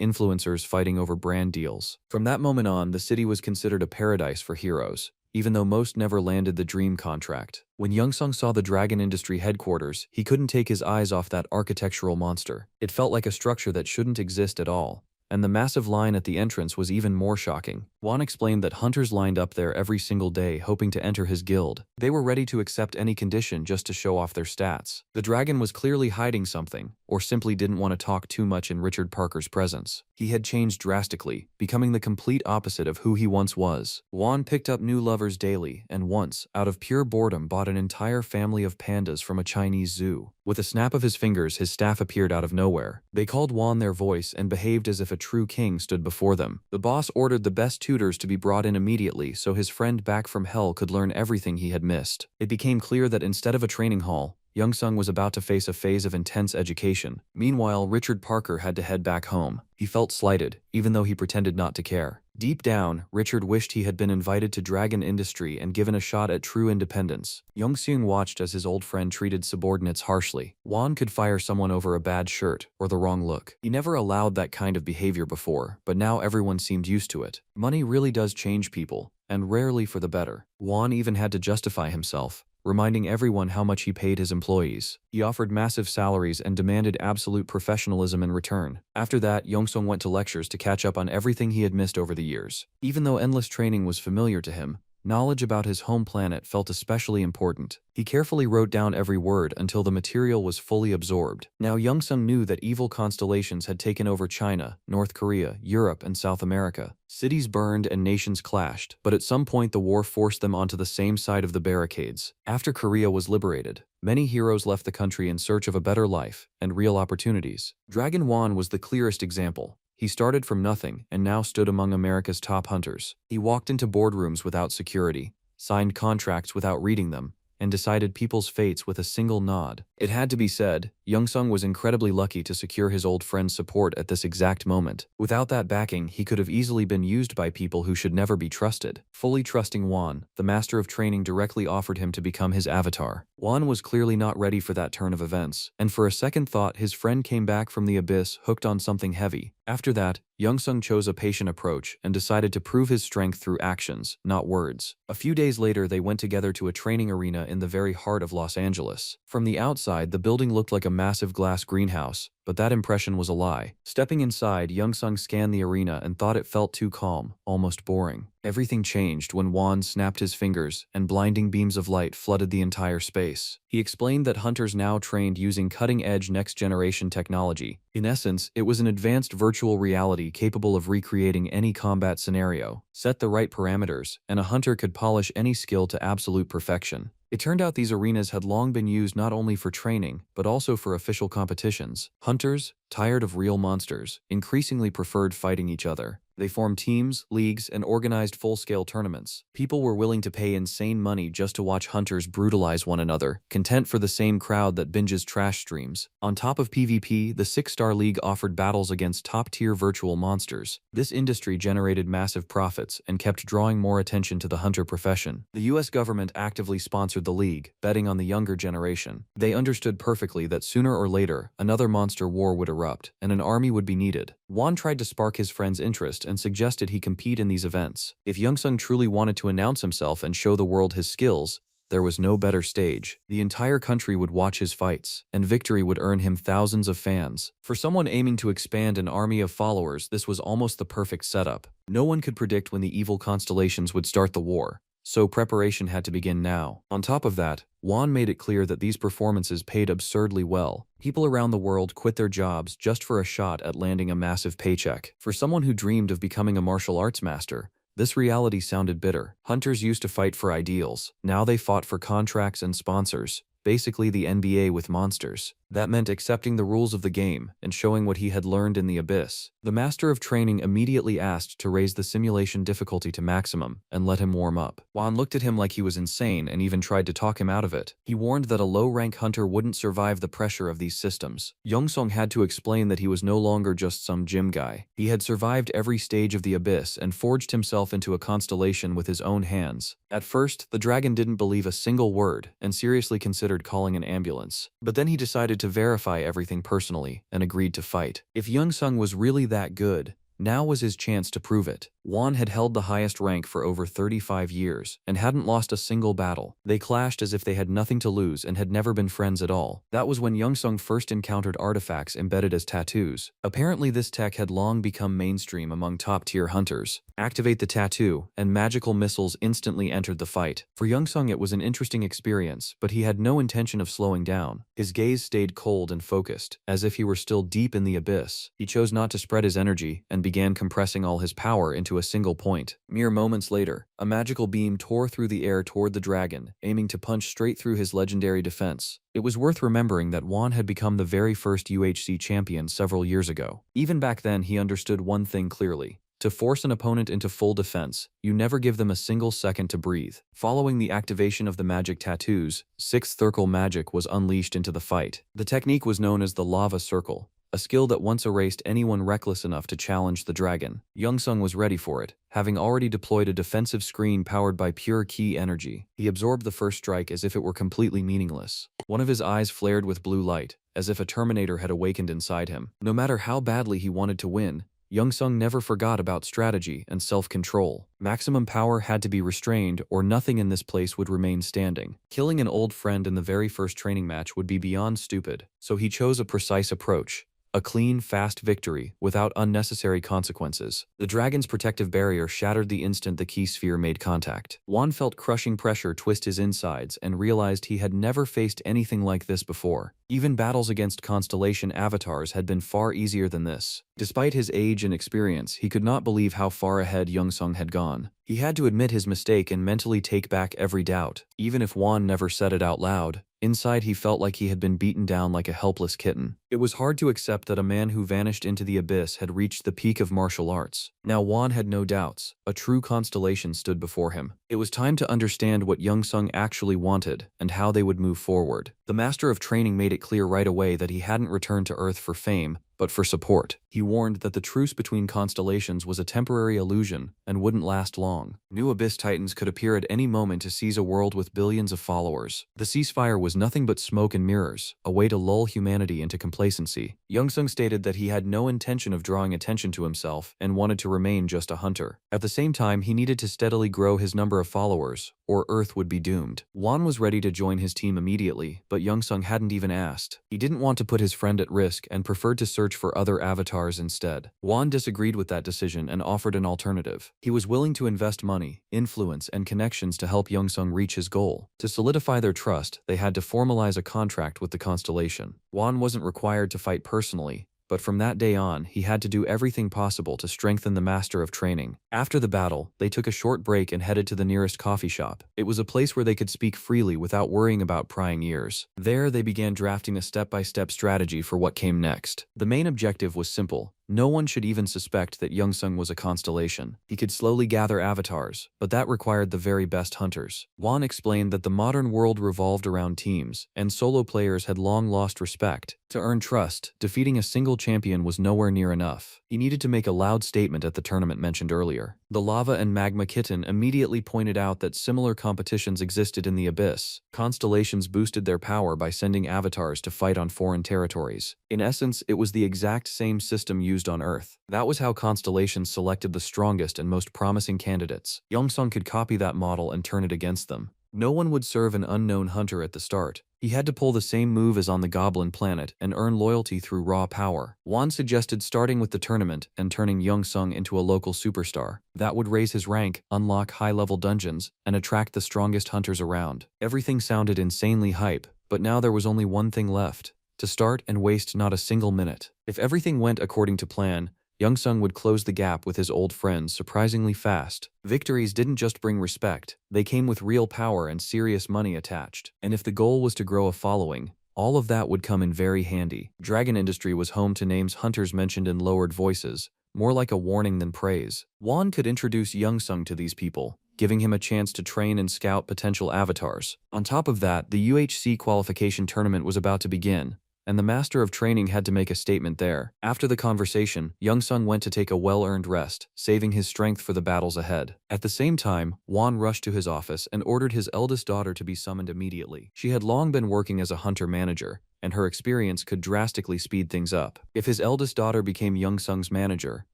influencers fighting over brand deals. From that moment on, the city was considered a paradise for heroes, even though most never landed the dream contract. When Young Sung saw the Dragon Industry headquarters, he couldn't take his eyes off that architectural monster. It felt like a structure that shouldn't exist at all. And the massive line at the entrance was even more shocking. Wan explained that hunters lined up there every single day hoping to enter his guild. They were ready to accept any condition just to show off their stats. The dragon was clearly hiding something, or simply didn't want to talk too much in Richard Parker's presence. He had changed drastically, becoming the complete opposite of who he once was. Wan picked up new lovers daily, and once, out of pure boredom, bought an entire family of pandas from a Chinese zoo. With a snap of his fingers, his staff appeared out of nowhere. They called Wan their voice and behaved as if a true king stood before them. The boss ordered the best tutors to be brought in immediately so his friend back from hell could learn everything he had missed. It became clear that instead of a training hall, Young Sung was about to face a phase of intense education. Meanwhile, Richard Parker had to head back home. He felt slighted, even though he pretended not to care. Deep down, Richard wished he had been invited to Dragon Industry and given a shot at true independence. Young Seung watched as his old friend treated subordinates harshly. Wan could fire someone over a bad shirt or the wrong look. He never allowed that kind of behavior before, but now everyone seemed used to it. Money really does change people, and rarely for the better. Wan even had to justify himself, reminding everyone how much he paid his employees. He offered massive salaries and demanded absolute professionalism in return. After that, Yongsung went to lectures to catch up on everything he had missed over the years. Even though endless training was familiar to him, knowledge about his home planet felt especially important. He carefully wrote down every word until the material was fully absorbed. Now Youngsung knew that evil constellations had taken over China, North Korea, Europe, and South America. Cities burned and nations clashed, but at some point the war forced them onto the same side of the barricades. After Korea was liberated, many heroes left the country in search of a better life and real opportunities. Dragon Wan was the clearest example. He started from nothing and now stood among America's top hunters. He walked into boardrooms without security, signed contracts without reading them, and decided people's fates with a single nod. It had to be said, Youngsung was incredibly lucky to secure his old friend's support at this exact moment. Without that backing, he could have easily been used by people who should never be trusted. Fully trusting Wan, the master of training directly offered him to become his avatar. Wan was clearly not ready for that turn of events, and for a second thought his friend came back from the abyss hooked on something heavy. After that, Youngsung chose a patient approach and decided to prove his strength through actions, not words. A few days later, they went together to a training arena in the very heart of Los Angeles. From the outside, the building looked like a massive glass greenhouse, but that impression was a lie. Stepping inside, Young-sung scanned the arena and thought it felt too calm, almost boring. Everything changed when Wan snapped his fingers and blinding beams of light flooded the entire space. He explained that hunters now trained using cutting-edge next-generation technology. In essence, it was an advanced virtual reality capable of recreating any combat scenario. Set the right parameters, and a hunter could polish any skill to absolute perfection. It turned out these arenas had long been used not only for training, but also for official competitions. Hunters, tired of real monsters, increasingly preferred fighting each other. They formed teams, leagues, and organized full-scale tournaments. People were willing to pay insane money just to watch hunters brutalize one another, content for the same crowd that binges trash streams. On top of PvP, the Six-Star League offered battles against top-tier virtual monsters. This industry generated massive profits and kept drawing more attention to the hunter profession. The US government actively sponsored the league, betting on the younger generation. They understood perfectly that sooner or later, another monster war would erupt, and an army would be needed. Wan tried to spark his friend's interest and suggested he compete in these events. If Young-sung truly wanted to announce himself and show the world his skills, there was no better stage. The entire country would watch his fights, and victory would earn him thousands of fans. For someone aiming to expand an army of followers, this was almost the perfect setup. No one could predict when the evil constellations would start the war, so preparation had to begin now. On top of that, Wan made it clear that these performances paid absurdly well. People around the world quit their jobs just for a shot at landing a massive paycheck. For someone who dreamed of becoming a martial arts master, this reality sounded bitter. Hunters used to fight for ideals. Now they fought for contracts and sponsors. Basically the NBA with monsters. That meant accepting the rules of the game and showing what he had learned in the abyss. The Master of Training immediately asked to raise the simulation difficulty to maximum and let him warm up. Wan looked at him like he was insane and even tried to talk him out of it. He warned that a low-rank hunter wouldn't survive the pressure of these systems. Young-sung had to explain that he was no longer just some gym guy. He had survived every stage of the abyss and forged himself into a constellation with his own hands. At first, the dragon didn't believe a single word and seriously considered calling an ambulance. But then he decided to verify everything personally and agreed to fight. If Young-sung was really that good, now was his chance to prove it. Wan had held the highest rank for over 35 years and hadn't lost a single battle. They clashed as if they had nothing to lose and had never been friends at all. That was when Young-sung first encountered artifacts embedded as tattoos. Apparently this tech had long become mainstream among top-tier hunters. Activate the tattoo, and magical missiles instantly entered the fight. For Young-sung it was an interesting experience, but he had no intention of slowing down. His gaze stayed cold and focused, as if he were still deep in the abyss. He chose not to spread his energy and began compressing all his power into a single point. Mere moments later, a magical beam tore through the air toward the dragon, aiming to punch straight through his legendary defense. It was worth remembering that Wan had become the very first UHC champion several years ago. Even back then, he understood one thing clearly. To force an opponent into full defense, you never give them a single second to breathe. Following the activation of the magic tattoos, Sixth Circle magic was unleashed into the fight. The technique was known as the Lava Circle, a skill that once erased anyone reckless enough to challenge the dragon. Young-sung was ready for it, having already deployed a defensive screen powered by pure ki energy. He absorbed the first strike as if it were completely meaningless. One of his eyes flared with blue light, as if a Terminator had awakened inside him. No matter how badly he wanted to win, Young-sung never forgot about strategy and self-control. Maximum power had to be restrained or nothing in this place would remain standing. Killing an old friend in the very first training match would be beyond stupid, so he chose a precise approach. A clean, fast victory, without unnecessary consequences. The dragon's protective barrier shattered the instant the key sphere made contact. Wan felt crushing pressure twist his insides and realized he had never faced anything like this before. Even battles against constellation avatars had been far easier than this. Despite his age and experience, he could not believe how far ahead Young-sung had gone. He had to admit his mistake and mentally take back every doubt. Even if Wan never said it out loud, inside he felt like he had been beaten down like a helpless kitten. It was hard to accept that a man who vanished into the abyss had reached the peak of martial arts. Now Wan had no doubts. A true constellation stood before him. It was time to understand what Young-sung actually wanted and how they would move forward. The Master of Training made it clear right away that he hadn't returned to Earth for fame, but for support. He warned that the truce between constellations was a temporary illusion and wouldn't last long. New Abyss Titans could appear at any moment to seize a world with billions of followers. The ceasefire was nothing but smoke and mirrors, a way to lull humanity into complacency. Youngsung stated that he had no intention of drawing attention to himself and wanted to remain just a hunter. At the same time, he needed to steadily grow his number of followers, or Earth would be doomed. Wan was ready to join his team immediately, but Youngsung hadn't even asked. He didn't want to put his friend at risk and preferred to search for other avatars instead. Wan disagreed with that decision and offered an alternative. He was willing to invest money, influence, and connections to help Youngsung reach his goal. To solidify their trust, they had to formalize a contract with the constellation. Wan wasn't required to fight personally, but from that day on, he had to do everything possible to strengthen the master of training. After the battle, they took a short break and headed to the nearest coffee shop. It was a place where they could speak freely without worrying about prying ears. There, they began drafting a step-by-step strategy for what came next. The main objective was simple. No one should even suspect that Youngsung was a constellation. He could slowly gather avatars, but that required the very best hunters. Wan explained that the modern world revolved around teams, and solo players had long lost respect. To earn trust, defeating a single champion was nowhere near enough. He needed to make a loud statement at the tournament mentioned earlier. The Lava and Magma Kitten immediately pointed out that similar competitions existed in the Abyss. Constellations boosted their power by sending avatars to fight on foreign territories. In essence, it was the exact same system used on Earth. That was how constellations selected the strongest and most promising candidates. Youngsung could copy that model and turn it against them. No one would serve an unknown hunter at the start. He had to pull the same move as on the Goblin planet and earn loyalty through raw power. Wan suggested starting with the tournament and turning Youngsung into a local superstar. That would raise his rank, unlock high-level dungeons, and attract the strongest hunters around. Everything sounded insanely hype, but now there was only one thing left: to start and waste not a single minute. If everything went according to plan, Youngsung would close the gap with his old friends surprisingly fast. Victories didn't just bring respect, they came with real power and serious money attached. And if the goal was to grow a following, all of that would come in very handy. Dragon Industry was home to names hunters mentioned in lowered voices, more like a warning than praise. Wan could introduce Youngsung to these people, giving him a chance to train and scout potential avatars. On top of that, the UHC qualification tournament was about to begin, and the Master of Training had to make a statement there. After the conversation, Youngsung went to take a well-earned rest, saving his strength for the battles ahead. At the same time, Wan rushed to his office and ordered his eldest daughter to be summoned immediately. She had long been working as a hunter-manager, and her experience could drastically speed things up. If his eldest daughter became Youngsung's manager,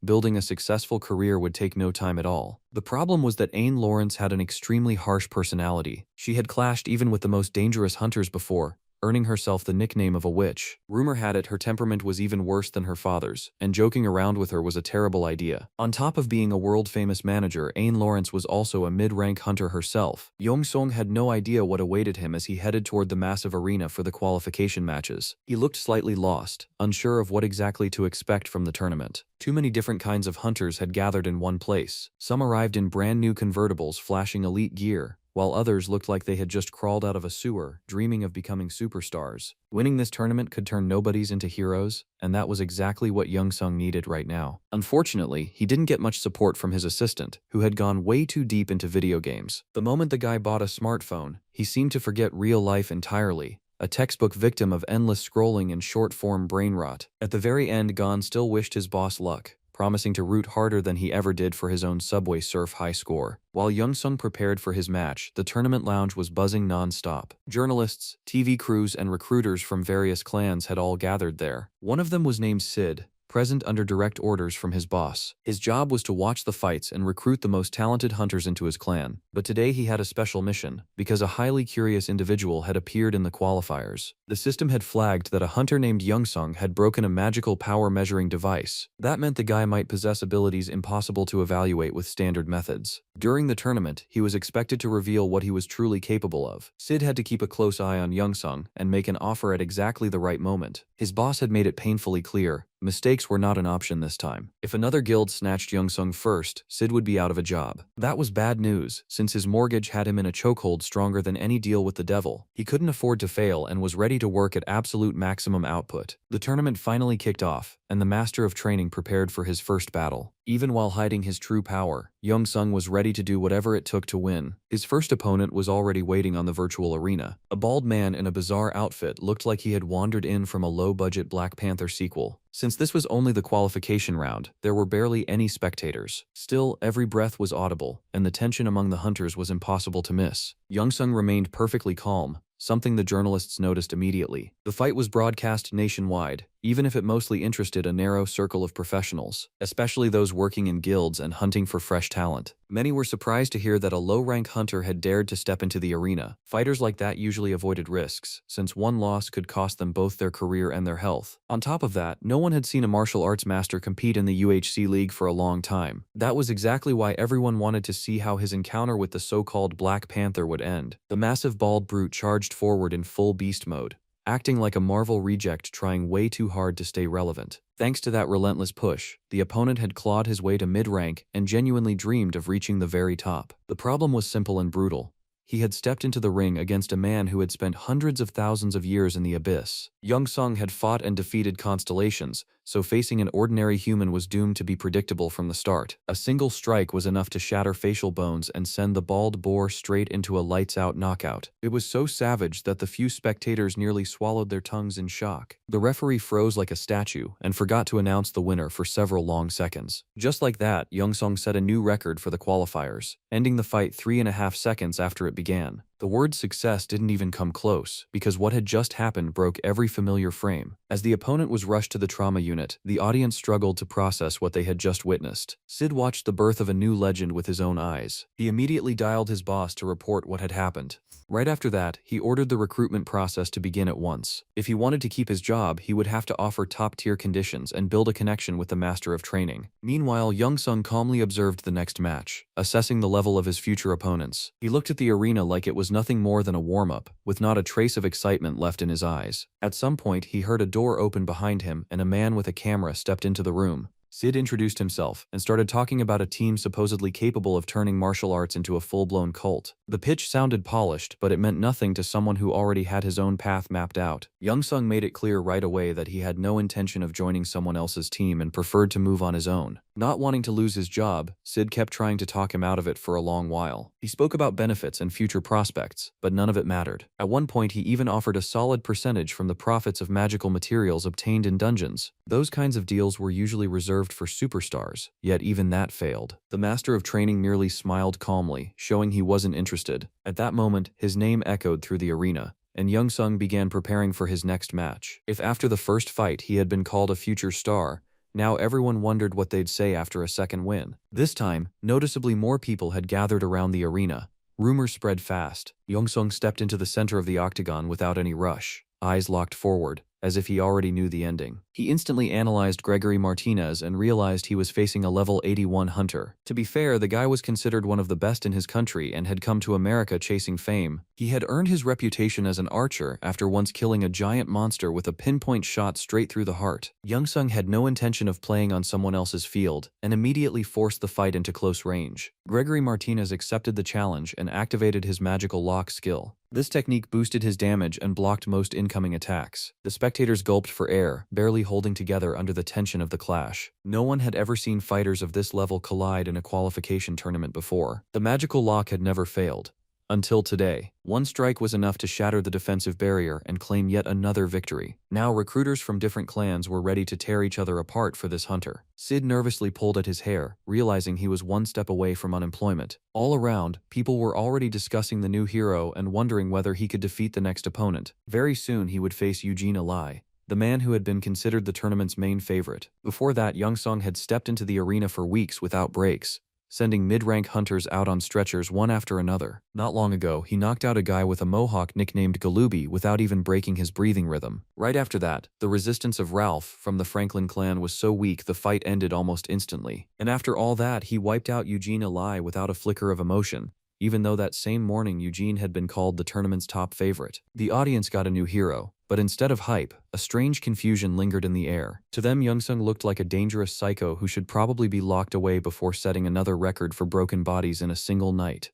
building a successful career would take no time at all. The problem was that Ain Lawrence had an extremely harsh personality. She had clashed even with the most dangerous hunters before, earning herself the nickname of a witch. Rumor had it her temperament was even worse than her father's, and joking around with her was a terrible idea. On top of being a world-famous manager, Ain Lawrence was also a mid-rank hunter herself. Youngsung had no idea what awaited him as he headed toward the massive arena for the qualification matches. He looked slightly lost, unsure of what exactly to expect from the tournament. Too many different kinds of hunters had gathered in one place. Some arrived in brand new convertibles flashing elite gear, while others looked like they had just crawled out of a sewer, dreaming of becoming superstars. Winning this tournament could turn nobodies into heroes, and that was exactly what Youngsung needed right now. Unfortunately, he didn't get much support from his assistant, who had gone way too deep into video games. The moment the guy bought a smartphone, he seemed to forget real life entirely, a textbook victim of endless scrolling and short-form brain rot. At the very end, Gon still wished his boss luck, promising to root harder than he ever did for his own Subway Surf high score. While Youngsung prepared for his match, the tournament lounge was buzzing non-stop. Journalists, TV crews, and recruiters from various clans had all gathered there. One of them was named Sid, present under direct orders from his boss. His job was to watch the fights and recruit the most talented hunters into his clan. But today he had a special mission, because a highly curious individual had appeared in the qualifiers. The system had flagged that a hunter named Youngsung had broken a magical power measuring device. That meant the guy might possess abilities impossible to evaluate with standard methods. During the tournament, he was expected to reveal what he was truly capable of. Sid had to keep a close eye on Youngsung and make an offer at exactly the right moment. His boss had made it painfully clear: mistakes were not an option this time. If another guild snatched Youngsung first, Sid would be out of a job. That was bad news, since his mortgage had him in a chokehold stronger than any deal with the devil. He couldn't afford to fail and was ready to work at absolute maximum output. The tournament finally kicked off, and the master of training prepared for his first battle. Even while hiding his true power, Young Sung was ready to do whatever it took to win. His first opponent was already waiting on the virtual arena. A bald man in a bizarre outfit looked like he had wandered in from a low-budget Black Panther sequel. Since this was only the qualification round, there were barely any spectators. Still, every breath was audible, and the tension among the hunters was impossible to miss. Young Sung remained perfectly calm, something the journalists noticed immediately. The fight was broadcast nationwide, even if it mostly interested a narrow circle of professionals, especially those working in guilds and hunting for fresh talent. Many were surprised to hear that a low-rank hunter had dared to step into the arena. Fighters like that usually avoided risks, since one loss could cost them both their career and their health. On top of that, no one had seen a martial arts master compete in the UHC League for a long time. That was exactly why everyone wanted to see how his encounter with the so-called Black Panther would end. The massive bald brute charged forward in full beast mode, acting like a Marvel reject trying way too hard to stay relevant. Thanks to that relentless push, the opponent had clawed his way to mid-rank and genuinely dreamed of reaching the very top. The problem was simple and brutal. He had stepped into the ring against a man who had spent hundreds of thousands of years in the abyss. Young Sung had fought and defeated constellations, so facing an ordinary human was doomed to be predictable from the start. A single strike was enough to shatter facial bones and send the bald boar straight into a lights-out knockout. It was so savage that the few spectators nearly swallowed their tongues in shock. The referee froze like a statue and forgot to announce the winner for several long seconds. Just like that, Young Sung set a new record for the qualifiers, ending the fight 3.5 seconds after it began. The word success didn't even come close, because what had just happened broke every familiar frame. As the opponent was rushed to the trauma unit, the audience struggled to process what they had just witnessed. Sid watched the birth of a new legend with his own eyes. He immediately dialed his boss to report what had happened. Right after that, he ordered the recruitment process to begin at once. If he wanted to keep his job, he would have to offer top-tier conditions and build a connection with the master of training. Meanwhile, Young Sung calmly observed the next match, assessing the level of his future opponents. He looked at the arena like it was nothing more than a warm-up, with not a trace of excitement left in his eyes. At some point, he heard a door open behind him and a man with a camera stepped into the room. Sid introduced himself and started talking about a team supposedly capable of turning martial arts into a full-blown cult. The pitch sounded polished, but it meant nothing to someone who already had his own path mapped out. Young Sung made it clear right away that he had no intention of joining someone else's team and preferred to move on his own. Not wanting to lose his job, Sid kept trying to talk him out of it for a long while. He spoke about benefits and future prospects, but none of it mattered. At one point, he even offered a solid percentage from the profits of magical materials obtained in dungeons. Those kinds of deals were usually reserved for superstars, yet even that failed. The master of training merely smiled calmly, showing he wasn't interested. At that moment, his name echoed through the arena, and Young Sung began preparing for his next match. If after the first fight he had been called a future star, now everyone wondered what they'd say after a second win. This time, noticeably more people had gathered around the arena. Rumors spread fast. Young Sung stepped into the center of the octagon without any rush, eyes locked forward, as if he already knew the ending. He instantly analyzed Gregory Martinez and realized he was facing a level 81 hunter. To be fair, the guy was considered one of the best in his country and had come to America chasing fame. He had earned his reputation as an archer after once killing a giant monster with a pinpoint shot straight through the heart. Young Sung had no intention of playing on someone else's field and immediately forced the fight into close range. Gregory Martinez accepted the challenge and activated his magical lock skill. This technique boosted his damage and blocked most incoming attacks. The spectators gulped for air, barely holding together under the tension of the clash. No one had ever seen fighters of this level collide in a qualification tournament before. The magical lock had never failed. Until today, one strike was enough to shatter the defensive barrier and claim yet another victory. Now recruiters from different clans were ready to tear each other apart for this hunter. Sid nervously pulled at his hair, realizing he was one step away from unemployment. All around, people were already discussing the new hero and wondering whether he could defeat the next opponent. Very soon he would face Eugene Alai, the man who had been considered the tournament's main favorite. Before that, Young Sung had stepped into the arena for weeks without breaks, sending mid-rank hunters out on stretchers one after another. Not long ago, he knocked out a guy with a mohawk nicknamed Galubi without even breaking his breathing rhythm. Right after that, the resistance of Ralph from the Franklin clan was so weak the fight ended almost instantly. And after all that, he wiped out Eugene Alai without a flicker of emotion, even though that same morning Eugene had been called the tournament's top favorite. The audience got a new hero, but instead of hype, a strange confusion lingered in the air. To them, Young Sung looked like a dangerous psycho who should probably be locked away before setting another record for broken bodies in a single night.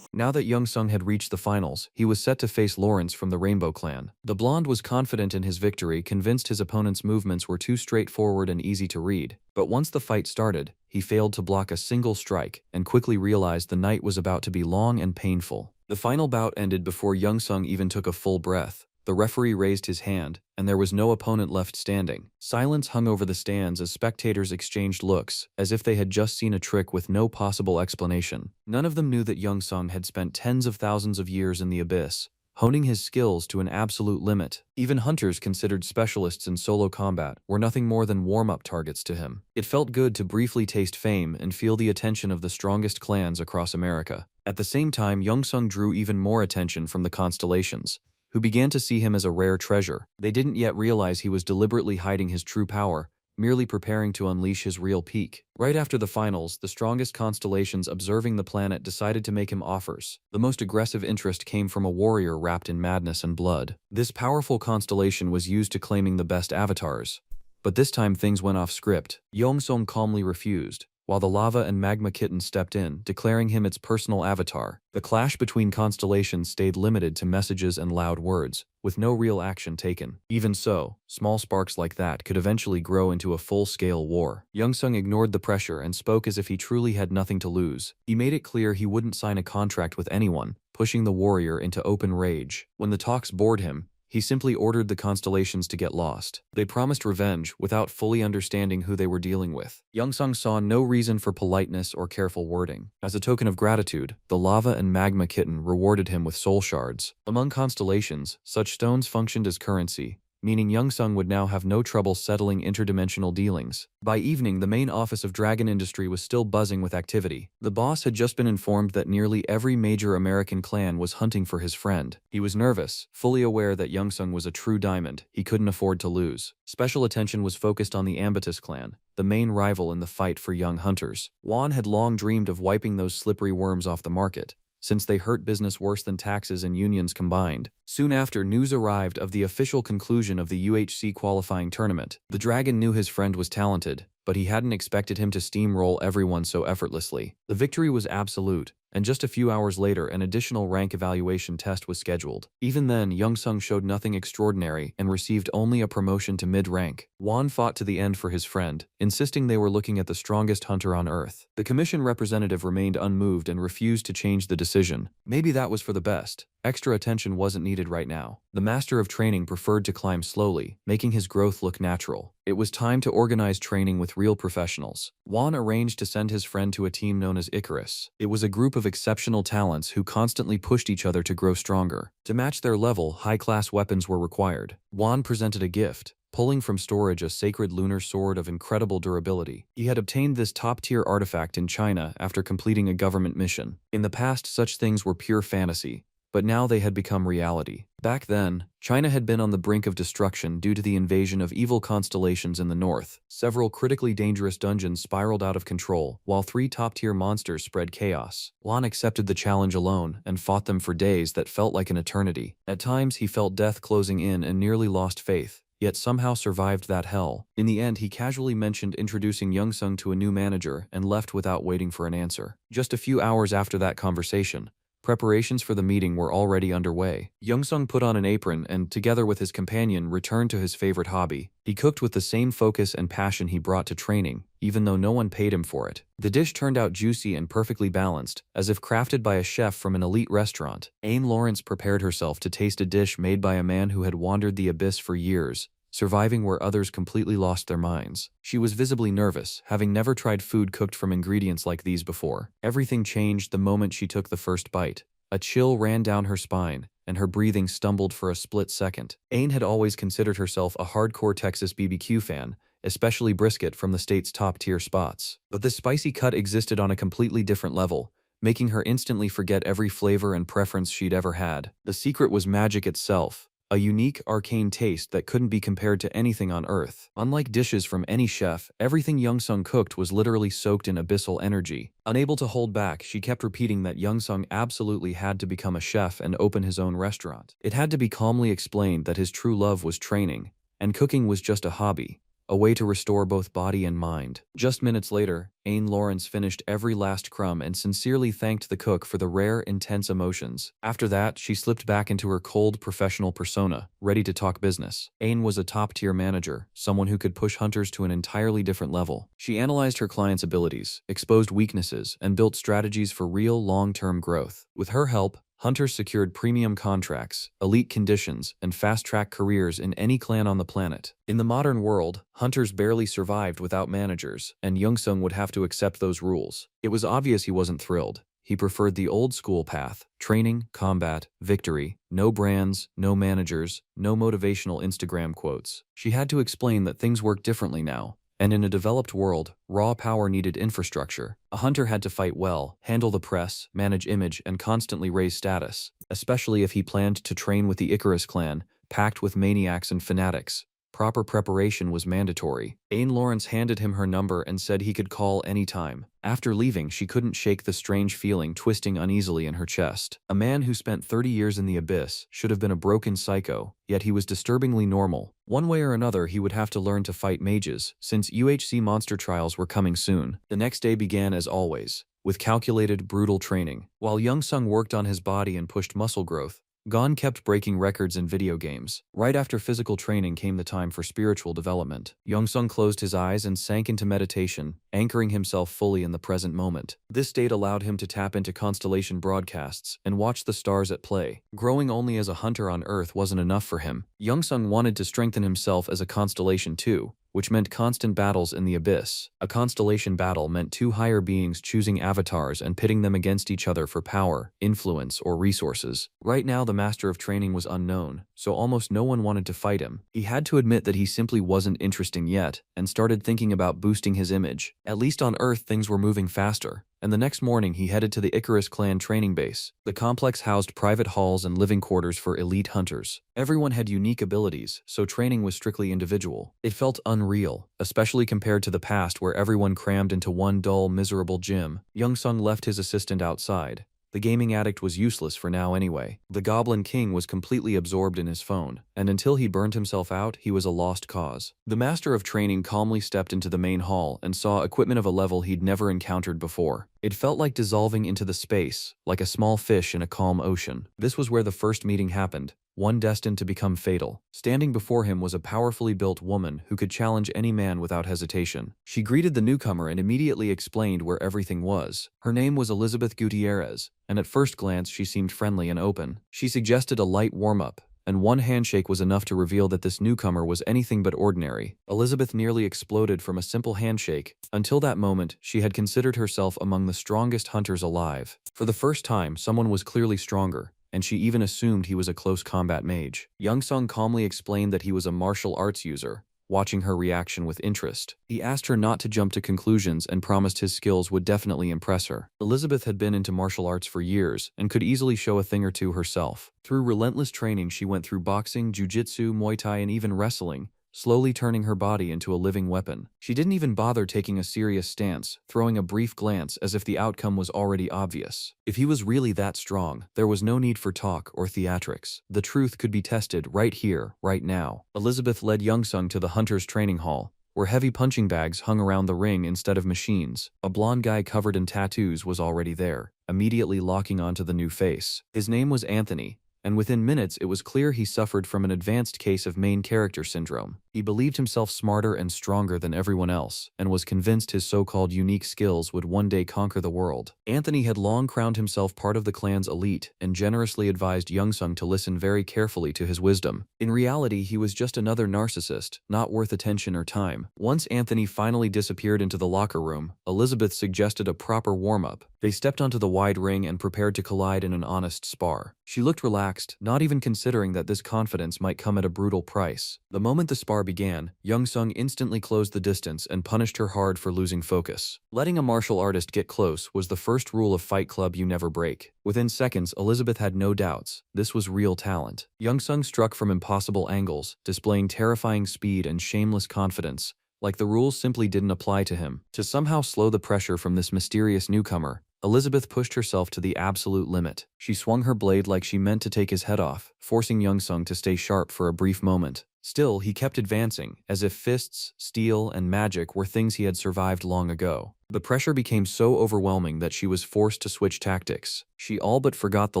Now that Young Sung had reached the finals, he was set to face Lawrence from the Rainbow Clan. The blonde was confident in his victory, convinced his opponent's movements were too straightforward and easy to read. But once the fight started, he failed to block a single strike and quickly realized the night was about to be long and painful. The final bout ended before Young Sung even took a full breath. The referee raised his hand, and there was no opponent left standing. Silence hung over the stands as spectators exchanged looks, as if they had just seen a trick with no possible explanation. None of them knew that Young Sung had spent tens of thousands of years in the abyss, honing his skills to an absolute limit. Even hunters considered specialists in solo combat were nothing more than warm-up targets to him. It felt good to briefly taste fame and feel the attention of the strongest clans across America. At the same time, Young Sung drew even more attention from the constellations, who began to see him as a rare treasure. They didn't yet realize he was deliberately hiding his true power, merely preparing to unleash his real peak. Right after the finals, the strongest constellations observing the planet decided to make him offers. The most aggressive interest came from a warrior wrapped in madness and blood. This powerful constellation was used to claiming the best avatars. But this time things went off script. Young Sung calmly refused, while the lava and magma kitten stepped in, declaring him its personal avatar. The clash between constellations stayed limited to messages and loud words, with no real action taken. Even so, small sparks like that could eventually grow into a full-scale war. Young Sung ignored the pressure and spoke as if he truly had nothing to lose. He made it clear he wouldn't sign a contract with anyone, pushing the warrior into open rage. When the talks bored him, he simply ordered the constellations to get lost. They promised revenge without fully understanding who they were dealing with. Young Sung saw no reason for politeness or careful wording. As a token of gratitude, the lava and magma kitten rewarded him with soul shards. Among constellations, such stones functioned as currency, meaning Young Sung would now have no trouble settling interdimensional dealings. By evening, the main office of Dragon Industry was still buzzing with activity. The boss had just been informed that nearly every major American clan was hunting for his friend. He was nervous, fully aware that Young Sung was a true diamond he couldn't afford to lose. Special attention was focused on the Ambatus clan, the main rival in the fight for young hunters. Wan had long dreamed of wiping those slippery worms off the market, since they hurt business worse than taxes and unions combined. Soon after, news arrived of the official conclusion of the UHC qualifying tournament. The dragon knew his friend was talented, but he hadn't expected him to steamroll everyone so effortlessly. The victory was absolute, and just a few hours later an additional rank evaluation test was scheduled. Even then, Young Sung showed nothing extraordinary and received only a promotion to mid-rank. Wan fought to the end for his friend, insisting they were looking at the strongest hunter on Earth. The commission representative remained unmoved and refused to change the decision. Maybe that was for the best. Extra attention wasn't needed right now. The master of training preferred to climb slowly, making his growth look natural. It was time to organize training with real professionals. Wan arranged to send his friend to a team known as Icarus. It was a group of exceptional talents who constantly pushed each other to grow stronger. To match their level, high-class weapons were required. Wan presented a gift, pulling from storage a sacred lunar sword of incredible durability. He had obtained this top-tier artifact in China after completing a government mission. In the past, such things were pure fantasy, but now they had become reality. Back then, China had been on the brink of destruction due to the invasion of evil constellations in the north. Several critically dangerous dungeons spiraled out of control, while 3 top-tier monsters spread chaos. Lan accepted the challenge alone and fought them for days that felt like an eternity. At times, he felt death closing in and nearly lost faith, yet somehow survived that hell. In the end, he casually mentioned introducing Young Sung to a new manager and left without waiting for an answer. Just a few hours after that conversation, preparations for the meeting were already underway. Young Sung put on an apron and, together with his companion, returned to his favorite hobby. He cooked with the same focus and passion he brought to training, even though no one paid him for it. The dish turned out juicy and perfectly balanced, as if crafted by a chef from an elite restaurant. Aim Lawrence prepared herself to taste a dish made by a man who had wandered the abyss for years, surviving where others completely lost their minds. She was visibly nervous, having never tried food cooked from ingredients like these before. Everything changed the moment she took the first bite. A chill ran down her spine, and her breathing stumbled for a split second. Ain had always considered herself a hardcore Texas BBQ fan, especially brisket from the state's top-tier spots. But this spicy cut existed on a completely different level, making her instantly forget every flavor and preference she'd ever had. The secret was magic itself. A unique, arcane taste that couldn't be compared to anything on Earth. Unlike dishes from any chef, everything Young Sung cooked was literally soaked in abyssal energy. Unable to hold back, she kept repeating that Young Sung absolutely had to become a chef and open his own restaurant. It had to be calmly explained that his true love was training, and cooking was just a hobby, a way to restore both body and mind. Just minutes later, Ain Lawrence finished every last crumb and sincerely thanked the cook for the rare, intense emotions. After that, she slipped back into her cold, professional persona, ready to talk business. Ain was a top-tier manager, someone who could push hunters to an entirely different level. She analyzed her clients' abilities, exposed weaknesses, and built strategies for real, long-term growth. With her help, hunters secured premium contracts, elite conditions, and fast-track careers in any clan on the planet. In the modern world, hunters barely survived without managers, and Youngsung would have to accept those rules. It was obvious he wasn't thrilled. He preferred the old-school path: training, combat, victory, no brands, no managers, no motivational Instagram quotes. She had to explain that things work differently now. And in a developed world, raw power needed infrastructure. A hunter had to fight well, handle the press, manage image, and constantly raise status, especially if he planned to train with the Icarus clan, packed with maniacs and fanatics. Proper preparation was mandatory. Ain Lawrence handed him her number and said he could call anytime. After leaving, she couldn't shake the strange feeling twisting uneasily in her chest. A man who spent 30 years in the abyss should have been a broken psycho, yet he was disturbingly normal. One way or another, he would have to learn to fight mages, since UHC monster trials were coming soon. The next day began as always, with calculated, brutal training. While Youngsung worked on his body and pushed muscle growth, Gon kept breaking records in video games. Right after physical training came the time for spiritual development. Youngsung closed his eyes and sank into meditation, anchoring himself fully in the present moment. This state allowed him to tap into constellation broadcasts and watch the stars at play. Growing only as a hunter on Earth wasn't enough for him. Youngsung wanted to strengthen himself as a constellation too, which meant constant battles in the abyss. A constellation battle meant two higher beings choosing avatars and pitting them against each other for power, influence, or resources. Right now, the master of training was unknown, so almost no one wanted to fight him. He had to admit that he simply wasn't interesting yet, and started thinking about boosting his image. At least on Earth, things were moving faster. And the next morning he headed to the Icarus clan training base. The complex housed private halls and living quarters for elite hunters. Everyone had unique abilities, so training was strictly individual. It felt unreal, especially compared to the past where everyone crammed into one dull, miserable gym. Youngsung left his assistant outside. The gaming addict was useless for now anyway. The Goblin King was completely absorbed in his phone, and until he burned himself out, he was a lost cause. The Master of Training calmly stepped into the main hall and saw equipment of a level he'd never encountered before. It felt like dissolving into the space, like a small fish in a calm ocean. This was where the first meeting happened, one destined to become fatal. Standing before him was a powerfully built woman who could challenge any man without hesitation. She greeted the newcomer and immediately explained where everything was. Her name was Elizabeth Gutierrez, and at first glance she seemed friendly and open. She suggested a light warm-up, and one handshake was enough to reveal that this newcomer was anything but ordinary. Elizabeth nearly exploded from a simple handshake. Until that moment, she had considered herself among the strongest hunters alive. For the first time, someone was clearly stronger, and she even assumed he was a close combat mage. Youngsung calmly explained that he was a martial arts user, watching her reaction with interest. He asked her not to jump to conclusions and promised his skills would definitely impress her. Elizabeth had been into martial arts for years and could easily show a thing or two herself. Through relentless training, she went through boxing, jiu-jitsu, Muay Thai, and even wrestling, slowly turning her body into a living weapon. She didn't even bother taking a serious stance, throwing a brief glance as if the outcome was already obvious. If he was really that strong, there was no need for talk or theatrics. The truth could be tested right here, right now. Elizabeth led Youngsung to the hunter's training hall, where heavy punching bags hung around the ring instead of machines. A blonde guy covered in tattoos was already there, immediately locking onto the new face. His name was Anthony, and within minutes it was clear he suffered from an advanced case of main character syndrome. He believed himself smarter and stronger than everyone else, and was convinced his so-called unique skills would one day conquer the world. Anthony had long crowned himself part of the clan's elite, and generously advised Youngsung to listen very carefully to his wisdom. In reality, he was just another narcissist, not worth attention or time. Once Anthony finally disappeared into the locker room, Elizabeth suggested a proper warm-up. They stepped onto the wide ring and prepared to collide in an honest spar. She looked relaxed, not even considering that this confidence might come at a brutal price. The moment the spar began, Youngsung instantly closed the distance and punished her hard for losing focus. Letting a martial artist get close was the first rule of Fight Club: you never break. Within seconds, Elizabeth had no doubts. This was real talent. Youngsung struck from impossible angles, displaying terrifying speed and shameless confidence, like the rules simply didn't apply to him. To somehow slow the pressure from this mysterious newcomer, Elizabeth pushed herself to the absolute limit. She swung her blade like she meant to take his head off, forcing Youngsung to stay sharp for a brief moment. Still, he kept advancing, as if fists, steel, and magic were things he had survived long ago. The pressure became so overwhelming that she was forced to switch tactics. She all but forgot the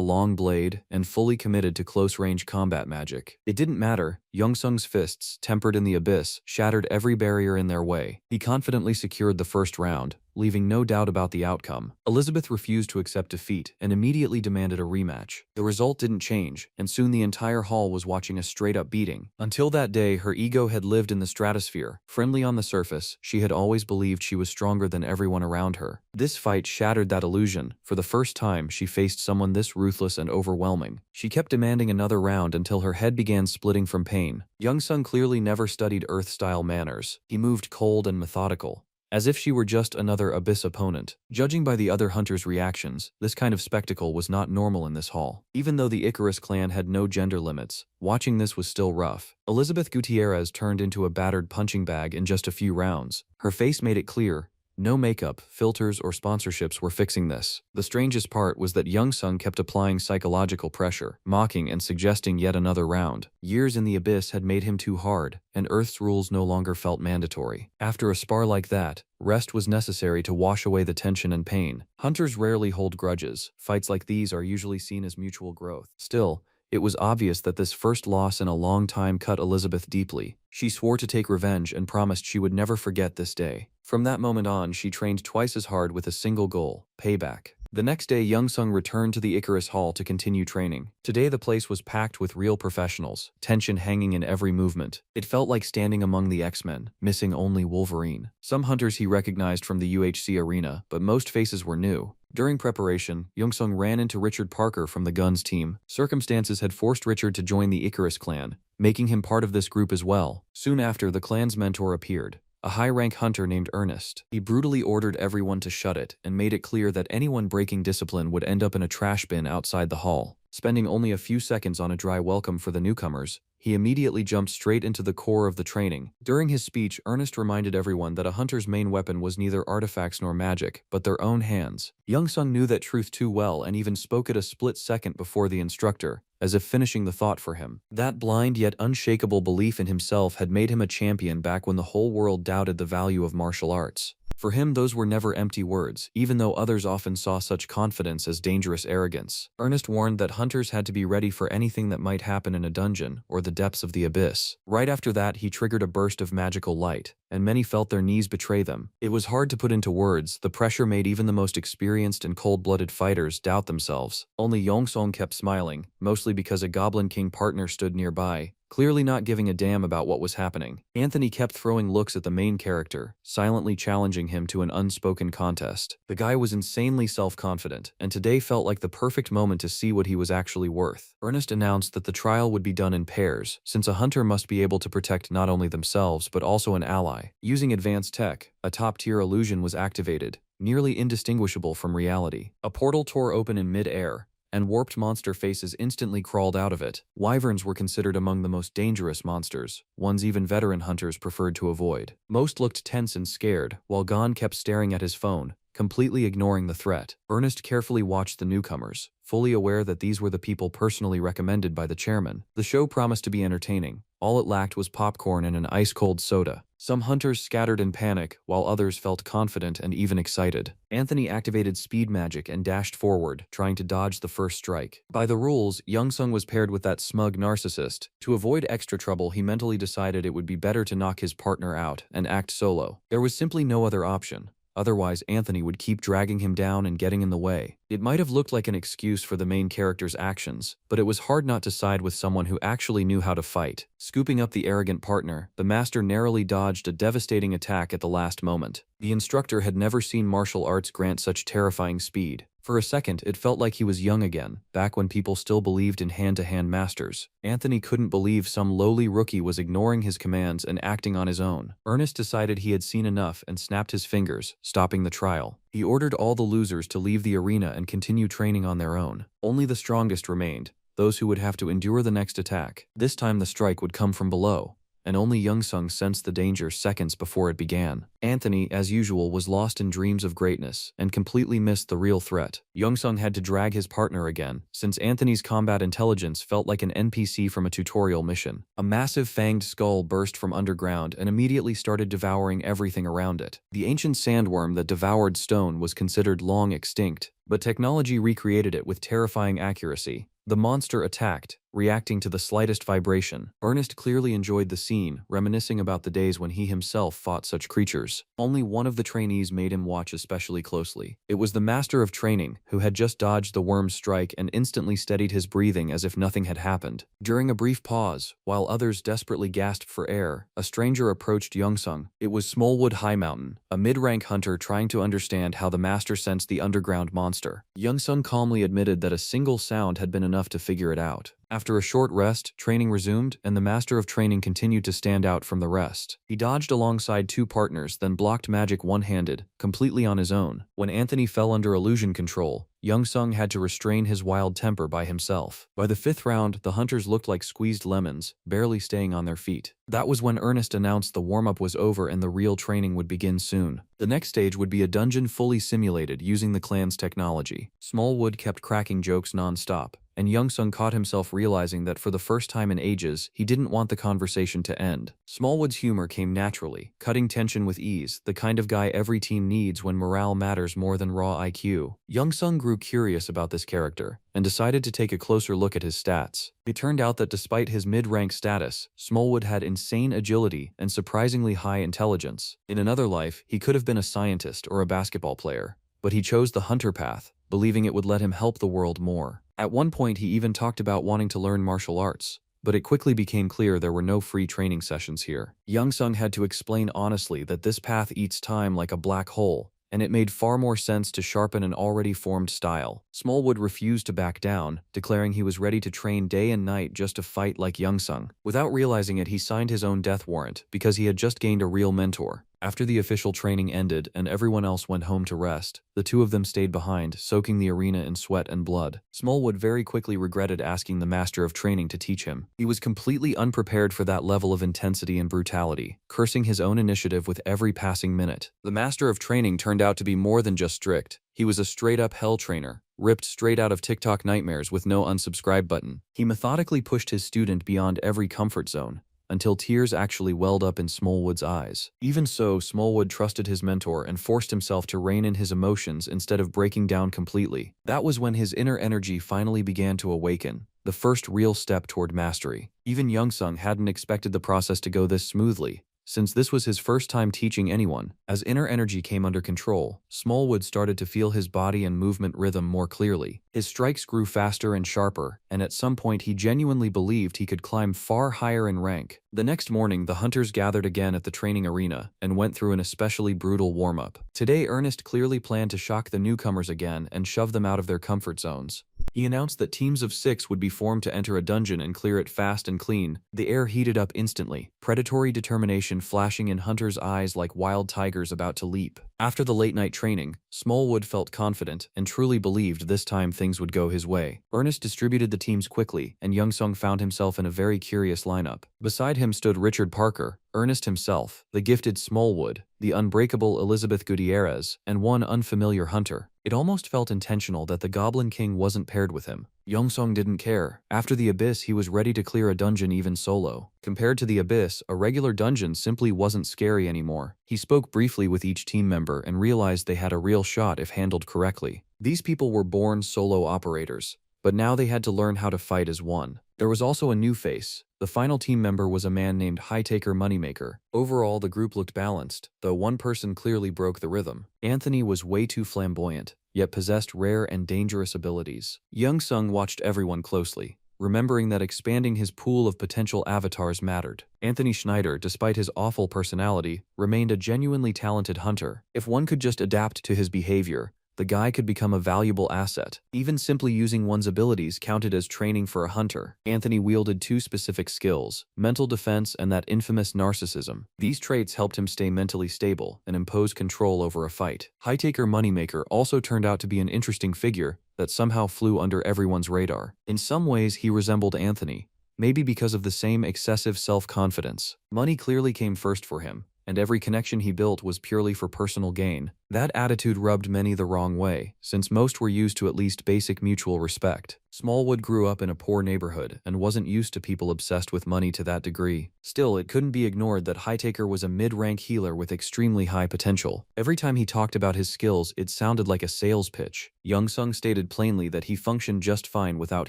long blade and fully committed to close-range combat magic. It didn't matter. Youngsung's fists, tempered in the abyss, shattered every barrier in their way. He confidently secured the first round, leaving no doubt about the outcome. Elizabeth refused to accept defeat and immediately demanded a rematch. The result didn't change, and soon the entire hall was watching a straight-up beating. Until that day, her ego had lived in the stratosphere. Friendly on the surface, she had always believed she was stronger than everyone around her. This fight shattered that illusion. For the first time, she faced someone this ruthless and overwhelming. She kept demanding another round until her head began splitting from pain. Youngsung clearly never studied Earth-style manners. He moved cold and methodical, as if she were just another Abyss opponent. Judging by the other hunters' reactions, this kind of spectacle was not normal in this hall. Even though the Icarus clan had no gender limits, watching this was still rough. Elizabeth Gutierrez turned into a battered punching bag in just a few rounds. Her face made it clear. No makeup, filters, or sponsorships were fixing this. The strangest part was that Youngsung kept applying psychological pressure, mocking and suggesting yet another round. Years in the Abyss had made him too hard, and Earth's rules no longer felt mandatory. After a spar like that, rest was necessary to wash away the tension and pain. Hunters rarely hold grudges. Fights like these are usually seen as mutual growth. Still, it was obvious that this first loss in a long time cut Elizabeth deeply. She swore to take revenge and promised she would never forget this day. From that moment on, she trained twice as hard with a single goal: payback. The next day, Youngsung returned to the Icarus Hall to continue training. Today, the place was packed with real professionals, tension hanging in every movement. It felt like standing among the X-Men, missing only Wolverine. Some hunters he recognized from the UHC arena, but most faces were new. During preparation, Youngsung ran into Richard Parker from the Guns team. Circumstances had forced Richard to join the Icarus clan, making him part of this group as well. Soon after, the clan's mentor appeared, a high-rank hunter named Ernest. He brutally ordered everyone to shut it and made it clear that anyone breaking discipline would end up in a trash bin outside the hall. Spending only a few seconds on a dry welcome for the newcomers, he immediately jumped straight into the core of the training. During his speech, Ernest reminded everyone that a hunter's main weapon was neither artifacts nor magic, but their own hands. Youngsung knew that truth too well and even spoke it a split second before the instructor, as if finishing the thought for him. That blind yet unshakable belief in himself had made him a champion back when the whole world doubted the value of martial arts. For him, those were never empty words, even though others often saw such confidence as dangerous arrogance. Ernest warned that hunters had to be ready for anything that might happen in a dungeon or the depths of the abyss. Right after that, he triggered a burst of magical light, and many felt their knees betray them. It was hard to put into words. The pressure made even the most experienced and cold-blooded fighters doubt themselves. Only Youngsung kept smiling, mostly because a Goblin King partner stood nearby, clearly not giving a damn about what was happening. Anthony kept throwing looks at the main character, silently challenging him to an unspoken contest. The guy was insanely self-confident, and today felt like the perfect moment to see what he was actually worth. Ernest announced that the trial would be done in pairs, since a hunter must be able to protect not only themselves but also an ally. Using advanced tech, a top-tier illusion was activated, nearly indistinguishable from reality. A portal tore open in mid-air, and warped monster faces instantly crawled out of it. Wyverns were considered among the most dangerous monsters, ones even veteran hunters preferred to avoid. Most looked tense and scared, while Gon kept staring at his phone, completely ignoring the threat. Ernest carefully watched the newcomers, fully aware that these were the people personally recommended by the chairman. The show promised to be entertaining. All it lacked was popcorn and an ice-cold soda. Some hunters scattered in panic, while others felt confident and even excited. Anthony activated speed magic and dashed forward, trying to dodge the first strike. By the rules, Youngsung was paired with that smug narcissist. To avoid extra trouble, he mentally decided it would be better to knock his partner out and act solo. There was simply no other option. Otherwise, Anthony would keep dragging him down and getting in the way. It might have looked like an excuse for the main character's actions, but it was hard not to side with someone who actually knew how to fight. Scooping up the arrogant partner, the master narrowly dodged a devastating attack at the last moment. The instructor had never seen martial arts grant such terrifying speed. For a second, it felt like he was young again, back when people still believed in hand-to-hand masters. Anthony couldn't believe some lowly rookie was ignoring his commands and acting on his own. Ernest decided he had seen enough and snapped his fingers, stopping the trial. He ordered all the losers to leave the arena and continue training on their own. Only the strongest remained, those who would have to endure the next attack. This time the strike would come from below, and only Youngsung sensed the danger seconds before it began. Anthony, as usual, was lost in dreams of greatness and completely missed the real threat. Youngsung had to drag his partner again, since Anthony's combat intelligence felt like an NPC from a tutorial mission. A massive fanged skull burst from underground and immediately started devouring everything around it. The ancient sandworm that devoured stone was considered long extinct, but technology recreated it with terrifying accuracy. The monster attacked, reacting to the slightest vibration. Ernest clearly enjoyed the scene, reminiscing about the days when he himself fought such creatures. Only one of the trainees made him watch especially closely. It was the master of training, who had just dodged the worm's strike and instantly steadied his breathing as if nothing had happened. During a brief pause, while others desperately gasped for air, a stranger approached Youngsung. It was Smallwood Highmountain, a mid-rank hunter trying to understand how the master sensed the underground monster. Youngsung calmly admitted that a single sound had been enough to figure it out. After a short rest, training resumed, and the master of training continued to stand out from the rest. He dodged alongside two partners, then blocked magic one-handed, completely on his own. When Anthony fell under illusion control, Youngsung had to restrain his wild temper by himself. By the fifth round, the hunters looked like squeezed lemons, barely staying on their feet. That was when Ernest announced the warm-up was over and the real training would begin soon. The next stage would be a dungeon fully simulated using the clan's technology. Smallwood kept cracking jokes non-stop, and Youngsung caught himself realizing that for the first time in ages, he didn't want the conversation to end. Smallwood's humor came naturally, cutting tension with ease, the kind of guy every team needs when morale matters more than raw IQ. Youngsung grew curious about this character, and decided to take a closer look at his stats. It turned out that despite his mid-rank status, Smallwood had insane agility and surprisingly high intelligence. In another life, he could have been a scientist or a basketball player, but he chose the hunter path, believing it would let him help the world more. At one point, he even talked about wanting to learn martial arts, but it quickly became clear there were no free training sessions here. Youngsung had to explain honestly that this path eats time like a black hole, and it made far more sense to sharpen an already formed style. Smallwood refused to back down, declaring he was ready to train day and night just to fight like Youngsung. Without realizing it, he signed his own death warrant, because he had just gained a real mentor. After the official training ended and everyone else went home to rest, the two of them stayed behind, soaking the arena in sweat and blood. Smallwood very quickly regretted asking the master of training to teach him. He was completely unprepared for that level of intensity and brutality, cursing his own initiative with every passing minute. The master of training turned out to be more than just strict. He was a straight-up hell trainer, ripped straight out of TikTok nightmares with no unsubscribe button. He methodically pushed his student beyond every comfort zone, until tears actually welled up in Smallwood's eyes. Even so, Smallwood trusted his mentor and forced himself to rein in his emotions instead of breaking down completely. That was when his inner energy finally began to awaken, the first real step toward mastery. Even Youngsung hadn't expected the process to go this smoothly, since this was his first time teaching anyone. As inner energy came under control, Smallwood started to feel his body and movement rhythm more clearly. His strikes grew faster and sharper, and at some point he genuinely believed he could climb far higher in rank. The next morning, the hunters gathered again at the training arena and went through an especially brutal warm-up. Today, Ernest clearly planned to shock the newcomers again and shove them out of their comfort zones. He announced that teams of 6 would be formed to enter a dungeon and clear it fast and clean. The air heated up instantly, predatory determination flashing in hunters' eyes like wild tigers about to leap. After the late-night training, Smallwood felt confident and truly believed this time things would go his way. Ernest distributed the teams quickly, and Youngsung found himself in a very curious lineup. Beside him stood Richard Parker, Ernest himself, the gifted Smallwood, the unbreakable Elizabeth Gutierrez, and one unfamiliar hunter. It almost felt intentional that the Goblin King wasn't paired with him. Youngsung didn't care. After the Abyss, he was ready to clear a dungeon even solo. Compared to the Abyss, a regular dungeon simply wasn't scary anymore. He spoke briefly with each team member and realized they had a real shot if handled correctly. These people were born solo operators, but now they had to learn how to fight as one. There was also a new face. The final team member was a man named Hightaker Moneymaker. Overall, the group looked balanced, though one person clearly broke the rhythm. Anthony was way too flamboyant, yet possessed rare and dangerous abilities. Youngsung watched everyone closely, remembering that expanding his pool of potential avatars mattered. Anthony Schneider, despite his awful personality, remained a genuinely talented hunter. If one could just adapt to his behavior, the guy could become a valuable asset. Even simply using one's abilities counted as training for a hunter. Anthony wielded 2 specific skills, mental defense and that infamous narcissism. These traits helped him stay mentally stable and impose control over a fight. Hightaker Moneymaker also turned out to be an interesting figure that somehow flew under everyone's radar. In some ways, he resembled Anthony, maybe because of the same excessive self-confidence. Money clearly came first for him, and every connection he built was purely for personal gain. That attitude rubbed many the wrong way, since most were used to at least basic mutual respect. Smallwood grew up in a poor neighborhood and wasn't used to people obsessed with money to that degree. Still, it couldn't be ignored that Hightaker was a mid-rank healer with extremely high potential. Every time he talked about his skills, it sounded like a sales pitch. Youngsung stated plainly that he functioned just fine without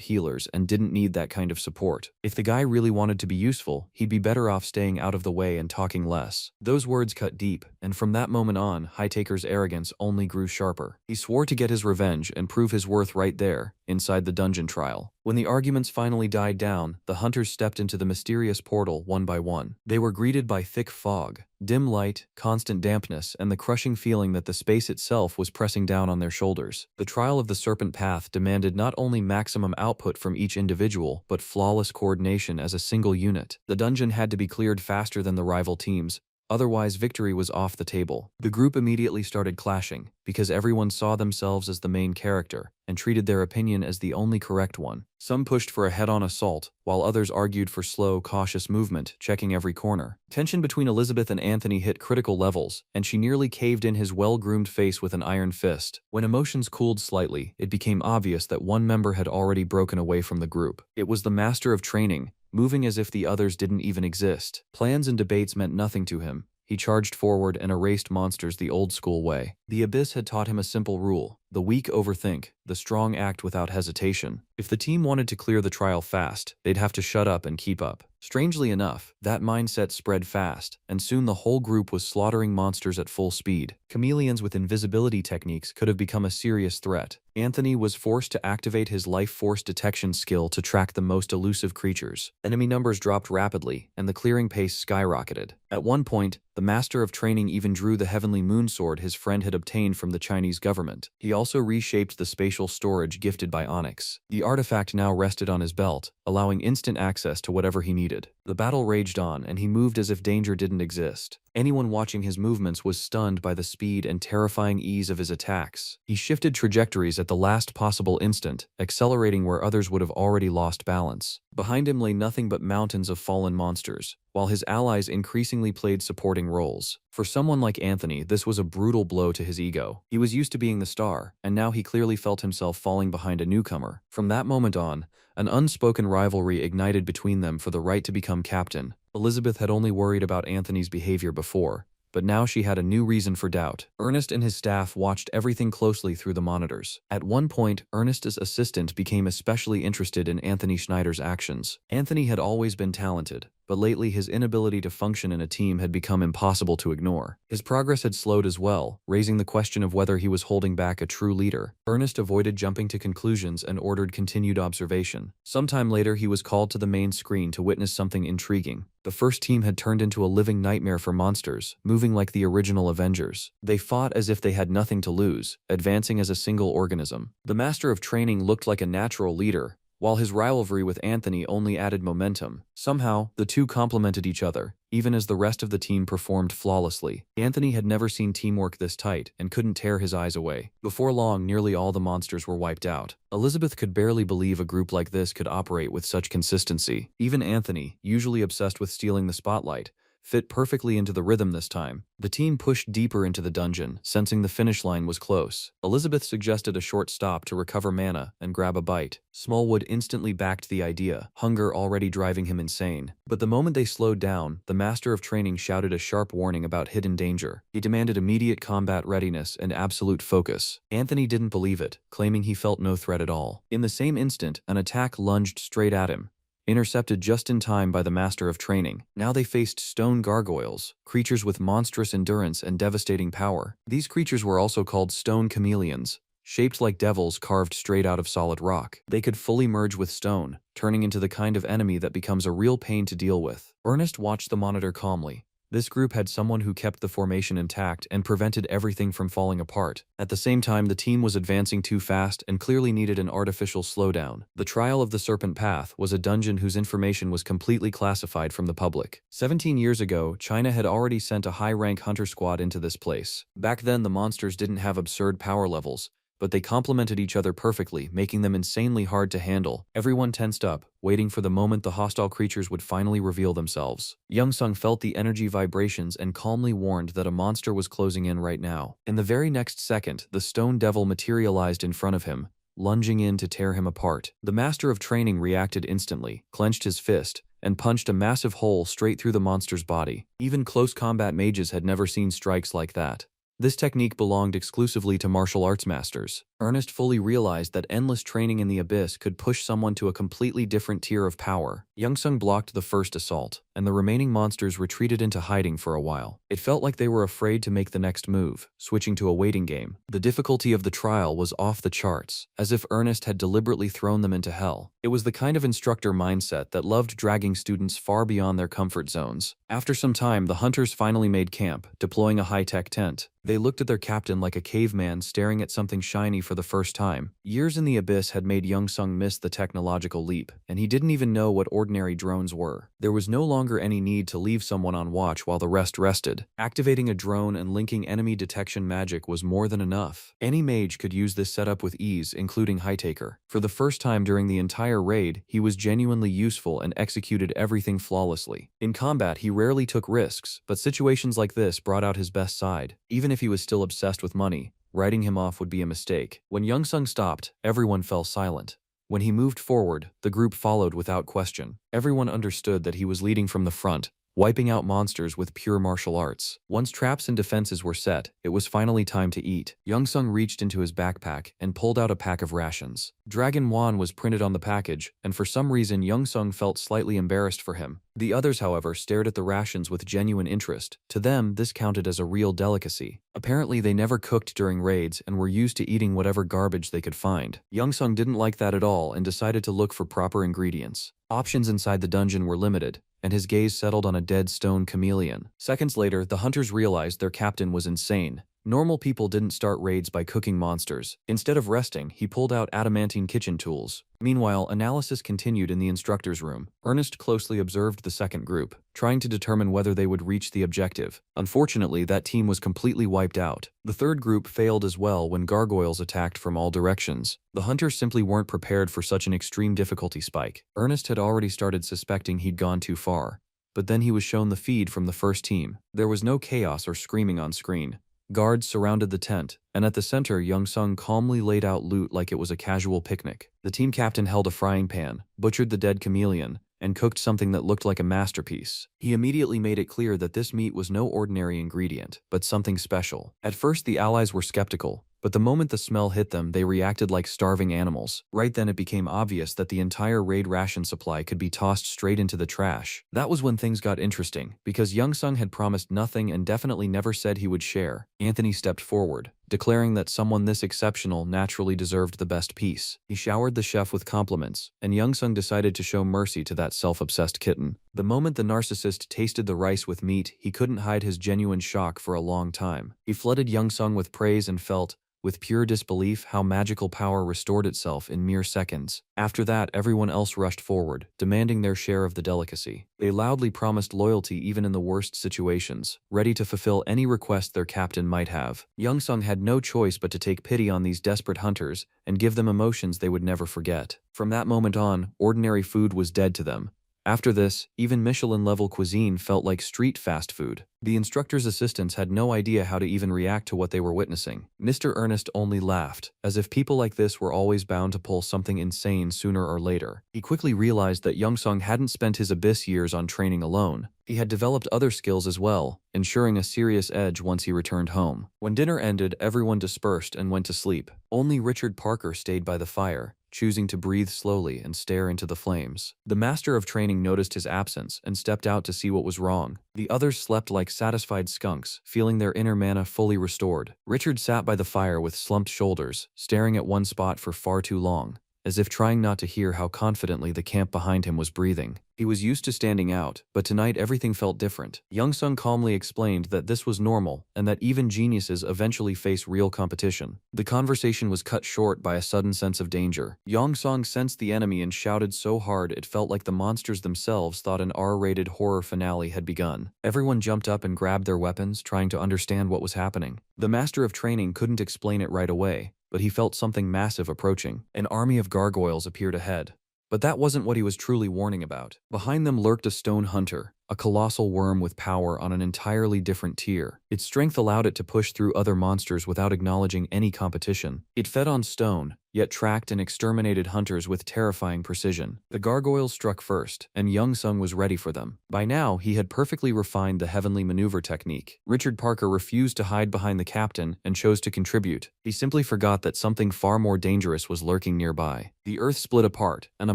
healers and didn't need that kind of support. If the guy really wanted to be useful, he'd be better off staying out of the way and talking less. Those words cut deep, and from that moment on, Hightaker's arrogance only grew sharper. He swore to get his revenge and prove his worth right there, inside the dungeon trial. When the arguments finally died down, the hunters stepped into the mysterious portal one by one. They were greeted by thick fog, dim light, constant dampness, and the crushing feeling that the space itself was pressing down on their shoulders. The trial of the Serpent Path demanded not only maximum output from each individual, but flawless coordination as a single unit. The dungeon had to be cleared faster than the rival teams, otherwise victory was off the table. The group immediately started clashing, because everyone saw themselves as the main character, and treated their opinion as the only correct one. Some pushed for a head-on assault, while others argued for slow, cautious movement, checking every corner. Tension between Elizabeth and Anthony hit critical levels, and she nearly caved in his well-groomed face with an iron fist. When emotions cooled slightly, it became obvious that one member had already broken away from the group. It was the master of training, moving as if the others didn't even exist. Plans and debates meant nothing to him. He charged forward and erased monsters the old-school way. The Abyss had taught him a simple rule: the weak overthink, the strong act without hesitation. If the team wanted to clear the trial fast, they'd have to shut up and keep up. Strangely enough, that mindset spread fast, and soon the whole group was slaughtering monsters at full speed. Chameleons with invisibility techniques could have become a serious threat. Anthony was forced to activate his life force detection skill to track the most elusive creatures. Enemy numbers dropped rapidly, and the clearing pace skyrocketed. At one point, the Master of Training even drew the heavenly moon sword his friend had obtained from the Chinese government. He also reshaped the spatial storage gifted by Onyx. The artifact now rested on his belt, allowing instant access to whatever he needed. The battle raged on, and he moved as if danger didn't exist. Anyone watching his movements was stunned by the speed and terrifying ease of his attacks. He shifted trajectories at the last possible instant, accelerating where others would have already lost balance. Behind him lay nothing but mountains of fallen monsters, while his allies increasingly played supporting roles. For someone like Anthony, this was a brutal blow to his ego. He was used to being the star, and now he clearly felt himself falling behind a newcomer. From that moment on, an unspoken rivalry ignited between them for the right to become captain. Elizabeth had only worried about Anthony's behavior before, but now she had a new reason for doubt. Ernest and his staff watched everything closely through the monitors. At one point, Ernest's assistant became especially interested in Anthony Schneider's actions. Anthony had always been talented, but lately his inability to function in a team had become impossible to ignore. His progress had slowed as well, raising the question of whether he was holding back a true leader. Ernest avoided jumping to conclusions and ordered continued observation. Sometime later, he was called to the main screen to witness something intriguing. The first team had turned into a living nightmare for monsters, moving like the original Avengers. They fought as if they had nothing to lose, advancing as a single organism. The Master of Training looked like a natural leader, while his rivalry with Anthony only added momentum. Somehow, the two complemented each other, even as the rest of the team performed flawlessly. Anthony had never seen teamwork this tight and couldn't tear his eyes away. Before long, nearly all the monsters were wiped out. Elizabeth could barely believe a group like this could operate with such consistency. Even Anthony, usually obsessed with stealing the spotlight, fit perfectly into the rhythm this time. The team pushed deeper into the dungeon, sensing the finish line was close. Elizabeth suggested a short stop to recover mana and grab a bite. Smallwood instantly backed the idea, hunger already driving him insane. But the moment they slowed down, the Master of Training shouted a sharp warning about hidden danger. He demanded immediate combat readiness and absolute focus. Anthony didn't believe it, claiming he felt no threat at all. In the same instant, an attack lunged straight at him, intercepted just in time by the Master of Training. Now they faced stone gargoyles, creatures with monstrous endurance and devastating power. These creatures were also called stone chameleons, shaped like devils carved straight out of solid rock. They could fully merge with stone, turning into the kind of enemy that becomes a real pain to deal with. Ernest watched the monitor calmly. This group had someone who kept the formation intact and prevented everything from falling apart. At the same time, the team was advancing too fast and clearly needed an artificial slowdown. The Trial of the Serpent Path was a dungeon whose information was completely classified from the public. 17 years ago, China had already sent a high-rank hunter squad into this place. Back then, the monsters didn't have absurd power levels, but they complemented each other perfectly, making them insanely hard to handle. Everyone tensed up, waiting for the moment the hostile creatures would finally reveal themselves. Young Sung felt the energy vibrations and calmly warned that a monster was closing in right now. In the very next second, the stone devil materialized in front of him, lunging in to tear him apart. The master of training reacted instantly, clenched his fist, and punched a massive hole straight through the monster's body. Even close combat mages had never seen strikes like that. This technique belonged exclusively to martial arts masters. Ernest fully realized that endless training in the abyss could push someone to a completely different tier of power. Young Sung blocked the first assault, and the remaining monsters retreated into hiding for a while. It felt like they were afraid to make the next move, switching to a waiting game. The difficulty of the trial was off the charts, as if Ernest had deliberately thrown them into hell. It was the kind of instructor mindset that loved dragging students far beyond their comfort zones. After some time, the hunters finally made camp, deploying a high-tech tent. They looked at their captain like a caveman staring at something shiny for the first time. Years in the abyss had made Young Sung miss the technological leap, and he didn't even know what ordinary drones were. There was no longer any need to leave someone on watch while the rest rested. Activating a drone and linking enemy detection magic was more than enough. Any mage could use this setup with ease, including Hightaker. For the first time during the entire raid, he was genuinely useful and executed everything flawlessly. In combat, he rarely took risks, but situations like this brought out his best side. Even if he was still obsessed with money, writing him off would be a mistake. When Young Sung stopped, everyone fell silent. When he moved forward, the group followed without question. Everyone understood that he was leading from the front, wiping out monsters with pure martial arts. Once traps and defenses were set, it was finally time to eat. Young Sung reached into his backpack and pulled out a pack of rations. Dragon Wan was printed on the package, and for some reason Young Sung felt slightly embarrassed for him. The others, however, stared at the rations with genuine interest. To them, this counted as a real delicacy. Apparently, they never cooked during raids and were used to eating whatever garbage they could find. Young Sung didn't like that at all and decided to look for proper ingredients. Options inside the dungeon were limited, and his gaze settled on a dead stone chameleon. Seconds later, the hunters realized their captain was insane. Normal people didn't start raids by cooking monsters. Instead of resting, he pulled out adamantine kitchen tools. Meanwhile, analysis continued in the instructor's room. Ernest closely observed the second group, trying to determine whether they would reach the objective. Unfortunately, that team was completely wiped out. The third group failed as well when gargoyles attacked from all directions. The hunters simply weren't prepared for such an extreme difficulty spike. Ernest had already started suspecting he'd gone too far, but then he was shown the feed from the first team. There was no chaos or screaming on screen. Guards surrounded the tent, and at the center, Young Sung calmly laid out loot like it was a casual picnic. The team captain held a frying pan, butchered the dead chameleon, and cooked something that looked like a masterpiece. He immediately made it clear that this meat was no ordinary ingredient, but something special. At first, the allies were skeptical, but the moment the smell hit them, they reacted like starving animals. Right then, it became obvious that the entire raid ration supply could be tossed straight into the trash. That was when things got interesting, because Young Sung had promised nothing and definitely never said he would share. Anthony stepped forward, declaring that someone this exceptional naturally deserved the best piece. He showered the chef with compliments, and Young Sung decided to show mercy to that self-obsessed kitten. The moment the narcissist tasted the rice with meat, he couldn't hide his genuine shock for a long time. He flooded Young Sung with praise and felt, with pure disbelief, how magical power restored itself in mere seconds. After that, everyone else rushed forward, demanding their share of the delicacy. They loudly promised loyalty even in the worst situations, ready to fulfill any request their captain might have. Young Sung had no choice but to take pity on these desperate hunters and give them emotions they would never forget. From that moment on, ordinary food was dead to them. After this, even Michelin-level cuisine felt like street fast food. The instructor's assistants had no idea how to even react to what they were witnessing. Mr. Ernest only laughed, as if people like this were always bound to pull something insane sooner or later. He quickly realized that Young Sung hadn't spent his abyss years on training alone. He had developed other skills as well, ensuring a serious edge once he returned home. When dinner ended, everyone dispersed and went to sleep. Only Richard Parker stayed by the fire, choosing to breathe slowly and stare into the flames. The master of training noticed his absence and stepped out to see what was wrong. The others slept like satisfied skunks, feeling their inner mana fully restored. Richard sat by the fire with slumped shoulders, staring at one spot for far too long, as if trying not to hear how confidently the camp behind him was breathing. He was used to standing out, but tonight everything felt different. Young Sung calmly explained that this was normal, and that even geniuses eventually face real competition. The conversation was cut short by a sudden sense of danger. Young Sung sensed the enemy and shouted so hard it felt like the monsters themselves thought an R-rated horror finale had begun. Everyone jumped up and grabbed their weapons, trying to understand what was happening. The master of training couldn't explain it right away, but he felt something massive approaching. An army of gargoyles appeared ahead. But that wasn't what he was truly warning about. Behind them lurked a stone hunter, a colossal worm with power on an entirely different tier. Its strength allowed it to push through other monsters without acknowledging any competition. It fed on stone, yet tracked and exterminated hunters with terrifying precision. The gargoyles struck first, and Young Sung was ready for them. By now, he had perfectly refined the heavenly maneuver technique. Richard Parker refused to hide behind the captain and chose to contribute. He simply forgot that something far more dangerous was lurking nearby. The earth split apart, and a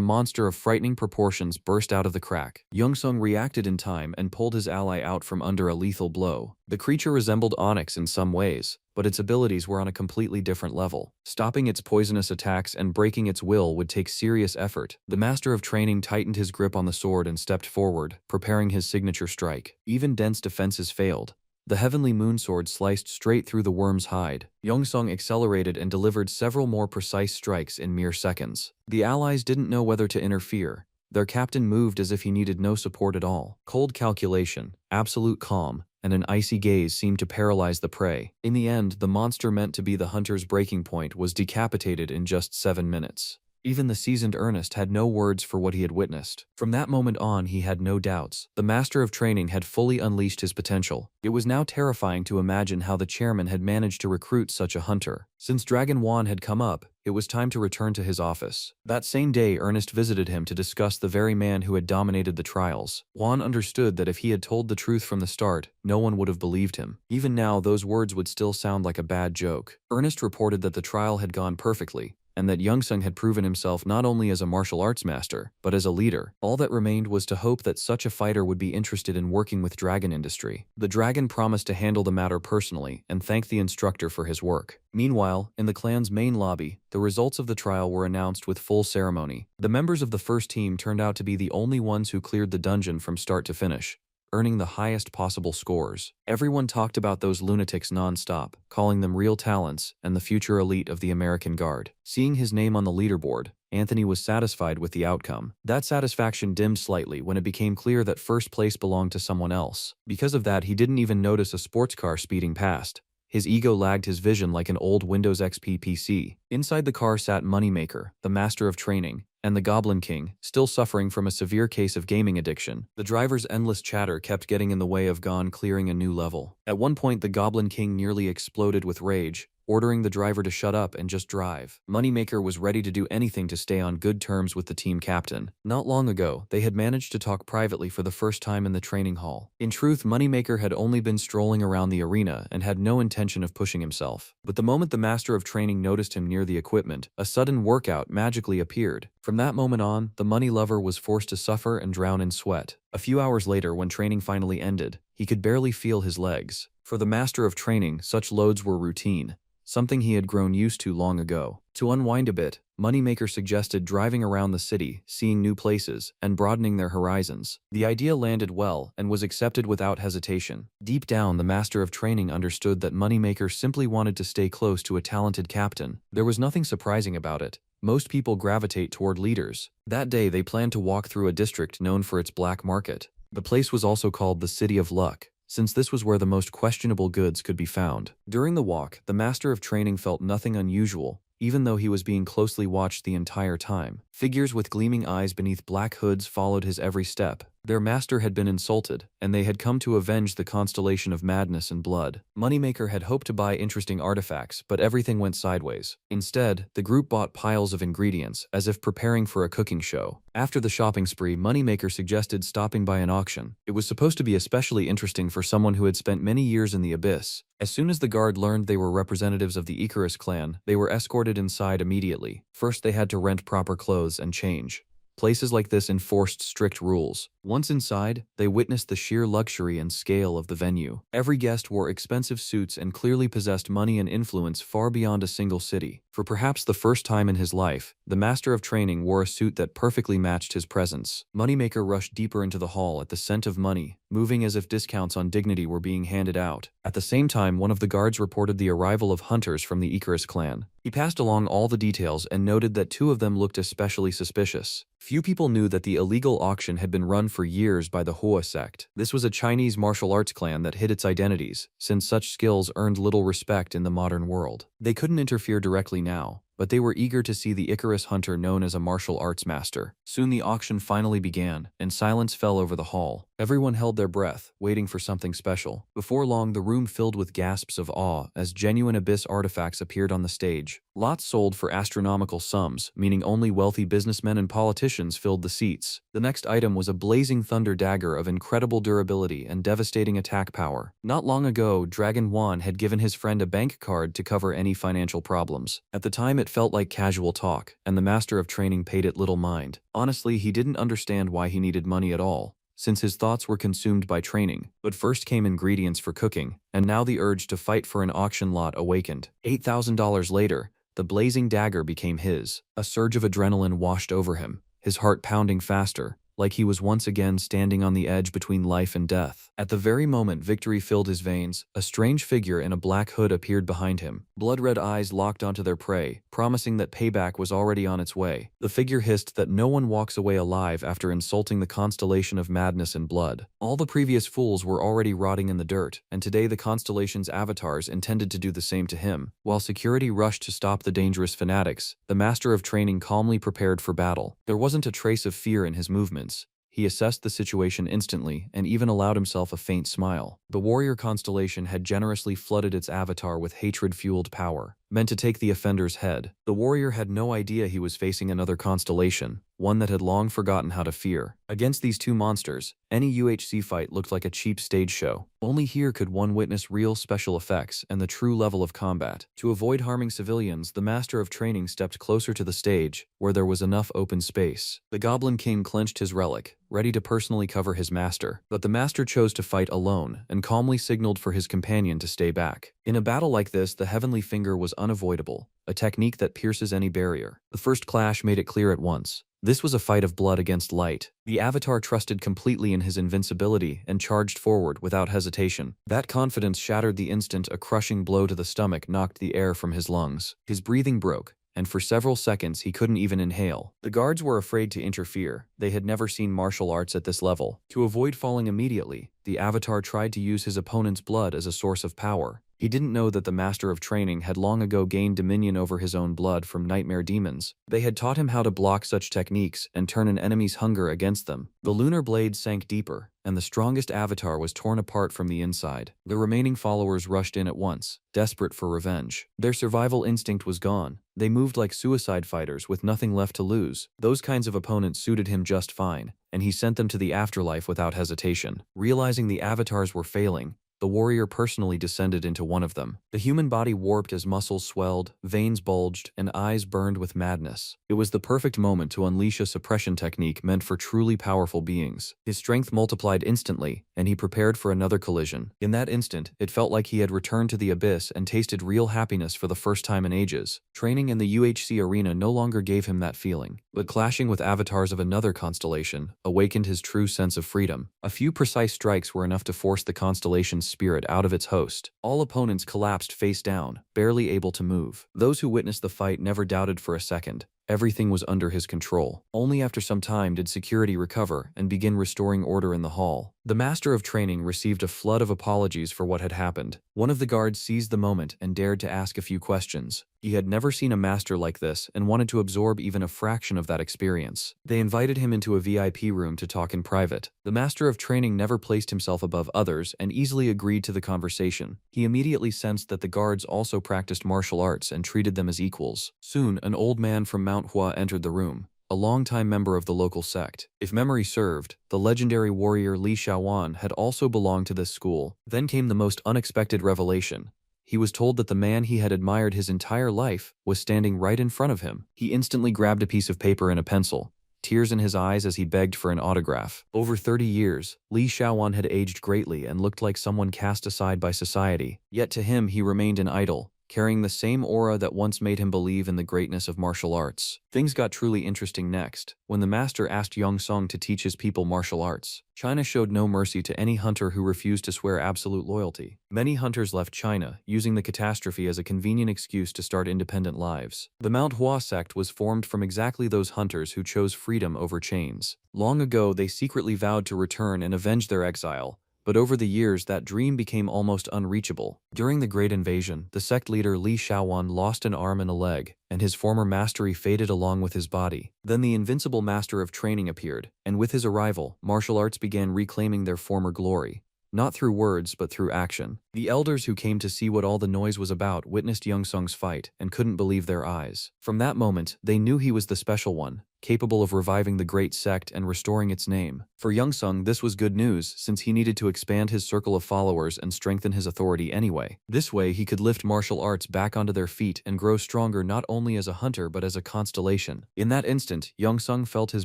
monster of frightening proportions burst out of the crack. Young Sung reacted in time and pulled his ally out from under a lethal blow. The creature resembled Onyx in some ways, but its abilities were on a completely different level. Stopping its poisonous attacks and breaking its will would take serious effort. The Master of Training tightened his grip on the sword and stepped forward, preparing his signature strike. Even dense defenses failed. The heavenly moonsword sliced straight through the worm's hide. Young Sung accelerated and delivered several more precise strikes in mere seconds. The allies didn't know whether to interfere. Their captain moved as if he needed no support at all. Cold calculation, absolute calm, and an icy gaze seemed to paralyze the prey. In the end, the monster meant to be the hunter's breaking point was decapitated in just 7 minutes. Even the seasoned Ernest had no words for what he had witnessed. From that moment on, he had no doubts. The Master of Training had fully unleashed his potential. It was now terrifying to imagine how the chairman had managed to recruit such a hunter. Since Dragon Juan had come up, it was time to return to his office. That same day, Ernest visited him to discuss the very man who had dominated the trials. Juan understood that if he had told the truth from the start, no one would have believed him. Even now, those words would still sound like a bad joke. Ernest reported that the trial had gone perfectly, and that Young Sung had proven himself not only as a martial arts master, but as a leader. All that remained was to hope that such a fighter would be interested in working with Dragon Industry. The dragon promised to handle the matter personally and thanked the instructor for his work. Meanwhile, in the clan's main lobby, the results of the trial were announced with full ceremony. The members of the first team turned out to be the only ones who cleared the dungeon from start to finish, earning the highest possible scores. Everyone talked about those lunatics non-stop, calling them real talents and the future elite of the American Guard. Seeing his name on the leaderboard, Anthony was satisfied with the outcome. That satisfaction dimmed slightly when it became clear that first place belonged to someone else. Because of that, he didn't even notice a sports car speeding past. His ego lagged his vision like an old Windows XP PC. Inside the car sat Moneymaker, the Master of Training, and the Goblin King, still suffering from a severe case of gaming addiction. The driver's endless chatter kept getting in the way of Gon clearing a new level. At one point, the Goblin King nearly exploded with rage, ordering the driver to shut up and just drive. Moneymaker was ready to do anything to stay on good terms with the team captain. Not long ago, they had managed to talk privately for the first time in the training hall. In truth, Moneymaker had only been strolling around the arena and had no intention of pushing himself. But the moment the Master of Training noticed him near the equipment, a sudden workout magically appeared. From that moment on, the money lover was forced to suffer and drown in sweat. A few hours later, when training finally ended, he could barely feel his legs. For the Master of Training, such loads were routine, something he had grown used to long ago. To unwind a bit, Moneymaker suggested driving around the city, seeing new places, and broadening their horizons. The idea landed well and was accepted without hesitation. Deep down, the Master of Training understood that Moneymaker simply wanted to stay close to a talented captain. There was nothing surprising about it. Most people gravitate toward leaders. That day, they planned to walk through a district known for its black market. The place was also called the City of Luck, since this was where the most questionable goods could be found. During the walk, the Master of Training felt nothing unusual, even though he was being closely watched the entire time. Figures with gleaming eyes beneath black hoods followed his every step. Their master had been insulted, and they had come to avenge the constellation of madness and blood. Moneymaker had hoped to buy interesting artifacts, but everything went sideways. Instead, the group bought piles of ingredients, as if preparing for a cooking show. After the shopping spree, Moneymaker suggested stopping by an auction. It was supposed to be especially interesting for someone who had spent many years in the abyss. As soon as the guard learned they were representatives of the Icarus clan, they were escorted inside immediately. First, they had to rent proper clothes and change. Places like this enforced strict rules. Once inside, they witnessed the sheer luxury and scale of the venue. Every guest wore expensive suits and clearly possessed money and influence far beyond a single city. For perhaps the first time in his life, the Master of Training wore a suit that perfectly matched his presence. Moneymaker rushed deeper into the hall at the scent of money, moving as if discounts on dignity were being handed out. At the same time, one of the guards reported the arrival of hunters from the Icarus clan. He passed along all the details and noted that 2 of them looked especially suspicious. Few people knew that the illegal auction had been run for years by the Hua sect. This was a Chinese martial arts clan that hid its identities, since such skills earned little respect in the modern world. They couldn't interfere directly now, but they were eager to see the Icarus hunter known as a martial arts master. Soon the auction finally began, and silence fell over the hall. Everyone held their breath, waiting for something special. Before long, the room filled with gasps of awe as genuine abyss artifacts appeared on the stage. Lots sold for astronomical sums, meaning only wealthy businessmen and politicians filled the seats. The next item was a blazing thunder dagger of incredible durability and devastating attack power. Not long ago, Dragon Wan had given his friend a bank card to cover any financial problems. At the time, it felt like casual talk, and the master of training paid it little mind. Honestly, he didn't understand why he needed money at all, since his thoughts were consumed by training. But first came ingredients for cooking, and now the urge to fight for an auction lot awakened. $8,000 later, the blazing dagger became his. A surge of adrenaline washed over him, his heart pounding faster, like he was once again standing on the edge between life and death. At the very moment victory filled his veins, a strange figure in a black hood appeared behind him. Blood-red eyes locked onto their prey, promising that payback was already on its way. The figure hissed that no one walks away alive after insulting the constellation of madness and blood. All the previous fools were already rotting in the dirt, and today the constellation's avatars intended to do the same to him. While security rushed to stop the dangerous fanatics, the master of training calmly prepared for battle. There wasn't a trace of fear in his movements. He assessed the situation instantly and even allowed himself a faint smile. The warrior constellation had generously flooded its avatar with hatred-fueled power, meant to take the offender's head. The warrior had no idea he was facing another constellation, one that had long forgotten how to fear. Against these two monsters, any UHC fight looked like a cheap stage show. Only here could one witness real special effects and the true level of combat. To avoid harming civilians, the master of training stepped closer to the stage, where there was enough open space. The Goblin King clenched his relic, ready to personally cover his master. But the master chose to fight alone and calmly signaled for his companion to stay back. In a battle like this, the heavenly finger was unavoidable, a technique that pierces any barrier. The first clash made it clear at once. This was a fight of blood against light. The avatar trusted completely in his invincibility and charged forward without hesitation. That confidence shattered the instant a crushing blow to the stomach knocked the air from his lungs. His breathing broke, and for several seconds he couldn't even inhale. The guards were afraid to interfere. They had never seen martial arts at this level. To avoid falling immediately, the avatar tried to use his opponent's blood as a source of power. He didn't know that the master of training had long ago gained dominion over his own blood from nightmare demons. They had taught him how to block such techniques and turn an enemy's hunger against them. The lunar blade sank deeper, and the strongest avatar was torn apart from the inside. The remaining followers rushed in at once, desperate for revenge. Their survival instinct was gone. They moved like suicide fighters with nothing left to lose. Those kinds of opponents suited him just fine, and he sent them to the afterlife without hesitation. Realizing the avatars were failing, the warrior personally descended into one of them. The human body warped as muscles swelled, veins bulged, and eyes burned with madness. It was the perfect moment to unleash a suppression technique meant for truly powerful beings. His strength multiplied instantly, and he prepared for another collision. In that instant, it felt like he had returned to the abyss and tasted real happiness for the first time in ages. Training in the UHC arena no longer gave him that feeling, but clashing with avatars of another constellation awakened his true sense of freedom. A few precise strikes were enough to force the constellation's spirit out of its host. All opponents collapsed face down, barely able to move. Those who witnessed the fight never doubted for a second. Everything was under his control. Only after some time did security recover and begin restoring order in the hall. The master of training received a flood of apologies for what had happened. One of the guards seized the moment and dared to ask a few questions. He had never seen a master like this and wanted to absorb even a fraction of that experience. They invited him into a VIP room to talk in private. The master of training never placed himself above others and easily agreed to the conversation. He immediately sensed that the guards also practiced martial arts and treated them as equals. Soon, an old man from Manhua entered the room, a longtime member of the local sect. If memory served, the legendary warrior Li Shaowan had also belonged to this school. Then came the most unexpected revelation. He was told that the man he had admired his entire life was standing right in front of him. He instantly grabbed a piece of paper and a pencil, tears in his eyes as he begged for an autograph. Over 30 years, Li Shaowan had aged greatly and looked like someone cast aside by society. Yet to him he remained an idol, carrying the same aura that once made him believe in the greatness of martial arts. Things got truly interesting next, when the master asked Yongsung to teach his people martial arts. China showed no mercy to any hunter who refused to swear absolute loyalty. Many hunters left China, using the catastrophe as a convenient excuse to start independent lives. The MANHUA sect was formed from exactly those hunters who chose freedom over chains. Long ago, they secretly vowed to return and avenge their exile, but over the years that dream became almost unreachable. During the Great Invasion, the sect leader Li Shaowan lost an arm and a leg, and his former mastery faded along with his body. Then the invincible master of training appeared, and with his arrival, martial arts began reclaiming their former glory. Not through words, but through action. The elders who came to see what all the noise was about witnessed Yongsung's fight and couldn't believe their eyes. From that moment, they knew he was the special one, capable of reviving the great sect and restoring its name. For Yongsung, this was good news, since he needed to expand his circle of followers and strengthen his authority anyway. This way, he could lift martial arts back onto their feet and grow stronger not only as a hunter but as a constellation. In that instant, Yongsung felt his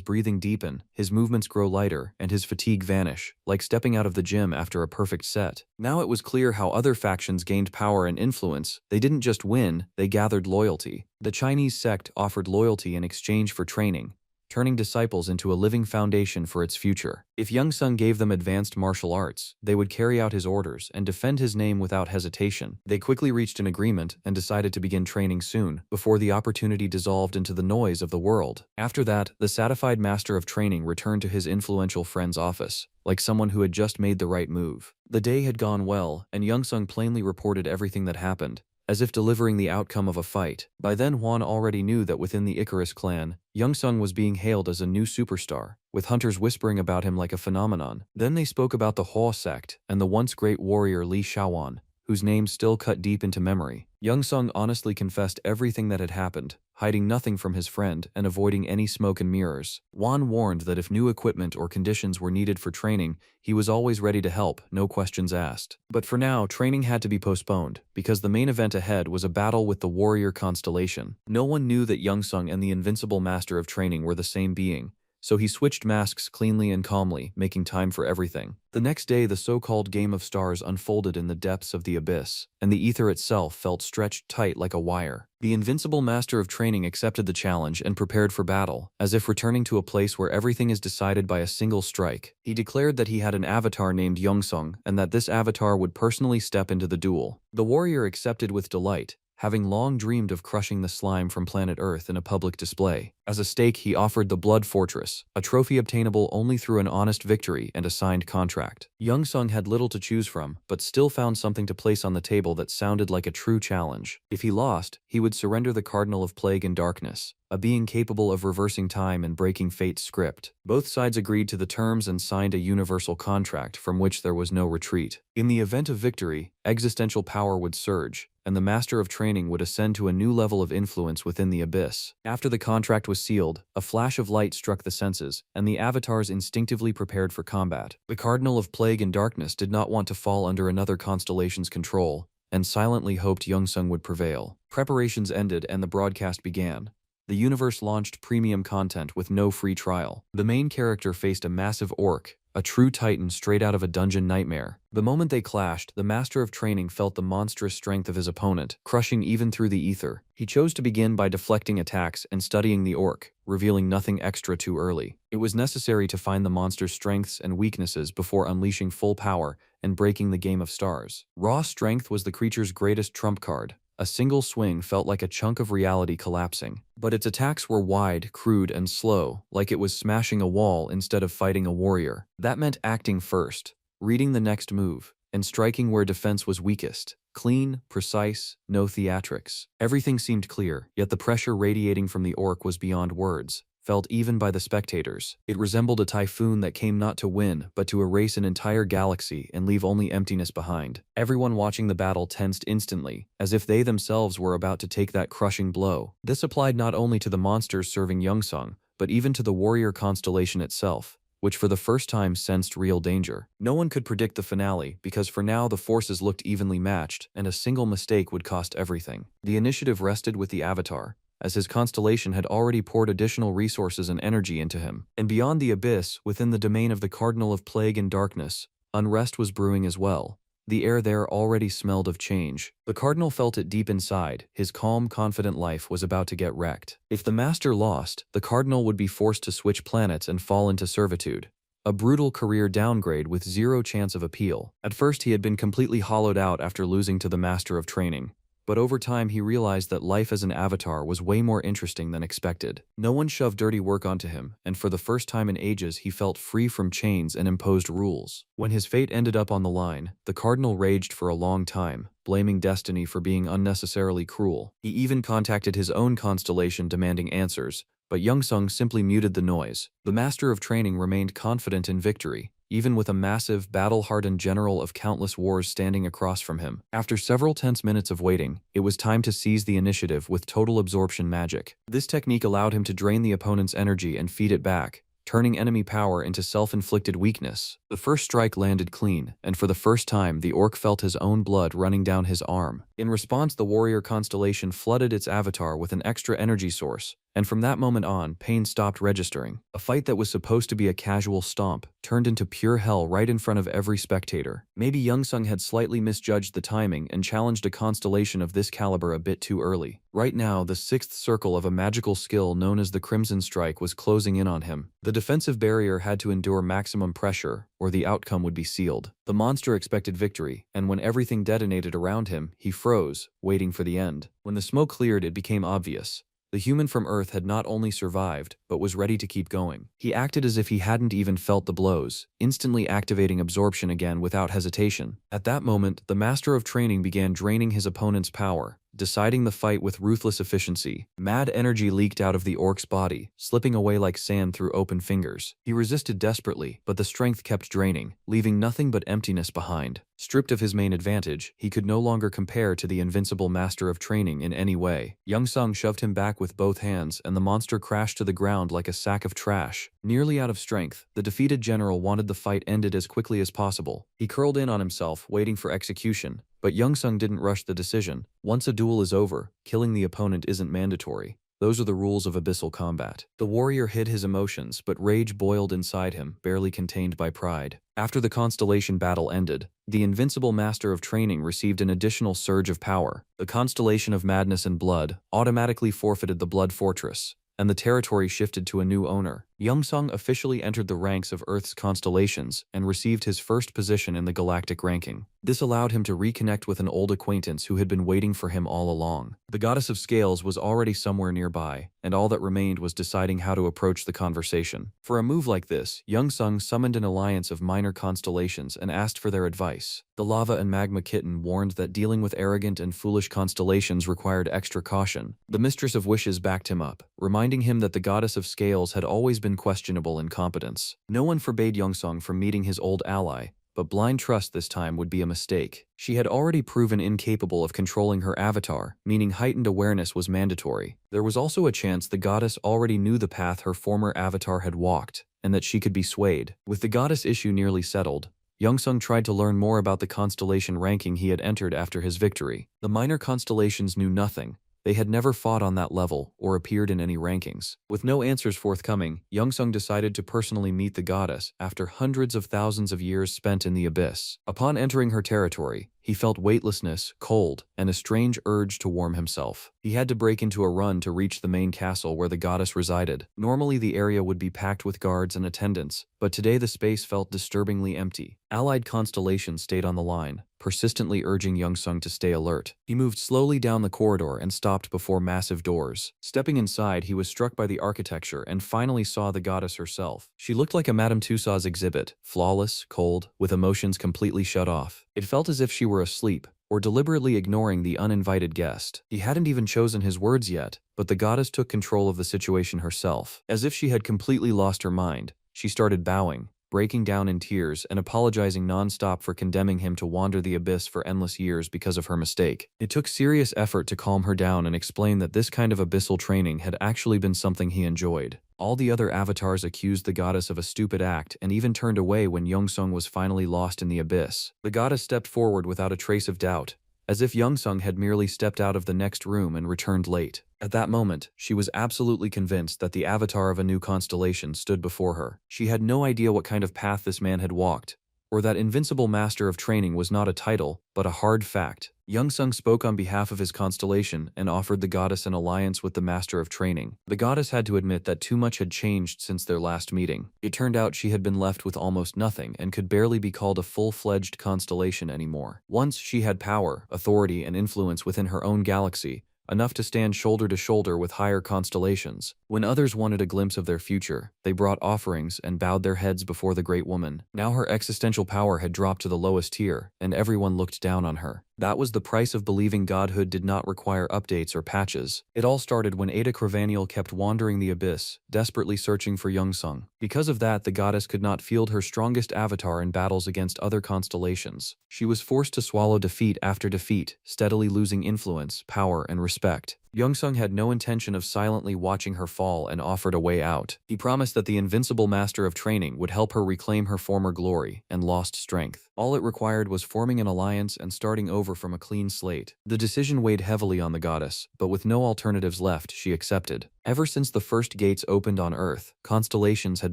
breathing deepen, his movements grow lighter, and his fatigue vanish, like stepping out of the gym after a perfect set. Now it was clear how other factions gained power and influence. They didn't just win, they gathered loyalty. The Chinese sect offered loyalty in exchange for training, turning disciples into a living foundation for its future. If Yongsung gave them advanced martial arts, they would carry out his orders and defend his name without hesitation. They quickly reached an agreement and decided to begin training soon, before the opportunity dissolved into the noise of the world. After that, the satisfied master of training returned to his influential friend's office, like someone who had just made the right move. The day had gone well, and Yongsung plainly reported everything that happened, as if delivering the outcome of a fight. By then, Hwan already knew that within the Icarus clan, Yongsung was being hailed as a new superstar, with hunters whispering about him like a phenomenon. Then they spoke about the Hua sect and the once great warrior Li Shaowan, whose name still cut deep into memory. Yongsung honestly confessed everything that had happened, hiding nothing from his friend and avoiding any smoke and mirrors. Hwan warned that if new equipment or conditions were needed for training, he was always ready to help, no questions asked. But for now, training had to be postponed, because the main event ahead was a battle with the warrior constellation. No one knew that Yongsung and the invincible master of training were the same being, so he switched masks cleanly and calmly, making time for everything. The next day, the so-called Game of Stars unfolded in the depths of the abyss, and the ether itself felt stretched tight like a wire. The invincible master of training accepted the challenge and prepared for battle, as if returning to a place where everything is decided by a single strike. He declared that he had an avatar named Yongsung, and that this avatar would personally step into the duel. The warrior accepted with delight, having long dreamed of crushing the slime from planet Earth in a public display. As a stake, he offered the Blood Fortress, a trophy obtainable only through an honest victory and a signed contract. Yongsung had little to choose from, but still found something to place on the table that sounded like a true challenge. If he lost, he would surrender the Cardinal of Plague and Darkness, a being capable of reversing time and breaking fate's script. Both sides agreed to the terms and signed a universal contract from which there was no retreat. In the event of victory, existential power would surge, and the master of training would ascend to a new level of influence within the abyss. After the contract was sealed, a flash of light struck the senses, and the avatars instinctively prepared for combat. The Cardinal of Plague and Darkness did not want to fall under another constellation's control, and silently hoped Yongsung would prevail. Preparations ended and the broadcast began. The universe launched premium content with no free trial. The main character faced a massive orc, a true titan straight out of a dungeon nightmare. The moment they clashed, the master of training felt the monstrous strength of his opponent, crushing even through the ether. He chose to begin by deflecting attacks and studying the orc, revealing nothing extra too early. It was necessary to find the monster's strengths and weaknesses before unleashing full power and breaking the Game of Stars. Raw strength was the creature's greatest trump card. A single swing felt like a chunk of reality collapsing. But its attacks were wide, crude, and slow, like it was smashing a wall instead of fighting a warrior. That meant acting first, reading the next move, and striking where defense was weakest. Clean, precise, no theatrics. Everything seemed clear, yet the pressure radiating from the orc was beyond words, felt even by the spectators. It resembled a typhoon that came not to win, but to erase an entire galaxy and leave only emptiness behind. Everyone watching the battle tensed instantly, as if they themselves were about to take that crushing blow. This applied not only to the monsters serving Yongsung, but even to the warrior constellation itself, which for the first time sensed real danger. No one could predict the finale, because for now the forces looked evenly matched, and a single mistake would cost everything. The initiative rested with the Avatar, as his constellation had already poured additional resources and energy into him. And beyond the abyss, within the domain of the Cardinal of Plague and Darkness, unrest was brewing as well. The air there already smelled of change. The cardinal felt it deep inside. His calm, confident life was about to get wrecked. If the master lost, the cardinal would be forced to switch planets and fall into servitude. A brutal career downgrade with zero chance of appeal. At first he had been completely hollowed out after losing to the master of training. But over time he realized that life as an avatar was way more interesting than expected. No one shoved dirty work onto him, and for the first time in ages he felt free from chains and imposed rules. When his fate ended up on the line, the cardinal raged for a long time, blaming destiny for being unnecessarily cruel. He even contacted his own constellation demanding answers, but Youngsung simply muted the noise. The master of training remained confident in victory, even with a massive, battle-hardened general of countless wars standing across from him. After several tense minutes of waiting, it was time to seize the initiative with total absorption magic. This technique allowed him to drain the opponent's energy and feed it back, turning enemy power into self-inflicted weakness. The first strike landed clean, and for the first time the orc felt his own blood running down his arm. In response, the warrior constellation flooded its avatar with an extra energy source, and from that moment on, pain stopped registering. A fight that was supposed to be a casual stomp turned into pure hell right in front of every spectator. Maybe Youngsung had slightly misjudged the timing and challenged a constellation of this caliber a bit too early. Right now, the sixth circle of a magical skill known as the Crimson Strike was closing in on him. The defensive barrier had to endure maximum pressure, or the outcome would be sealed. The monster expected victory, and when everything detonated around him, he froze, waiting for the end. When the smoke cleared, it became obvious. The human from Earth had not only survived, but was ready to keep going. He acted as if he hadn't even felt the blows, instantly activating absorption again without hesitation. At that moment, the master of training began draining his opponent's power, deciding the fight with ruthless efficiency. Mad energy leaked out of the orc's body, slipping away like sand through open fingers. He resisted desperately, but the strength kept draining, leaving nothing but emptiness behind. Stripped of his main advantage, he could no longer compare to the invincible master of training in any way. Youngsung shoved him back with both hands, and the monster crashed to the ground like a sack of trash. Nearly out of strength, the defeated general wanted the fight ended as quickly as possible. He curled in on himself, waiting for execution. But Youngsung didn't rush the decision. Once a duel is over, killing the opponent isn't mandatory. Those are the rules of abyssal combat. The warrior hid his emotions, but rage boiled inside him, barely contained by pride. After the constellation battle ended, the invincible master of training received an additional surge of power. The constellation of madness and blood automatically forfeited the blood fortress, and the territory shifted to a new owner. Youngsung officially entered the ranks of Earth's constellations and received his first position in the galactic ranking. This allowed him to reconnect with an old acquaintance who had been waiting for him all along. The goddess of scales was already somewhere nearby, and all that remained was deciding how to approach the conversation. For a move like this, Youngsung summoned an alliance of minor constellations and asked for their advice. The lava and magma kitten warned that dealing with arrogant and foolish constellations required extra caution. The mistress of wishes backed him up, reminding him that the goddess of scales had always been questionable in competence. No one forbade Youngsung from meeting his old ally, but blind trust this time would be a mistake. She had already proven incapable of controlling her avatar, meaning heightened awareness was mandatory. There was also a chance the goddess already knew the path her former avatar had walked, and that she could be swayed. With the goddess issue nearly settled, Youngsung tried to learn more about the constellation ranking he had entered after his victory. The minor constellations knew nothing. They had never fought on that level or appeared in any rankings. With no answers forthcoming, Youngsung decided to personally meet the goddess after hundreds of thousands of years spent in the abyss. Upon entering her territory, he felt weightlessness, cold, and a strange urge to warm himself. He had to break into a run to reach the main castle where the goddess resided. Normally the area would be packed with guards and attendants, but today the space felt disturbingly empty. Allied constellations stayed on the line, persistently urging Youngsung to stay alert. He moved slowly down the corridor and stopped before massive doors. Stepping inside, he was struck by the architecture and finally saw the goddess herself. She looked like a Madame Tussauds exhibit, flawless, cold, with emotions completely shut off. It felt as if she were asleep, or deliberately ignoring the uninvited guest. He hadn't even chosen his words yet, but the goddess took control of the situation herself. As if she had completely lost her mind, she started bowing, breaking down in tears and apologizing non-stop for condemning him to wander the abyss for endless years because of her mistake. It took serious effort to calm her down and explain that this kind of abyssal training had actually been something he enjoyed. All the other avatars accused the goddess of a stupid act and even turned away when Youngsung was finally lost in the abyss. The goddess stepped forward without a trace of doubt, as if Youngsung had merely stepped out of the next room and returned late. At that moment, she was absolutely convinced that the avatar of a new constellation stood before her. She had no idea what kind of path this man had walked, or that invincible master of training was not a title, but a hard fact. Youngsung spoke on behalf of his constellation and offered the goddess an alliance with the master of training. The goddess had to admit that too much had changed since their last meeting. It turned out she had been left with almost nothing and could barely be called a full-fledged constellation anymore. Once she had power, authority, and influence within her own galaxy, enough to stand shoulder to shoulder with higher constellations. When others wanted a glimpse of their future, they brought offerings and bowed their heads before the great woman. Now her existential power had dropped to the lowest tier, and everyone looked down on her. That was the price of believing godhood did not require updates or patches. It all started when Ada Cravaniel kept wandering the abyss, desperately searching for Youngsung. Because of that, the goddess could not field her strongest avatar in battles against other constellations. She was forced to swallow defeat after defeat, steadily losing influence, power, and respect. Youngsung had no intention of silently watching her fall and offered a way out. He promised that the invincible master of training would help her reclaim her former glory and lost strength. All it required was forming an alliance and starting over from a clean slate. The decision weighed heavily on the goddess, but with no alternatives left, she accepted. Ever since the first gates opened on Earth, constellations had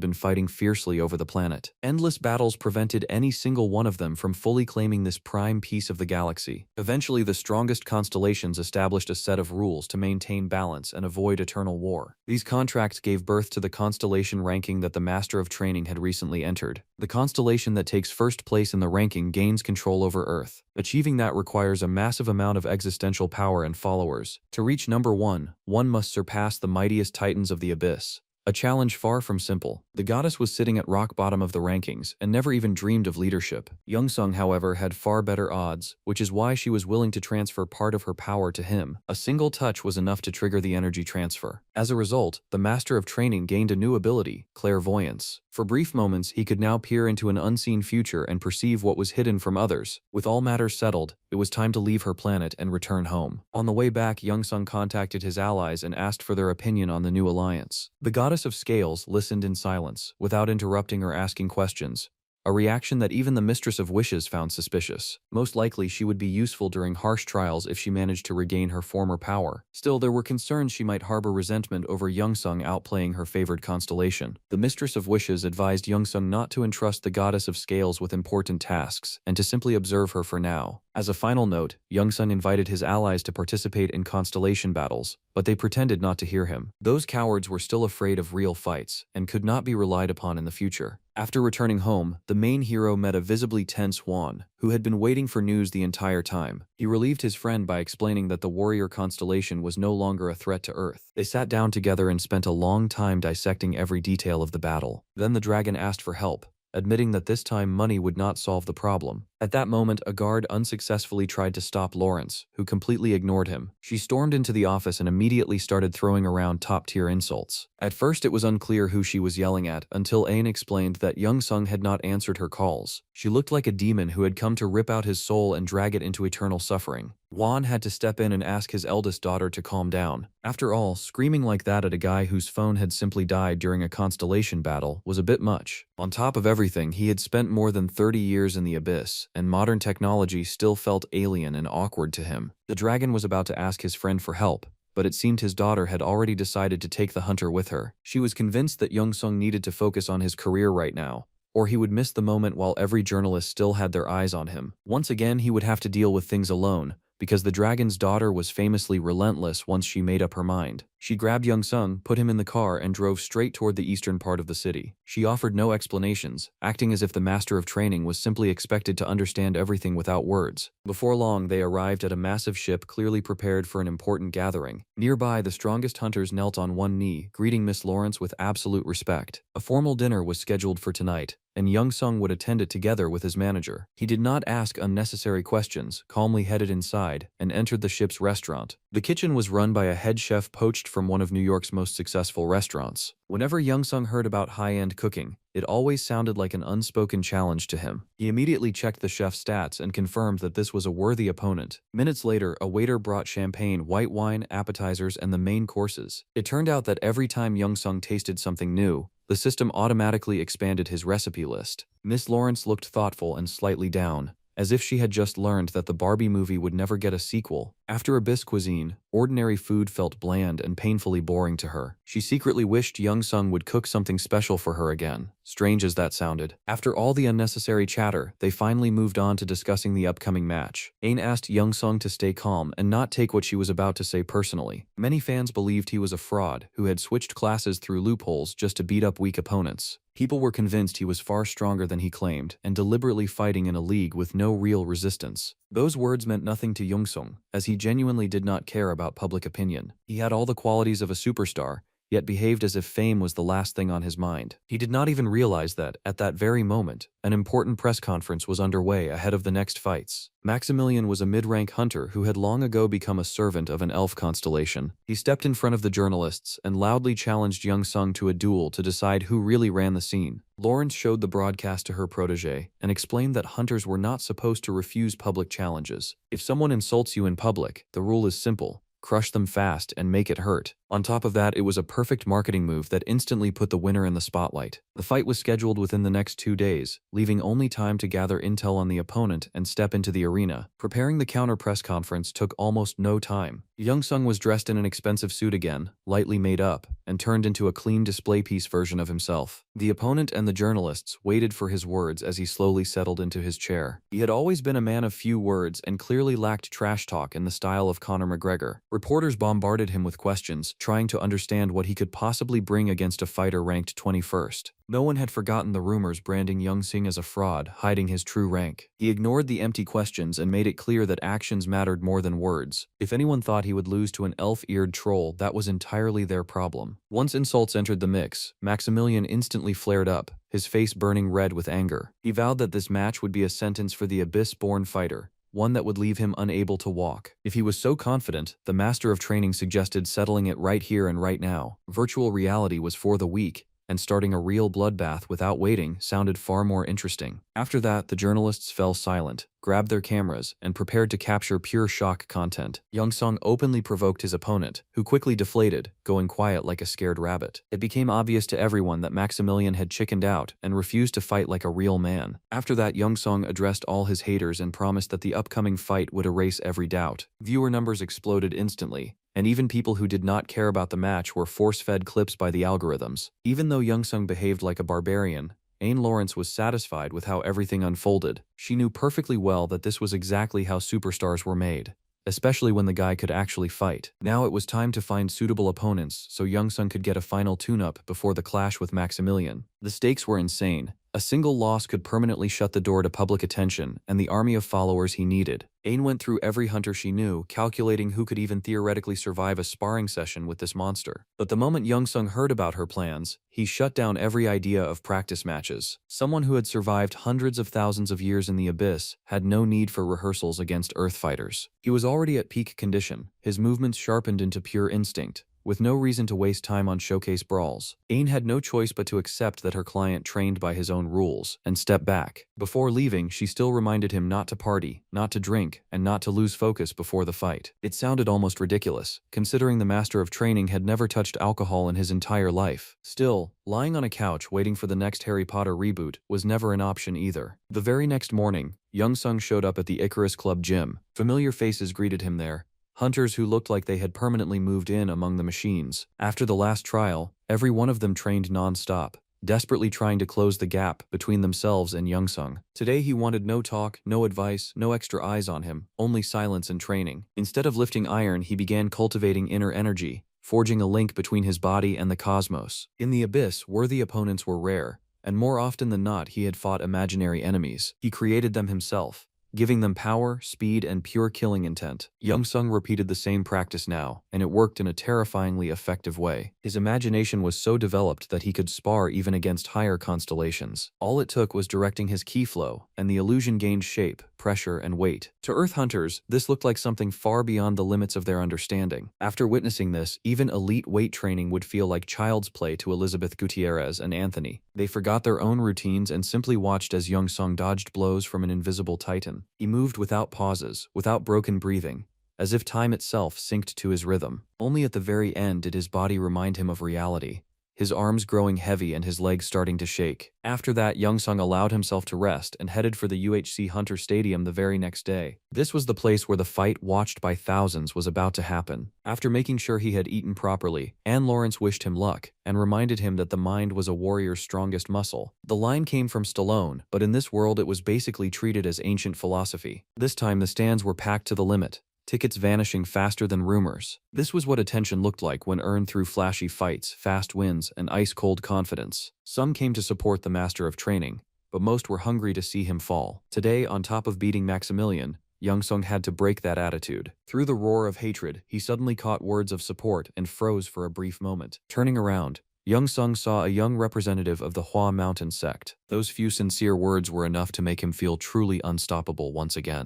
been fighting fiercely over the planet. Endless battles prevented any single one of them from fully claiming this prime piece of the galaxy. Eventually, the strongest constellations established a set of rules to maintain balance and avoid eternal war. These contracts gave birth to the constellation ranking that the Master of Training had recently entered. The constellation that takes first place in the ranking gains control over Earth. Achieving that requires a massive amount of existential power and followers. To reach number one must surpass the mightiest titans of the abyss. A challenge far from simple. The goddess was sitting at rock bottom of the rankings and never even dreamed of leadership. Youngsung, however, had far better odds, which is why she was willing to transfer part of her power to him. A single touch was enough to trigger the energy transfer. As a result, the Master of Training gained a new ability, clairvoyance. For brief moments, he could now peer into an unseen future and perceive what was hidden from others. With all matters settled, it was time to leave her planet and return home. On the way back, Youngsung contacted his allies and asked for their opinion on the new alliance. The goddess of Scales listened in silence, without interrupting or asking questions. A reaction that even the Mistress of Wishes found suspicious. Most likely, she would be useful during harsh trials if she managed to regain her former power. Still, there were concerns she might harbor resentment over Youngsung outplaying her favored constellation. The Mistress of Wishes advised Youngsung not to entrust the Goddess of Scales with important tasks, and to simply observe her for now. As a final note, Youngsung invited his allies to participate in constellation battles, but they pretended not to hear him. Those cowards were still afraid of real fights, and could not be relied upon in the future. After returning home, the main hero met a visibly tense Juan, who had been waiting for news the entire time. He relieved his friend by explaining that the warrior constellation was no longer a threat to Earth. They sat down together and spent a long time dissecting every detail of the battle. Then the dragon asked for help, admitting that this time money would not solve the problem. At that moment, a guard unsuccessfully tried to stop Lawrence, who completely ignored him. She stormed into the office and immediately started throwing around top-tier insults. At first, it was unclear who she was yelling at, until Ain explained that Youngsung had not answered her calls. She looked like a demon who had come to rip out his soul and drag it into eternal suffering. Juan had to step in and ask his eldest daughter to calm down. After all, screaming like that at a guy whose phone had simply died during a constellation battle was a bit much. On top of everything, he had spent more than 30 years in the abyss, and modern technology still felt alien and awkward to him. The dragon was about to ask his friend for help, but it seemed his daughter had already decided to take the hunter with her. She was convinced that Youngsung needed to focus on his career right now, or he would miss the moment while every journalist still had their eyes on him. Once again, he would have to deal with things alone, because the dragon's daughter was famously relentless once she made up her mind. She grabbed Youngsung, put him in the car, and drove straight toward the eastern part of the city. She offered no explanations, acting as if the Master of Training was simply expected to understand everything without words. Before long, they arrived at a massive ship clearly prepared for an important gathering. Nearby, the strongest hunters knelt on one knee, greeting Miss Lawrence with absolute respect. A formal dinner was scheduled for tonight, and Youngsung would attend it together with his manager. He did not ask unnecessary questions, calmly headed inside, and entered the ship's restaurant. The kitchen was run by a head chef poached from one of New York's most successful restaurants. Whenever Youngsung heard about high-end cooking, it always sounded like an unspoken challenge to him. He immediately checked the chef's stats and confirmed that this was a worthy opponent. Minutes later, a waiter brought champagne, white wine, appetizers, and the main courses. It turned out that every time Youngsung tasted something new, the system automatically expanded his recipe list. Miss Lawrence looked thoughtful and slightly down, as if she had just learned that the Barbie movie would never get a sequel. After Abyss cuisine, ordinary food felt bland and painfully boring to her. She secretly wished Young Sung would cook something special for her again, strange as that sounded. After all the unnecessary chatter, they finally moved on to discussing the upcoming match. Ain asked Young Sung to stay calm and not take what she was about to say personally. Many fans believed he was a fraud who had switched classes through loopholes just to beat up weak opponents. People were convinced he was far stronger than he claimed and deliberately fighting in a league with no real resistance. Those words meant nothing to Young-sung, as he genuinely did not care about public opinion. He had all the qualities of a superstar, yet behaved as if fame was the last thing on his mind. He did not even realize that, at that very moment, an important press conference was underway ahead of the next fights. Maximilian was a mid-rank hunter who had long ago become a servant of an elf constellation. He stepped in front of the journalists and loudly challenged Young Sung to a duel to decide who really ran the scene. Lawrence showed the broadcast to her protege and explained that hunters were not supposed to refuse public challenges. If someone insults you in public, the rule is simple: crush them fast and make it hurt. On top of that, it was a perfect marketing move that instantly put the winner in the spotlight. The fight was scheduled within the next 2 days, leaving only time to gather intel on the opponent and step into the arena. Preparing the counter press conference took almost no time. Young Sung was dressed in an expensive suit again, lightly made up, and turned into a clean display piece version of himself. The opponent and the journalists waited for his words as he slowly settled into his chair. He had always been a man of few words and clearly lacked trash talk in the style of Conor McGregor. Reporters bombarded him with questions, trying to understand what he could possibly bring against a fighter ranked 21st. No one had forgotten the rumors branding Young Sung as a fraud, hiding his true rank. He ignored the empty questions and made it clear that actions mattered more than words. If anyone thought he would lose to an elf-eared troll, that was entirely their problem. Once insults entered the mix, Maximilian instantly flared up, his face burning red with anger. He vowed that this match would be a sentence for the abyss-born fighter, one that would leave him unable to walk. If he was so confident, the master of training suggested settling it right here and right now. Virtual reality was for the weak, and starting a real bloodbath without waiting sounded far more interesting. After that, the journalists fell silent, grabbed their cameras, and prepared to capture pure shock content. Young Sung openly provoked his opponent, who quickly deflated, going quiet like a scared rabbit. It became obvious to everyone that Maximilian had chickened out and refused to fight like a real man. After that, Young Sung addressed all his haters and promised that the upcoming fight would erase every doubt. Viewer numbers exploded instantly, and even people who did not care about the match were force-fed clips by the algorithms. Even though Young Sung behaved like a barbarian, Ain Lawrence was satisfied with how everything unfolded. She knew perfectly well that this was exactly how superstars were made, especially when the guy could actually fight. Now it was time to find suitable opponents so Young Sung could get a final tune-up before the clash with Maximilian. The stakes were insane. A single loss could permanently shut the door to public attention and the army of followers he needed. Ain went through every hunter she knew, calculating who could even theoretically survive a sparring session with this monster. But the moment Young Sung heard about her plans, he shut down every idea of practice matches. Someone who had survived hundreds of thousands of years in the abyss had no need for rehearsals against Earth fighters. He was already at peak condition, his movements sharpened into pure instinct, with no reason to waste time on showcase brawls. Ain had no choice but to accept that her client trained by his own rules and step back. Before leaving, she still reminded him not to party, not to drink, and not to lose focus before the fight. It sounded almost ridiculous, considering the master of training had never touched alcohol in his entire life. Still, lying on a couch waiting for the next Harry Potter reboot was never an option either. The very next morning, Young Sung showed up at the Icarus Club gym. Familiar faces greeted him there, hunters who looked like they had permanently moved in among the machines. After the last trial, every one of them trained non-stop, desperately trying to close the gap between themselves and Young Sung. Today he wanted no talk, no advice, no extra eyes on him, only silence and training. Instead of lifting iron, he began cultivating inner energy, forging a link between his body and the cosmos. In the abyss, worthy opponents were rare, and more often than not he had fought imaginary enemies. He created them himself, giving them power, speed, and pure killing intent. Young Sung repeated the same practice now, and it worked in a terrifyingly effective way. His imagination was so developed that he could spar even against higher constellations. All it took was directing his ki flow, and the illusion gained shape, pressure, and weight. To Earth hunters, this looked like something far beyond the limits of their understanding. After witnessing this, even elite weight training would feel like child's play to Elizabeth Gutierrez and Anthony. They forgot their own routines and simply watched as Young Sung dodged blows from an invisible titan. He moved without pauses, without broken breathing, as if time itself synced to his rhythm. Only at the very end did his body remind him of reality. his arms growing heavy and his legs starting to shake. After that, Young Sung allowed himself to rest and headed for the UHC Hunter Stadium the very next day. This was the place where the fight watched by thousands was about to happen. After making sure he had eaten properly, Anne Lawrence wished him luck and reminded him that the mind was a warrior's strongest muscle. The line came from Stallone, but in this world it was basically treated as ancient philosophy. This time the stands were packed to the limit, tickets vanishing faster than rumors. This was what attention looked like when earned through flashy fights, fast wins, and ice-cold confidence. Some came to support the master of training, but most were hungry to see him fall. Today, on top of beating Maximilian, Young Sung had to break that attitude. Through the roar of hatred, he suddenly caught words of support and froze for a brief moment. Turning around, Young Sung saw a young representative of the Hua Mountain sect. Those few sincere words were enough to make him feel truly unstoppable once again.